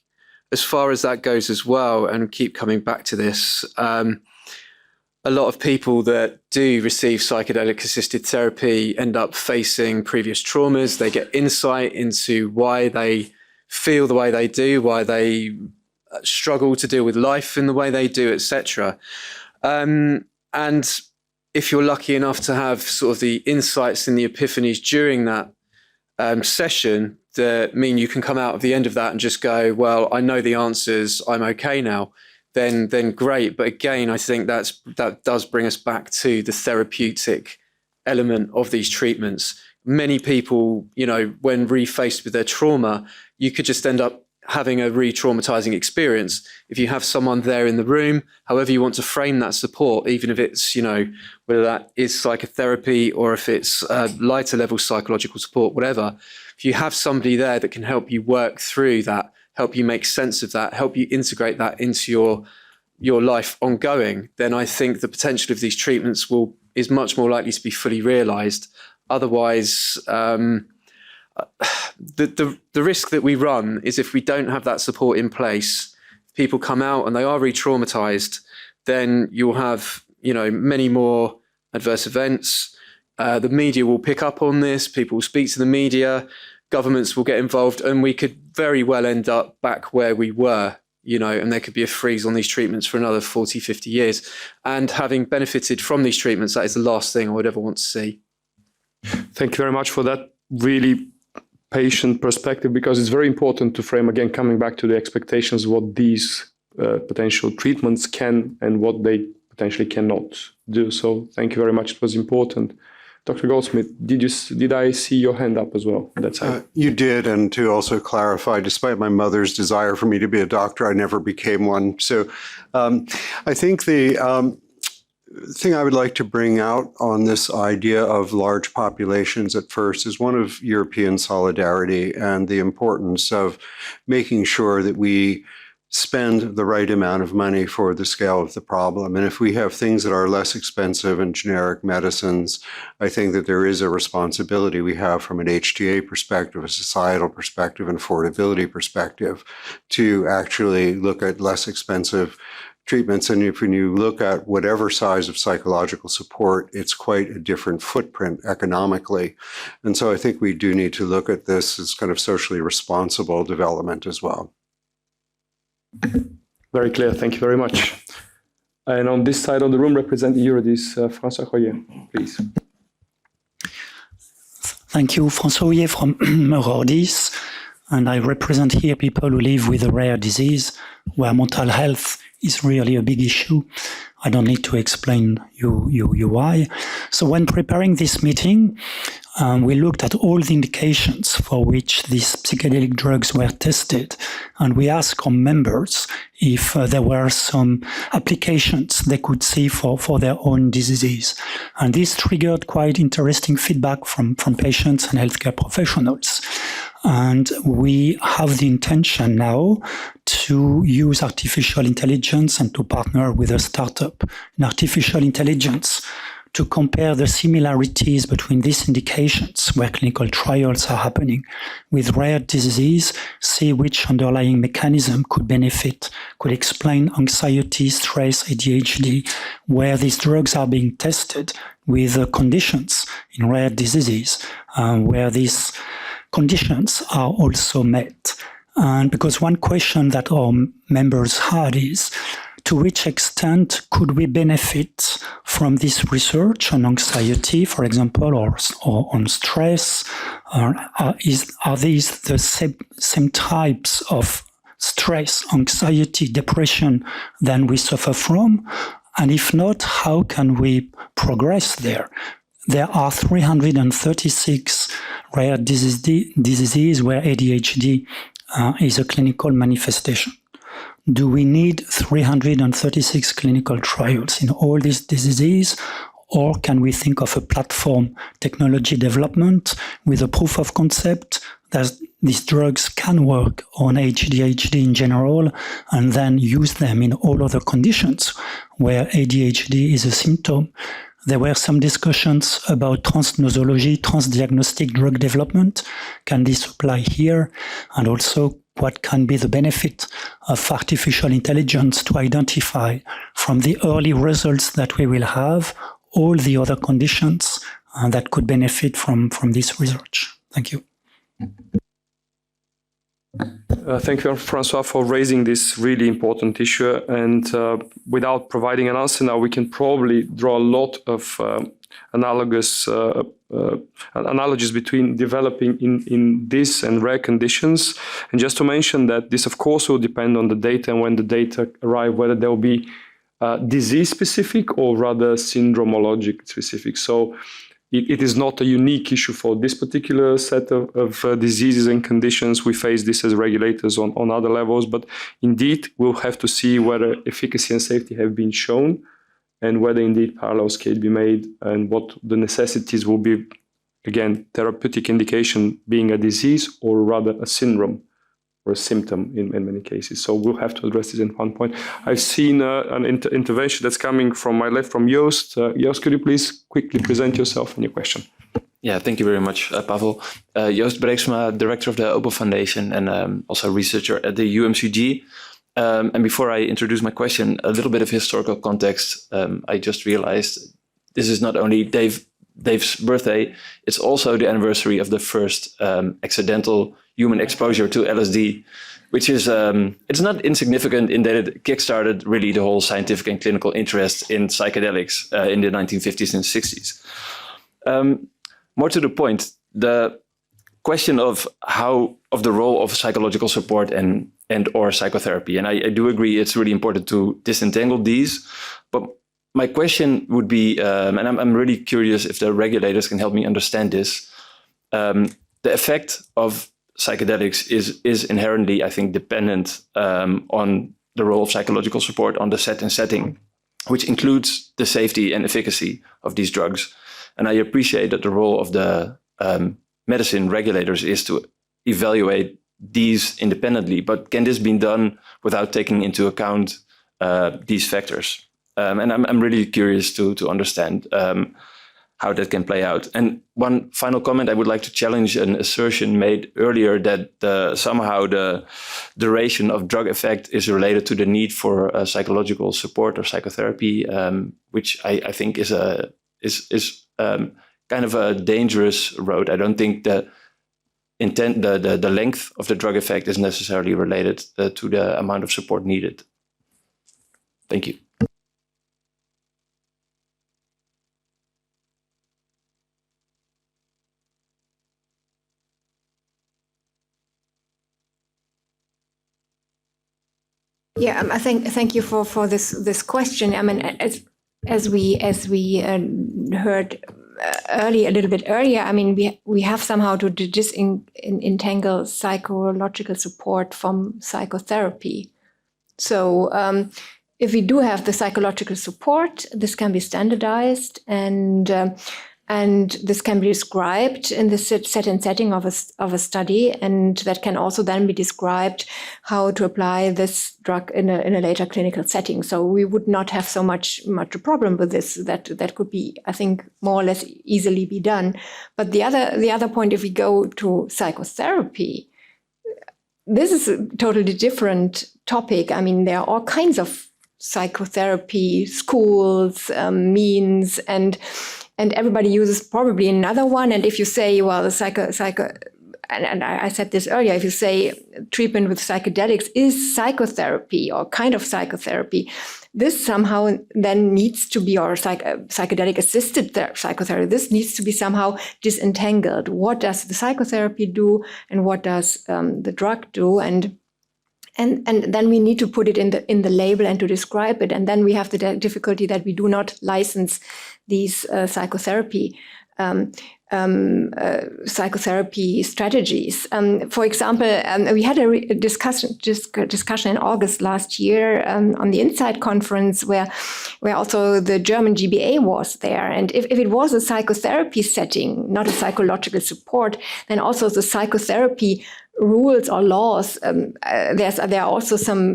as far as that goes as well, and keep coming back to this, a lot of people that do receive psychedelic-assisted therapy end up facing previous traumas. They get insight into why they feel the way they do, why they struggle to deal with life in the way they do, etc. And if you're lucky enough to have sort of the insights and the epiphanies during that session that mean you can come out of the end of that and just go, well, I know the answers, I'm okay now, then great. But again, I think that does bring us back to the therapeutic element of these treatments. Many people, you know, when refaced with their trauma, you could just end up having a re-traumatizing experience. If you have someone there in the room, however you want to frame that support, even if it's, you know, whether that is psychotherapy or if it's lighter level psychological support, whatever, if you have somebody there that can help you work through that, help you make sense of that, help you integrate that into your life ongoing, then I think the potential of these treatments is much more likely to be fully realized. Otherwise, the risk that we run is if we don't have that support in place, people come out and they are re-traumatized, then you'll have, you know, many more adverse events. The media will pick up on this, people will speak to the media, governments will get involved, and we could very well end up back where we were, you know, and there could be a freeze on these treatments for another 40, 50 years. And having benefited from these treatments, that is the last thing I would ever want to see. Thank you very much for that really patient perspective, because it's very important to frame, again, coming back to the expectations, what these potential treatments can and what they potentially cannot do. So thank you very much. It was important. Dr. Goldsmith, did I see your hand up as well? That's you did, and to also clarify, despite my mother's desire for me to be a doctor, I never became one. So I think the thing I would like to bring out on this idea of large populations at first is one of European solidarity and the importance of making sure that we spend the right amount of money for the scale of the problem. And if we have things that are less expensive and generic medicines, I think that there is a responsibility we have from an HTA perspective, a societal perspective, and affordability perspective to actually look at less expensive treatments. And if when you look at whatever size of psychological support, it's quite a different footprint economically. And so I think we do need to look at this as kind of socially responsible development as well. very clear. Thank you very much. And on this side of the room, representing Eurydice, François Hoyer, please. Thank you, François Hoyer from Eurydice. And I represent here people who live with a rare disease where mental health is really a big issue. I don't need to explain you why. So when preparing this meeting, we looked at all the indications for which these psychedelic drugs were tested, and we asked our members if there were some applications they could see for their own diseases. And this triggered quite interesting feedback from patients and healthcare professionals. And we have the intention now to use artificial intelligence and to partner with a startup in artificial intelligence to compare the similarities between these indications where clinical trials are happening with rare diseases, see which underlying mechanism could benefit, could explain anxiety, stress, ADHD, where these drugs are being tested with conditions in rare diseases, where these conditions are also met. And because one question that our members had is, to which extent could we benefit from this research on anxiety, for example, or on stress? Are these the same types of stress, anxiety, depression than we suffer from? And if not, how can we progress there? There are 336 rare diseases where ADHD is a clinical manifestation. Do we need 336 clinical trials in all these diseases, or can we think of a platform technology development with a proof of concept that these drugs can work on ADHD in general and then use them in all other conditions where ADHD is a symptom? There were some discussions about transnosology, transdiagnostic drug development. Can this apply here? And also, what can be the benefit of artificial intelligence to identify from the early results that we will have all the other conditions that could benefit from this research? Thank you. Thank you, Francois, for raising this really important issue. And without providing an answer now, we can probably draw a lot of analogies between developing in this and rare conditions. And just to mention that this, of course, will depend on the data and when the data arrive, whether there will be disease-specific or rather syndromologic specific. So it is not a unique issue for this particular set of diseases and conditions. We face this as regulators on other levels, but indeed we'll have to see whether efficacy and safety have been shown and whether indeed parallels can be made and what the necessities will be, again, therapeutic indication being a disease or rather a syndrome or a symptom in many cases. So we'll have to address this in one point. I've seen an intervention that's coming from my left from Joost. Joost, could you please quickly present yourself and your question? Yeah, thank you very much, Pavel. Joost Breeksma, director of the Open Foundation and also researcher at the UMCG. And before I introduce my question, a little bit of historical context. I just realized this is not only Dave's birthday, it's also the anniversary of the first accidental human exposure to LSD, which is, it's not insignificant in that it kickstarted really the whole scientific and clinical interest in psychedelics in the 1950s and 60s. More to the point, the question of the role of psychological support and or psychotherapy. And I do agree it's really important to disentangle these, but my question would be, and I'm really curious if the regulators can help me understand this, the effect of psychedelics is inherently, I think, dependent on the role of psychological support on the set and setting, which includes the safety and efficacy of these drugs. And I appreciate that the role of the medicine regulators is to evaluate these independently, but can this be done without taking into account these factors? And I'm really curious to understand how that can play out. And one final comment, I would like to challenge an assertion made earlier that somehow the duration of drug effect is related to the need for psychological support or psychotherapy, which I think is kind of a dangerous road. I don't think the length of the drug effect is necessarily related to the amount of support needed. Thank you. Yeah, thank you for this question. I mean, as we heard a little bit earlier, I mean, we have somehow to disentangle psychological support from psychotherapy. So if we do have the psychological support, this can be standardized and this can be described in the setting of a study, and that can also then be described how to apply this drug in a later clinical setting. So we would not have so much a problem with this. That could be, I think, more or less easily be done. But the other point, if we go to psychotherapy, this is a totally different topic. I mean, there are all kinds of psychotherapy schools, means, and everybody uses probably another one. And if you say, well, and I said this earlier, if you say treatment with psychedelics is psychotherapy or kind of psychotherapy, this somehow then needs to be, or psychedelic assisted psychotherapy, this needs to be somehow disentangled. What does the psychotherapy do and what does the drug do? And then we need to put it in the label and to describe it. And then we have the difficulty that we do not license these psychotherapy strategies. For example, we had a discussion in August last year on the Insight conference where also the German GBA was there. And if it was a psychotherapy setting, not a psychological support, then also the psychotherapy rules or laws, there are also some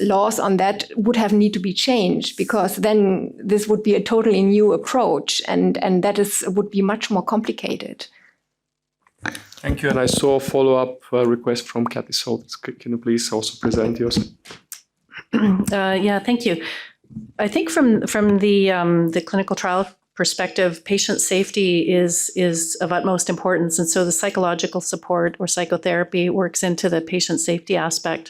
laws on that would need to be changed, because then this would be a totally new approach, and that would be much more complicated. Thank you. And I saw a follow-up request from Kathy Soltz. Can you please also present yours? Yeah, thank you. I think from the clinical trial perspective, patient safety is of utmost importance. And so the psychological support or psychotherapy works into the patient safety aspect.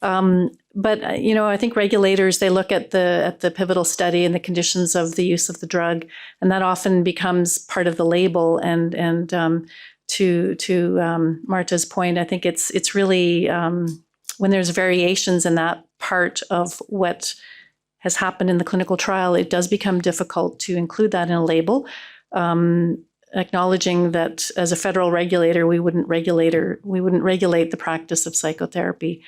But I think regulators, they look at the pivotal study and the conditions of the use of the drug, and that often becomes part of the label. And to Marta's point, I think it's really when there's variations in that part of what has happened in the clinical trial, it does become difficult to include that in a label, acknowledging that as a federal regulator, we wouldn't regulate the practice of psychotherapy.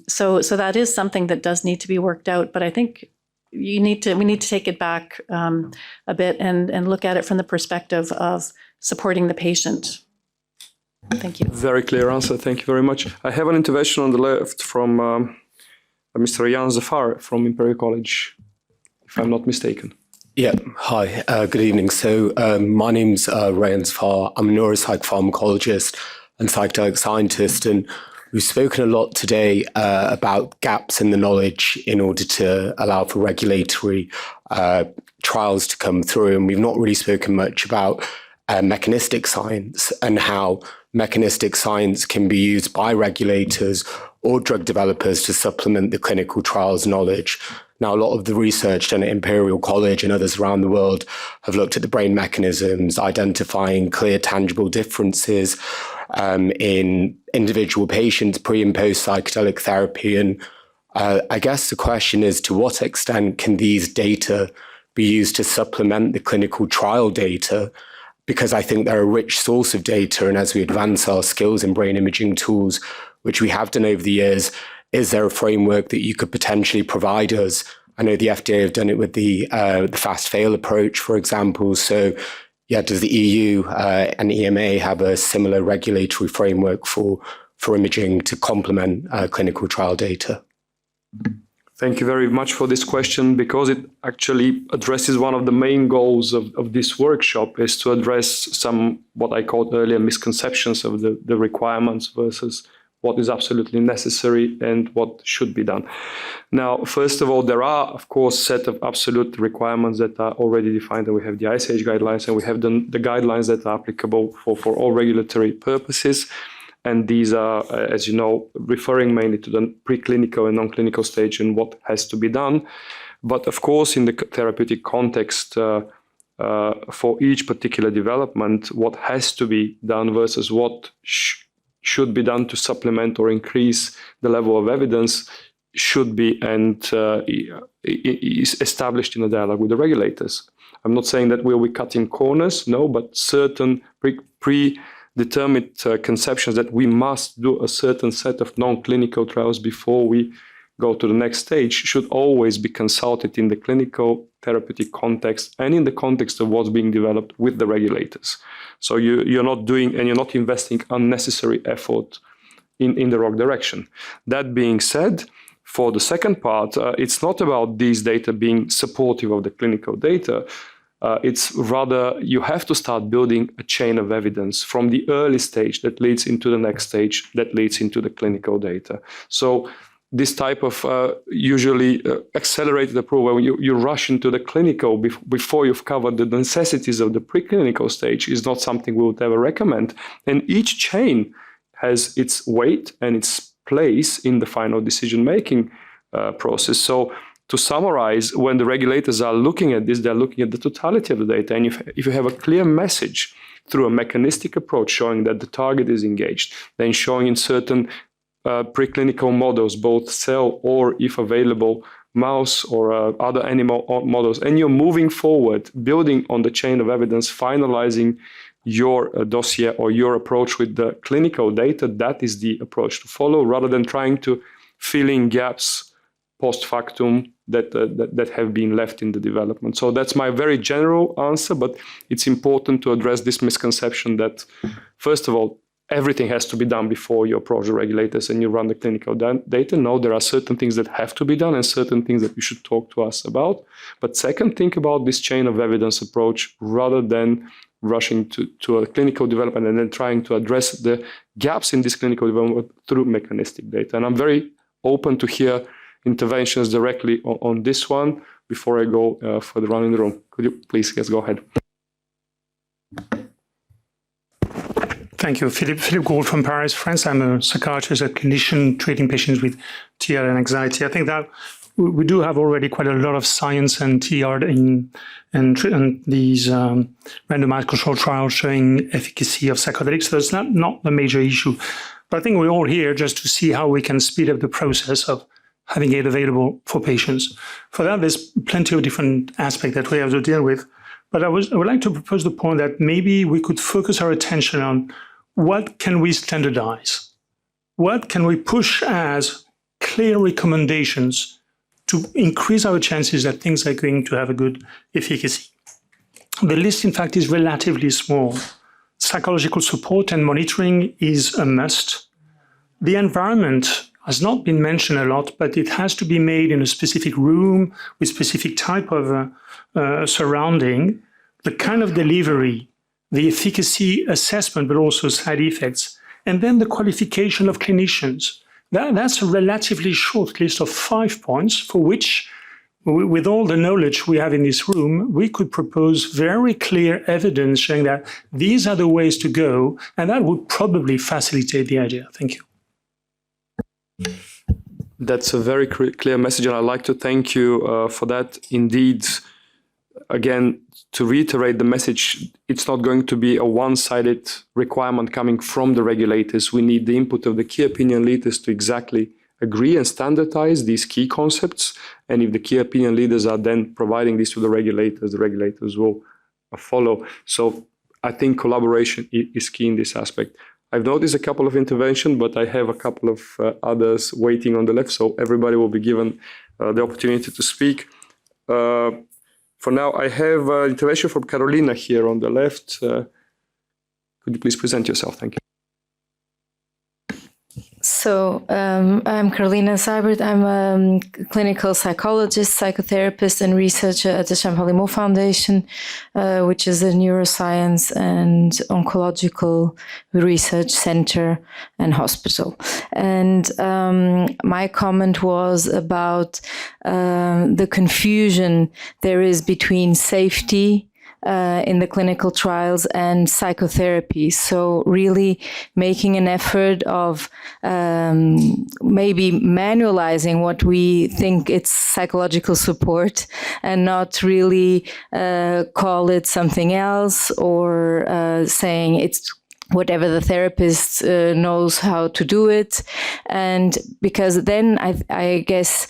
So that is something that does need to be worked out. But I think we need to take it back a bit and look at it from the perspective of supporting the patient. Thank you. Very clear answer. Thank you very much. I have an intervention on the left from Mr. Jan Zafar from Imperial College, if I'm not mistaken. Yeah, hi, good evening. So my name's Rayan Zafar. I'm a neuropsych pharmacologist and psychedelic scientist, and we've spoken a lot today about gaps in the knowledge in order to allow for regulatory trials to come through, and we've not really spoken much about mechanistic science and how mechanistic science can be used by regulators or drug developers to supplement the clinical trials knowledge. Now, a lot of the research done at Imperial College and others around the world have looked at the brain mechanisms, identifying clear, tangible differences in individual patients pre and post psychedelic therapy. And I guess the question is, to what extent can these data be used to supplement the clinical trial data? Because I think they're a rich source of data, and as we advance our skills in brain imaging tools, which we have done over the years, is there a framework that you could potentially provide us? I know the FDA have done it with the fast fail approach, for example. So, yeah, does the EU and EMA have a similar regulatory framework for imaging to complement clinical trial data? Thank you very much for this question, because it actually addresses one of the main goals of this workshop, is to address some, what I called earlier, misconceptions of the requirements versus what is absolutely necessary and what should be done. Now, first of all, there are, of course, set of absolute requirements that are already defined, and we have the ICH guidelines, and we have the guidelines that are applicable for all regulatory purposes. And these are, as you know, referring mainly to the preclinical and non-clinical stage and what has to be done. But of course, in the therapeutic context, for each particular development, what has to be done versus what should be done to supplement or increase the level of evidence should be and is established in a dialogue with the regulators. I'm not saying that we'll be cutting corners, no, but certain predetermined conceptions that we must do a certain set of non-clinical trials before we go to the next stage should always be consulted in the clinical therapeutic context and in the context of what's being developed with the regulators. So you're not doing and you're not investing unnecessary effort in the wrong direction. That being said, for the second part, it's not about these data being supportive of the clinical data. It's rather you have to start building a chain of evidence from the early stage that leads into the next stage that leads into the clinical data. So this type of usually accelerated approval, when you rush into the clinical before you've covered the necessities of the preclinical stage, is not something we would ever recommend. And each chain has its weight and its place in the final decision-making process. So to summarize, when the regulators are looking at this, they're looking at the totality of the data. And if you have a clear message through a mechanistic approach showing that the target is engaged, then showing in certain preclinical models, both cell or, if available, mouse or other animal models, and you're moving forward, building on the chain of evidence, finalizing your dossier or your approach with the clinical data, that is the approach to follow, rather than trying to fill in gaps post factum that have been left in the development. So that's my very general answer, but it's important to address this misconception that, first of all, everything has to be done before you approach the regulators and you run the clinical data. No, there are certain things that have to be done and certain things that you should talk to us about. But second, think about this chain of evidence approach rather than rushing to a clinical development and then trying to address the gaps in this clinical development through mechanistic data. And I'm very open to hear interventions directly on this one before I go further on in the room. Could you please, yes, go ahead. Thank you. Philippe Gould from Paris, France. I'm a psychiatrist, a clinician treating patients with TR and anxiety. I think that we do have already quite a lot of science and TR in these randomized controlled trials showing efficacy of psychedelics. So that's not the major issue. But I think we're all here just to see how we can speed up the process of having it available for patients. For that, there's plenty of different aspects that we have to deal with. But I would like to propose the point that maybe we could focus our attention on what can we standardize? What can we push as clear recommendations to increase our chances that things are going to have a good efficacy? The list, in fact, is relatively small. Psychological support and monitoring is a must. The environment has not been mentioned a lot, but it has to be made in a specific room with specific type of surrounding. The kind of delivery, the efficacy assessment, but also side effects, and then the qualification of clinicians. That's a relatively short list of 5 points for which, with all the knowledge we have in this room, we could propose very clear evidence showing that these are the ways to go, and that would probably facilitate the idea. Thank you. That's a very clear message, and I'd like to thank you for that. Indeed, again, to reiterate the message, it's not going to be a one-sided requirement coming from the regulators. We need the input of the key opinion leaders to exactly agree and standardize these key concepts. And if the key opinion leaders are then providing this to the regulators will follow. So I think collaboration is key in this aspect. I've noticed a couple of interventions, but I have a couple of others waiting on the left, so everybody will be given the opportunity to speak. For now, I have an intervention from Carolina here on the left. Could you please present yourself? Thank you. So I'm Carolina Seibert. I'm a clinical psychologist, psychotherapist, and researcher at the Champalimaud Foundation, which is a neuroscience and oncological research center and hospital. And my comment was about the confusion there is between safety in the clinical trials and psychotherapy. So really making an effort of maybe manualizing what we think it's psychological support and not really call it something else or saying it's whatever the therapist knows how to do it. And because then I guess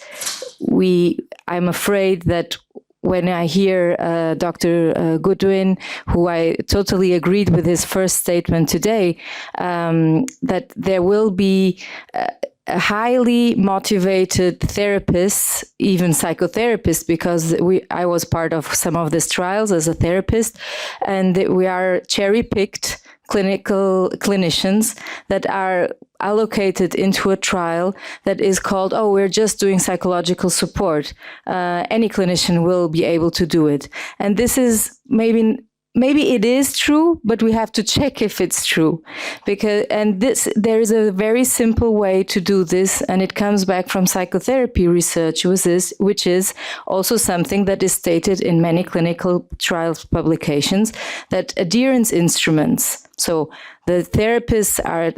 I'm afraid that when I hear Dr. Goodwin, who I totally agreed with his first statement today, that there will be a highly motivated therapists, even psychotherapists, because I was part of some of these trials as a therapist, and we are cherry-picked clinicians that are allocated into a trial that is called, oh, we're just doing psychological support. Any clinician will be able to do it. And this is maybe it is true, but we have to check if it's true. There is a very simple way to do this, and it comes back from psychotherapy research, which is also something that is stated in many clinical trials publications, that adherence instruments, so the therapists are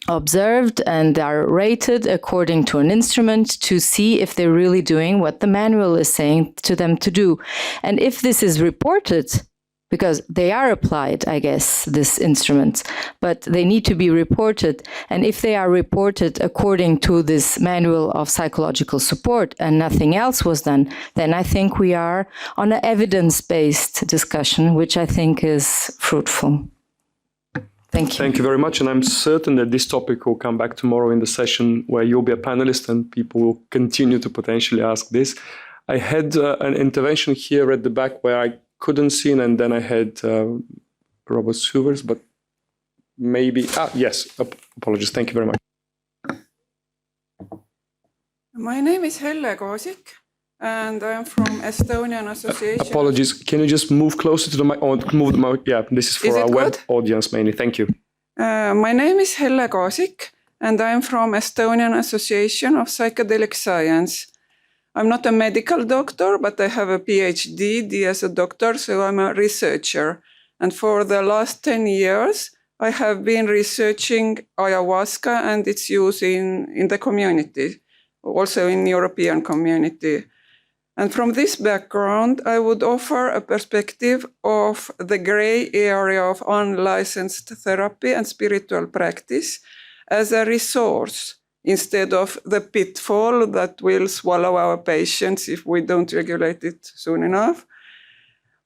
observed and are rated according to an instrument to see if they're really doing what the manual is saying to them to do. And if this is reported, because they are applied, I guess, these instruments, but they need to be reported. And if they are reported according to this manual of psychological support and nothing else was done, then I think we are on an evidence-based discussion, which I think is fruitful. Thank you. Thank you very much. And I'm certain that this topic will come back tomorrow in the session where you'll be a panelist and people will continue to potentially ask this. I had an intervention here at the back where I couldn't see, and then I had Robert Suvers, but maybe, yes, apologies. Thank you very much. My name is Helle Koosik, and I'm from Estonian Association. Apologies. Can you just move closer to the mic? Or move the mic? Yeah, this is for our web audience mainly. Thank you. My name is Helle Koosik, and I'm from Estonian Association of Psychedelic Science. I'm not a medical doctor, but I have a PhD as a doctor, so I'm a researcher. And for the last 10 years, I have been researching ayahuasca and its use in the community, also in European community. And from this background, I would offer a perspective of the gray area of unlicensed therapy and spiritual practice as a resource, instead of the pitfall that will swallow our patients if we don't regulate it soon enough.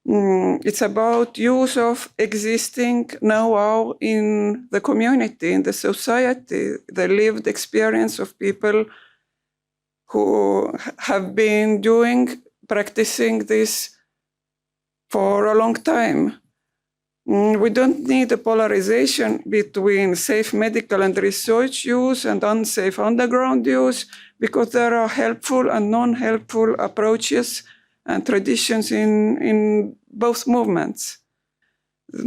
It's about use of existing know-how in the community, in the society, the lived experience of people who have been practicing this for a long time. We don't need a polarization between safe medical and research use and unsafe underground use, because there are helpful and non-helpful approaches and traditions in both movements.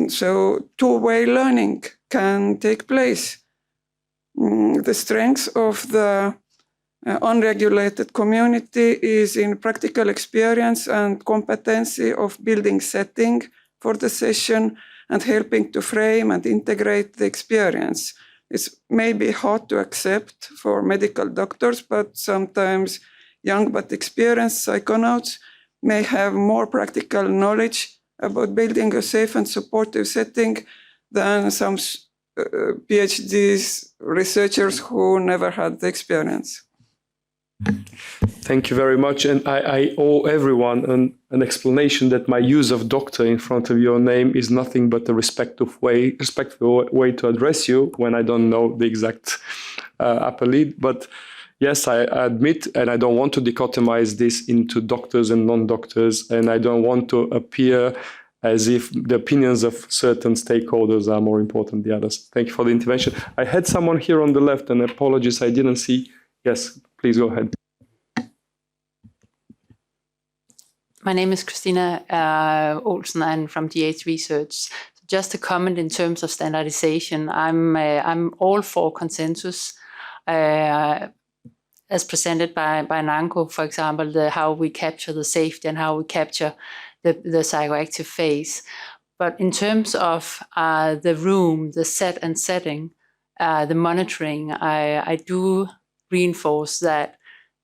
So two-way learning can take place. The strength of the unregulated community is in practical experience and competency of building setting for the session and helping to frame and integrate the experience. It's maybe hard to accept for medical doctors, but sometimes young but experienced psychonauts may have more practical knowledge about building a safe and supportive setting than some PhDs, researchers who never had the experience. Thank you very much. And I owe everyone an explanation that my use of doctor in front of your name is nothing but a respectful way to address you when I don't know the exact appellate. But yes, I admit, and I don't want to dichotomize this into doctors and non-doctors, and I don't want to appear as if the opinions of certain stakeholders are more important than the others. Thank you for the intervention. I had someone here on the left, and apologies, I didn't see. Yes, please go ahead. My name is Christina Olsen. I'm from DH Research. Just a comment in terms of standardization. I'm all for consensus, as presented by Nanko, for example, how we capture the safety and how we capture the psychoactive phase. But in terms of the room, the set and setting, the monitoring, I do reinforce that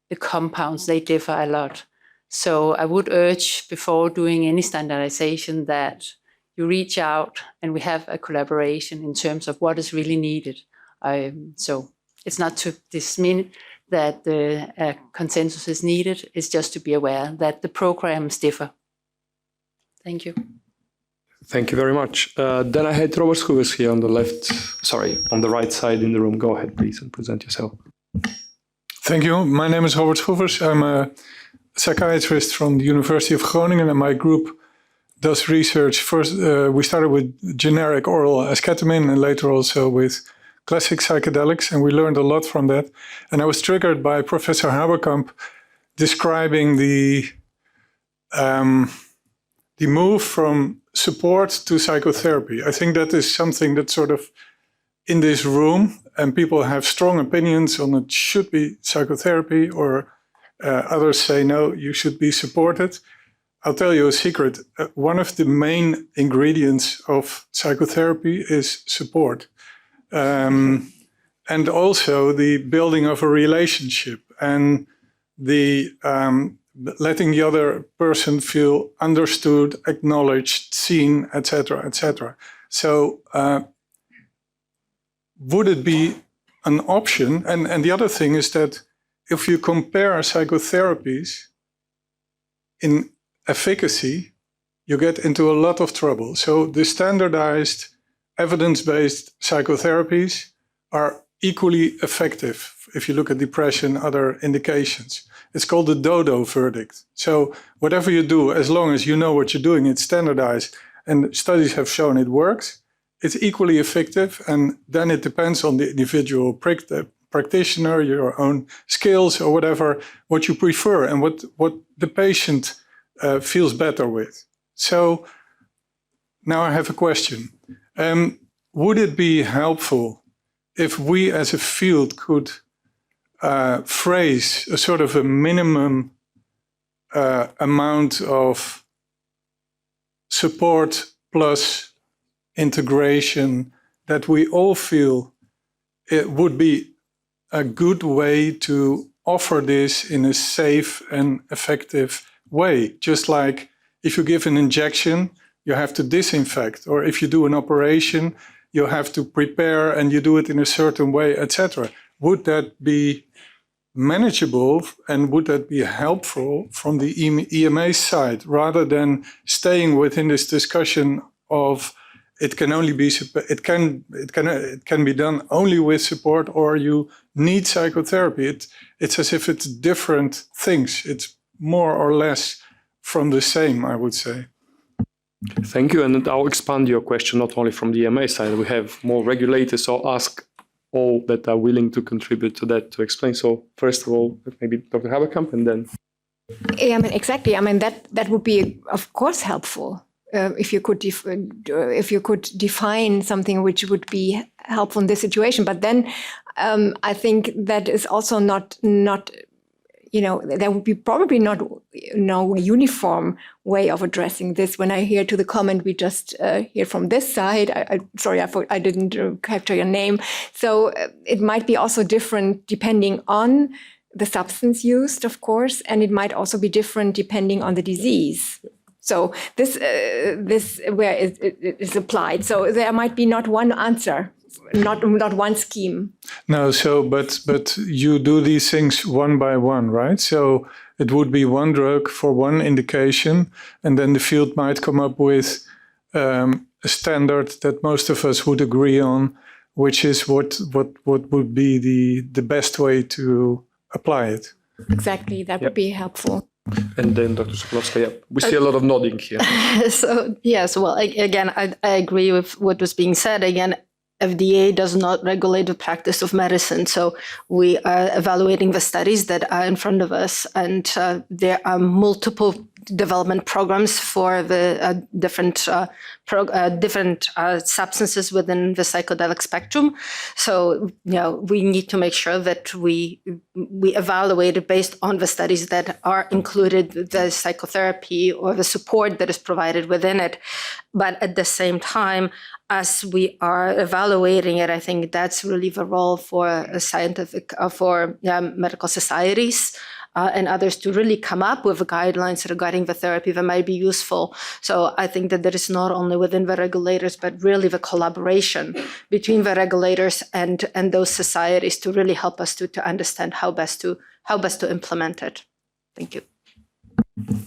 the compounds, they differ a lot. So I would urge, before doing any standardization, that you reach out and we have a collaboration in terms of what is really needed. So it's not to dismiss that the consensus is needed, it's just to be aware that the programs differ. Thank you. Thank you very much. Then I had Robert Schoovers here on the left, on the right side in the room. Go ahead, please, and present yourself. Thank you. My name is Robert Schoevers. I'm a psychiatrist from the University of Groningen, and my group does research. First, we started with generic oral esketamine and later also with classic psychedelics, and we learned a lot from that. And I was triggered by Professor Haberkamp describing the move from support to psychotherapy. I think that is something that's sort of in this room, and people have strong opinions on it should be psychotherapy, or others say, no, you should be supported. I'll tell you a secret. One of the main ingredients of psychotherapy is support. And also the building of a relationship and the letting the other person feel understood, acknowledged, seen, etc., etc. So would it be an option? And the other thing is that if you compare psychotherapies in efficacy, you get into a lot of trouble. So the standardized evidence-based psychotherapies are equally effective if you look at depression, other indications. It's called the dodo verdict. So whatever you do, as long as you know what you're doing, it's standardized, and studies have shown it works, it's equally effective, and then it depends on the individual practitioner, your own skills or whatever, what you prefer and what the patient feels better with. So now I have a question. Would it be helpful if we as a field could phrase a sort of a minimum amount of support plus integration that we all feel it would be a good way to offer this in a safe and effective way? Just like if you give an injection, you have to disinfect, or if you do an operation, you have to prepare and you do it in a certain way, etc. Would that be manageable and would that be helpful from the EMA side, rather than staying within this discussion of it can be done only with support, or you need psychotherapy? It's as if it's different things. It's more or less from the same, I would say. Thank you, and I'll expand your question not only from the EMA side. We have more regulators, so I'll ask all that are willing to contribute to that to explain. So first of all, maybe Dr. Haberkamp, and then. Yeah, I mean, exactly. I mean, that would be, of course, helpful if you could define something which would be helpful in this situation. But then I think that is also not. There would be probably no uniform way of addressing this. When I hear to the comment we just hear from this side, I didn't capture your name. So it might be also different depending on the substance used, of course, and it might also be different depending on the disease. So this where it is applied. So there might be not one answer. Not one scheme. No, but you do these things one by one, right? So it would be one drug for one indication, and then the field might come up with a standard that most of us would agree on, which is what would be the best way to apply it. Exactly, that would be helpful. And then Dr. Sokolowska, we see a lot of nodding here. So yes, well, I agree with what was being said. Again, FDA does not regulate the practice of medicine, so we are evaluating the studies that are in front of us, and there are multiple development programs for the different substances within the psychedelic spectrum. So, we need to make sure that we evaluate it based on the studies that are included, the psychotherapy or the support that is provided within it. But at the same time, as we are evaluating it, I think that's really the role for medical societies and others to really come up with guidelines regarding the therapy that might be useful. So I think that there is not only within the regulators, but really the collaboration between the regulators and those societies to really help us to understand how best to implement it. Thank you.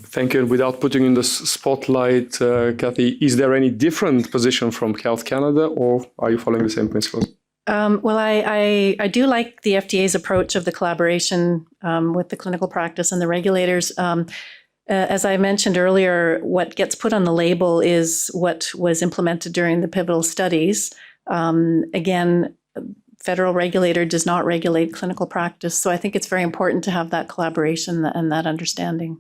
Thank you. And without putting in the spotlight, Kathy, is there any different position from Health Canada, or are you following the same principles? Well, I do like the FDA's approach of the collaboration with the clinical practice and the regulators. As I mentioned earlier, what gets put on the label is what was implemented during the pivotal studies. Again, federal regulator does not regulate clinical practice, so I think it's very important to have that collaboration and that understanding.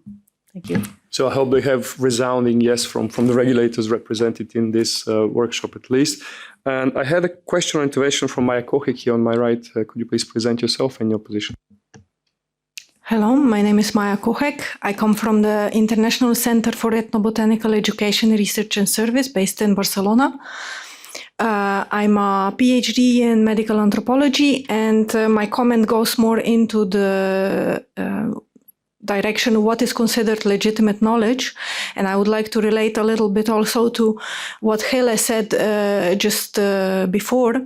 Thank you. So I hope they have resounding yes from the regulators represented in this workshop at least. And I had a question or intervention from Maya Kohek here on my right. Could you please present yourself and your position? Hello, my name is Maya Kohek. I come from the International Center for Ethnobotanical Education, Research and Service based in Barcelona. I'm a PhD in medical anthropology, and my comment goes more into the direction of what is considered legitimate knowledge. And I would like to relate a little bit also to what Hele said just before,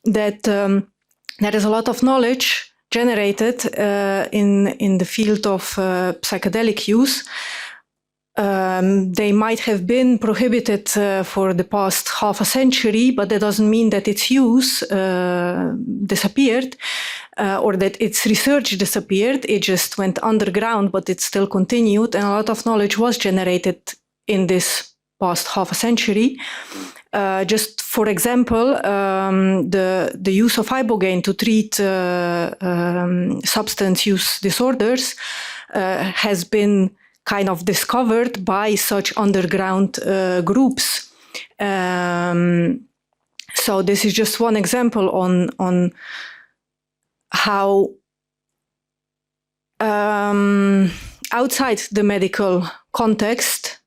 that there is a lot of knowledge generated in the field of psychedelic use. They might have been prohibited for the past half a century, but that doesn't mean that its use disappeared or that its research disappeared. It just went underground, but it still continued, and a lot of knowledge was generated in this past half a century. Just for example, the use of ibogaine to treat substance use disorders has been kind of discovered by such underground groups. So this is just one example on how outside the medical context,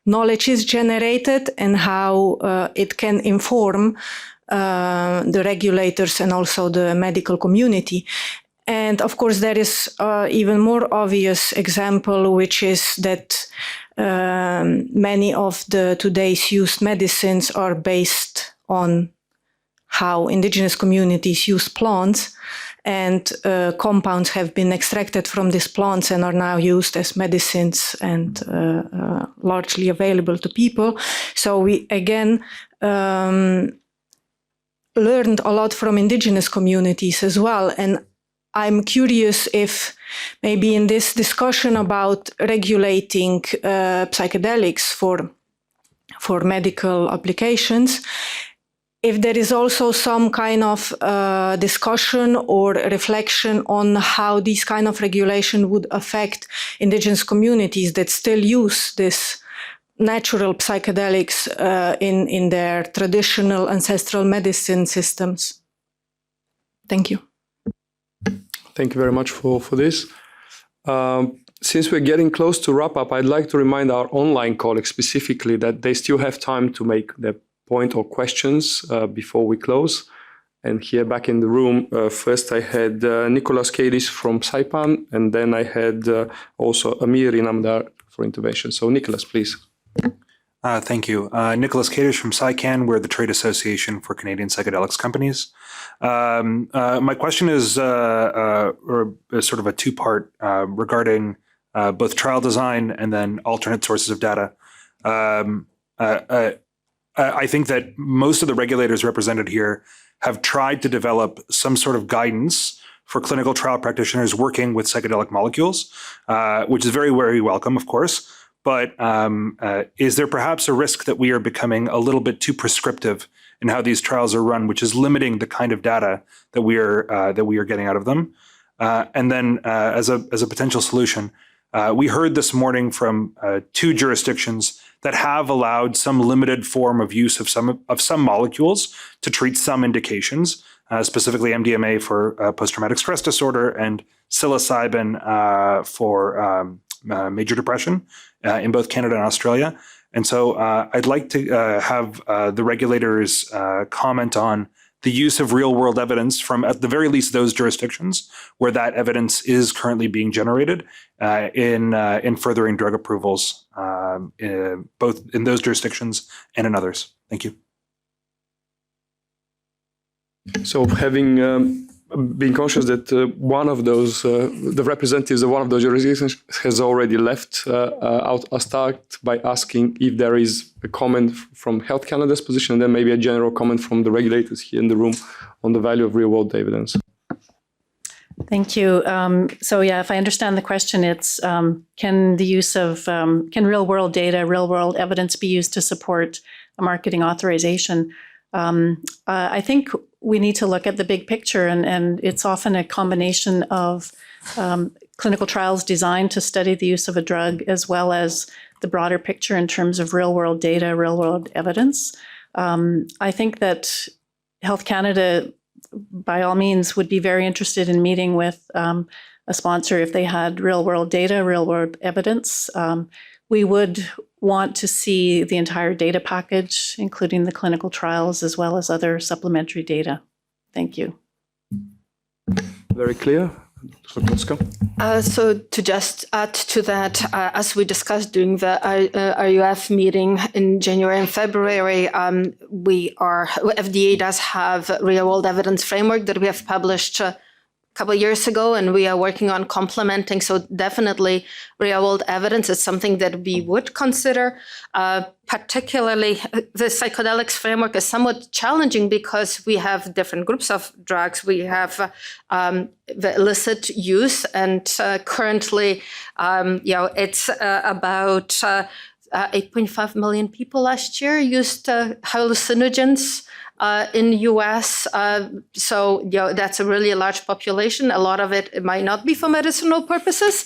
knowledge is generated and how it can inform the regulators and also the medical community. And of course, there is even more obvious example, which is that many of the today's used medicines are based on how indigenous communities use plants, and compounds have been extracted from these plants and are now used as medicines and largely available to people. So we again learned a lot from indigenous communities as well. And I'm curious if maybe in this discussion about regulating psychedelics for medical applications, if there is also some kind of discussion or reflection on how these kind of regulation would affect indigenous communities that still use this natural psychedelics in their traditional ancestral medicine systems. Thank you. Thank you very much for this. Since we're getting close to wrap up, I'd like to remind our online colleagues specifically that they still have time to make their point or questions before we close. And here back in the room, first I had Nicholas Kadis from Saipan, and then I had also Amir Inamdar for intervention. So Nicholas, please. Thank you. Nicholas Kadis from SciCan. We're the trade association for Canadian psychedelics companies. My question is sort of a two-part regarding both trial design and then alternate sources of data. I think that most of the regulators represented here have tried to develop some sort of guidance for clinical trial practitioners working with psychedelic molecules, which is very, very welcome, of course. But is there perhaps a risk that we are becoming a little bit too prescriptive in how these trials are run, which is limiting the kind of data that we are getting out of them? And then, as a potential solution, we heard this morning from two jurisdictions that have allowed some limited form of use of some molecules to treat some indications, specifically MDMA for post-traumatic stress disorder and psilocybin for major depression in both Canada and Australia. And so I'd like to have the regulators comment on the use of real world evidence from, at the very least, those jurisdictions where that evidence is currently being generated in furthering drug approvals, both in those jurisdictions and in others. Thank you. So having being conscious that one of those, the representatives of one of those jurisdictions has already left, I'll start by asking if there is a comment from Health Canada's position, and then maybe a general comment from the regulators here in the room on the value of real-world evidence. Thank you. So yeah, if I understand the question, it's can the use of, can real-world data, real-world evidence be used to support a marketing authorization? I think we need to look at the big picture, and it's often a combination of clinical trials designed to study the use of a drug, as well as the broader picture in terms of real-world data, real-world evidence. I think that Health Canada, by all means, would be very interested in meeting with a sponsor if they had real-world data, real-world evidence. We would want to see the entire data package, including the clinical trials, as well as other supplementary data. Thank you. Very clear. So to just add to that, as we discussed during the RUF meeting in January and February, FDA does have a real-world evidence framework that we have published couple of years ago, and we are working on complementing. So definitely real-world evidence is something that we would consider. Particularly, the psychedelics framework is somewhat challenging because we have different groups of drugs. We have the illicit use, and currently, it's about 8.5 million people last year used hallucinogens in the US. So that's a really large population. A lot of it might not be for medicinal purposes.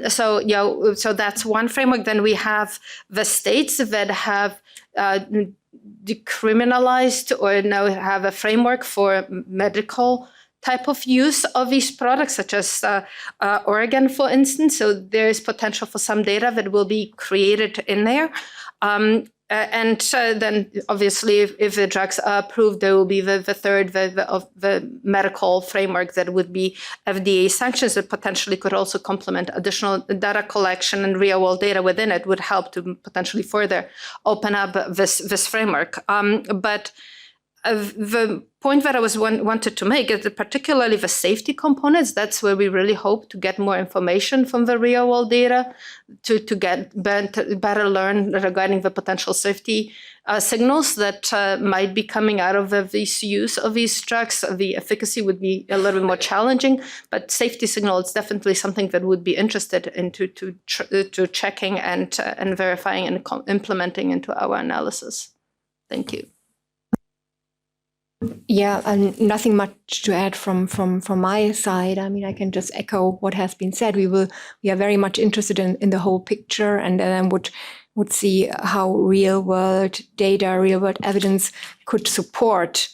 So that's one framework. Then we have the states that have decriminalized or now have a framework for medical type of use of these products, such as Oregon, for instance. So there is potential for some data that will be created in there. And then, obviously, if the drugs are approved, there will be the third of the medical framework that would be FDA sanctions that potentially could also complement additional data collection, and real-world data within it would help to potentially further open up this framework. But the point that I wanted to make is that particularly the safety components, that's where we really hope to get more information from the real world data to get better learn regarding the potential safety signals that might be coming out of this use of these drugs. The efficacy would be a little bit more challenging, but safety signal is definitely something that would be interested into to checking and verifying and implementing into our analysis. Thank you. Yeah, and nothing much to add from my side. I mean, I can just echo what has been said. We are very much interested in the whole picture, and then would see how real world data, real world evidence could support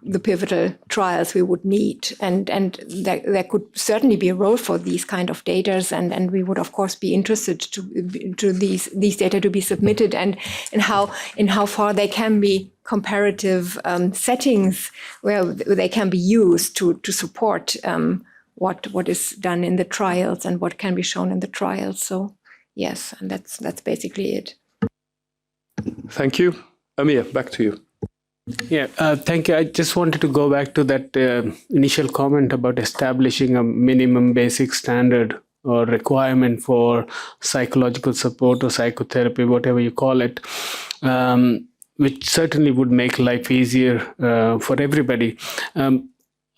the pivotal trials we would need, and there could certainly be a role for these kind of data, and we would of course be interested to these data to be submitted, and in how far they can be comparative settings where they can be used to support what is done in the trials and what can be shown in the trials. So yes, and that's basically it. Thank you. Amir, back to you. Yeah, thank you. I just wanted to go back to that initial comment about establishing a minimum basic standard or requirement for psychological support or psychotherapy, whatever you call it, which certainly would make life easier for everybody.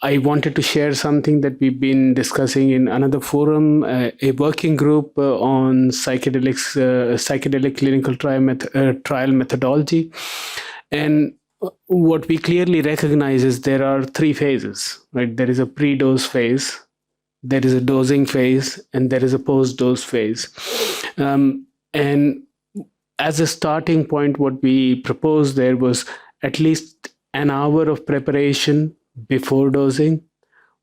I wanted to share something that we've been discussing in another forum, a working group on psychedelic clinical trial methodology. And what we clearly recognize is there are three phases, right? There is a pre-dose phase, there is a dosing phase, and there is a post-dose phase. And as a starting point, what we proposed there was at least an hour of preparation before dosing,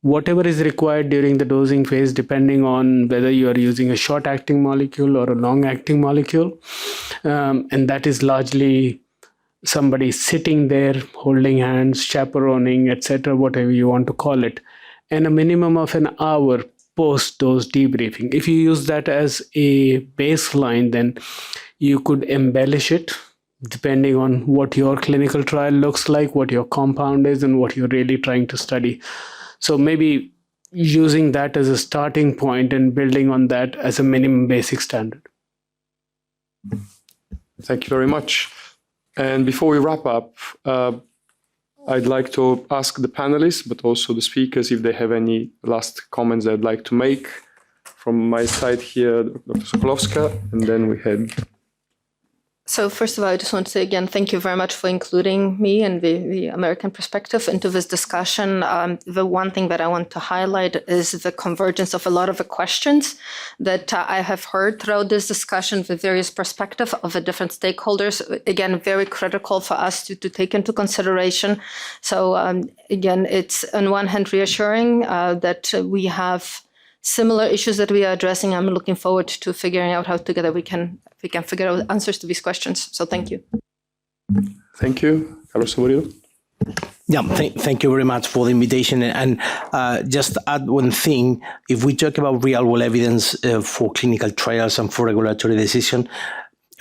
whatever is required during the dosing phase, depending on whether you are using a short-acting molecule or a long-acting molecule. And that is largely somebody sitting there holding hands, chaperoning, etc., whatever you want to call it, and a minimum of an hour post-dose debriefing. If you use that as a baseline, then you could embellish it depending on what your clinical trial looks like, what your compound is, and what you're really trying to study. So maybe using that as a starting point and building on that as a minimum basic standard. Thank you very much. And before we wrap up, I'd like to ask the panelists, but also the speakers, if they have any last comments they'd like to make. From my side here, Dr. Sokolowska, and then we had... So first of all, I just want to say again, thank you very much for including me and the American perspective into this discussion. The one thing that I want to highlight is the convergence of a lot of the questions that I have heard throughout this discussion, the various perspectives of the different stakeholders. Again, very critical for us to take into consideration. So again, it's on one hand reassuring that we have similar issues that we are addressing. I'm looking forward to figuring out how together we can figure out answers to these questions. So thank you. Thank you. Carlos Saborio. Yeah, thank you very much for the invitation. And just add one thing, if we talk about real-world evidence for clinical trials and for regulatory decision,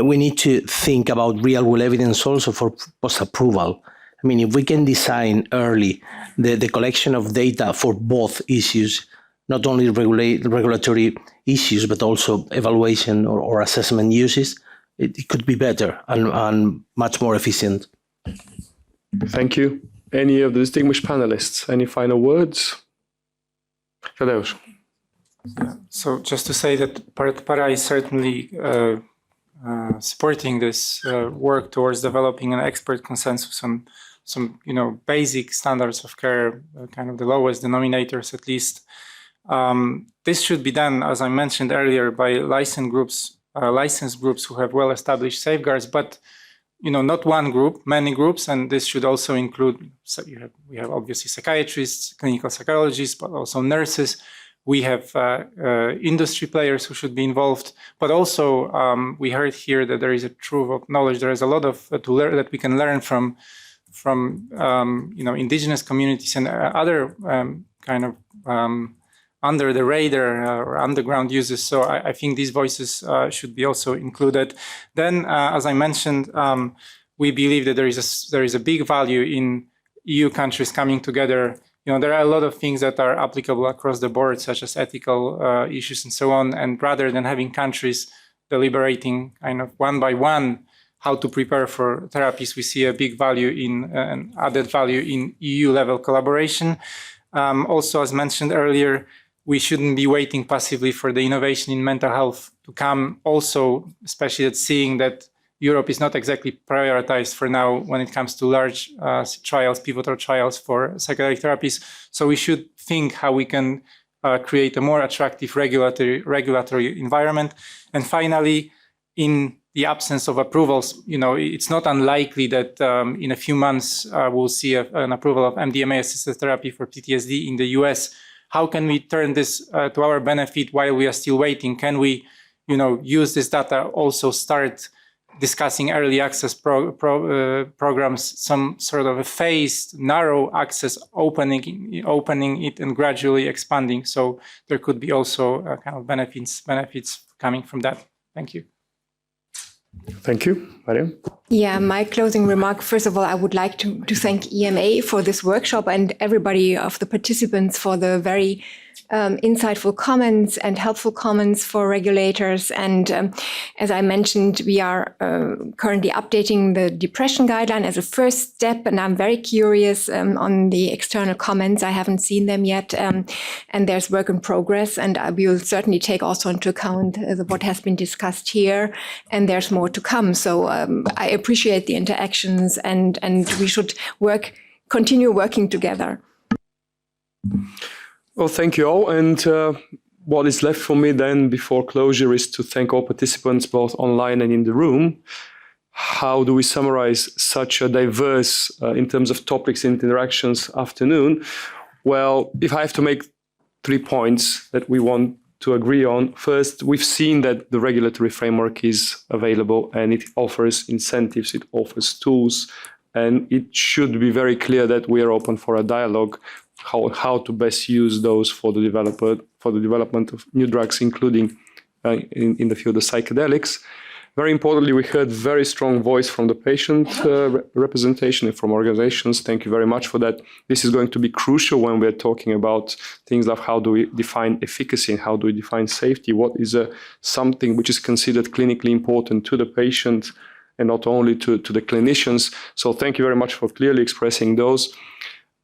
we need to think about real-world evidence also for post-approval. I mean, if we can design early the collection of data for both issues, not only regulatory issues, but also evaluation or assessment uses, it could be better and much more efficient. Thank you. Any of the distinguished panelists, any final words? Tadeusz. Yeah. So just to say that Para is certainly supporting this work towards developing an expert consensus on some, basic standards of care, kind of the lowest denominators at least. This should be done, as I mentioned earlier, by licensed groups who have well-established safeguards, but not one group, many groups, and this should also include. So we have obviously psychiatrists, clinical psychologists, but also nurses. We have industry players who should be involved, but also we heard here that there is a trove of knowledge. There is a lot of to learn that we can learn from indigenous communities and other kind of under the radar or underground uses. So I think these voices should be also included. Then, as I mentioned, we believe that there is a big value in EU countries coming together. There are a lot of things that are applicable across the board, such as ethical issues and so on. And rather than having countries deliberating kind of one by one how to prepare for therapies, we see a big value in an added value in EU-level collaboration. Also, as mentioned earlier, we shouldn't be waiting passively for the innovation in mental health to come. Also, especially at seeing that Europe is not exactly prioritized for now when it comes to large trials, pivotal trials for psychedelic therapies. So we should think how we can create a more attractive regulatory environment. And finally, in the absence of approvals, it's not unlikely that in a few months we'll see an approval of MDMA-assisted therapy for PTSD in the US. How can we turn this to our benefit while we are still waiting? Can we, use this data, also start discussing early access programs, some sort of a phased, narrow access, opening it and gradually expanding. So there could be also kind of benefits coming from that. Thank you. Thank you, Mariam. Yeah, my closing remark. First of all, I would like to thank EMA for this workshop and everybody of the participants for the very insightful comments and helpful comments for regulators. And as I mentioned, we are currently updating the depression guideline as a first step. And I'm very curious on the external comments. I haven't seen them yet. And there's work in progress. And we will certainly take also into account what has been discussed here. And there's more to come. So I appreciate the interactions and we should continue working together. Well, thank you all. And what is left for me then before closure is to thank all participants, both online and in the room. How do we summarize such a diverse, in terms of topics and interactions, afternoon? Well, if I have to make 3 points that we want to agree on. First, we've seen that the regulatory framework is available and it offers incentives, it offers tools, and it should be very clear that we are open for a dialogue how to best use those for the development of new drugs, including in the field of psychedelics. Very importantly, we heard very strong voice from the patient representation and from organizations. Thank you very much for that. This is going to be crucial when we're talking about things like how do we define efficacy and how do we define safety? What is something which is considered clinically important to the patient and not only to the clinicians? So thank you very much for clearly expressing those.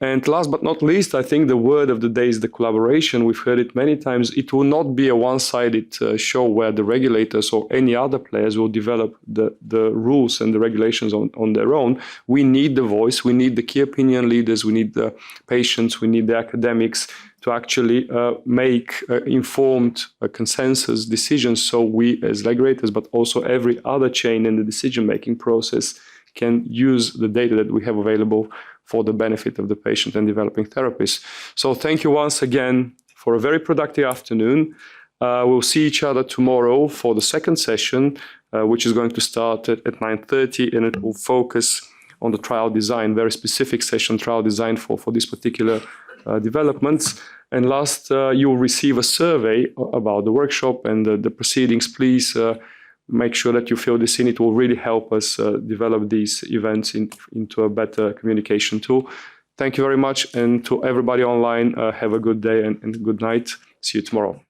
And last but not least, I think the word of the day is the collaboration. We've heard it many times. It will not be a one-sided show where the regulators or any other players will develop the rules and the regulations on their own. We need the voice. We need the key opinion leaders. We need the patients. We need the academics to actually make informed consensus decisions, so we as regulators, but also every other chain in the decision-making process, can use the data that we have available for the benefit of the patient and developing therapies. So thank you once again for a very productive afternoon. We'll see each other tomorrow for the second session, which is going to start at 9:30, and it will focus on the trial design, very specific session trial design for these particular developments. And last, you will receive a survey about the workshop and the proceedings. Please make sure that you fill this in. It will really help us develop these events into a better communication tool. Thank you very much. And to everybody online, have a good day and good night. See you tomorrow.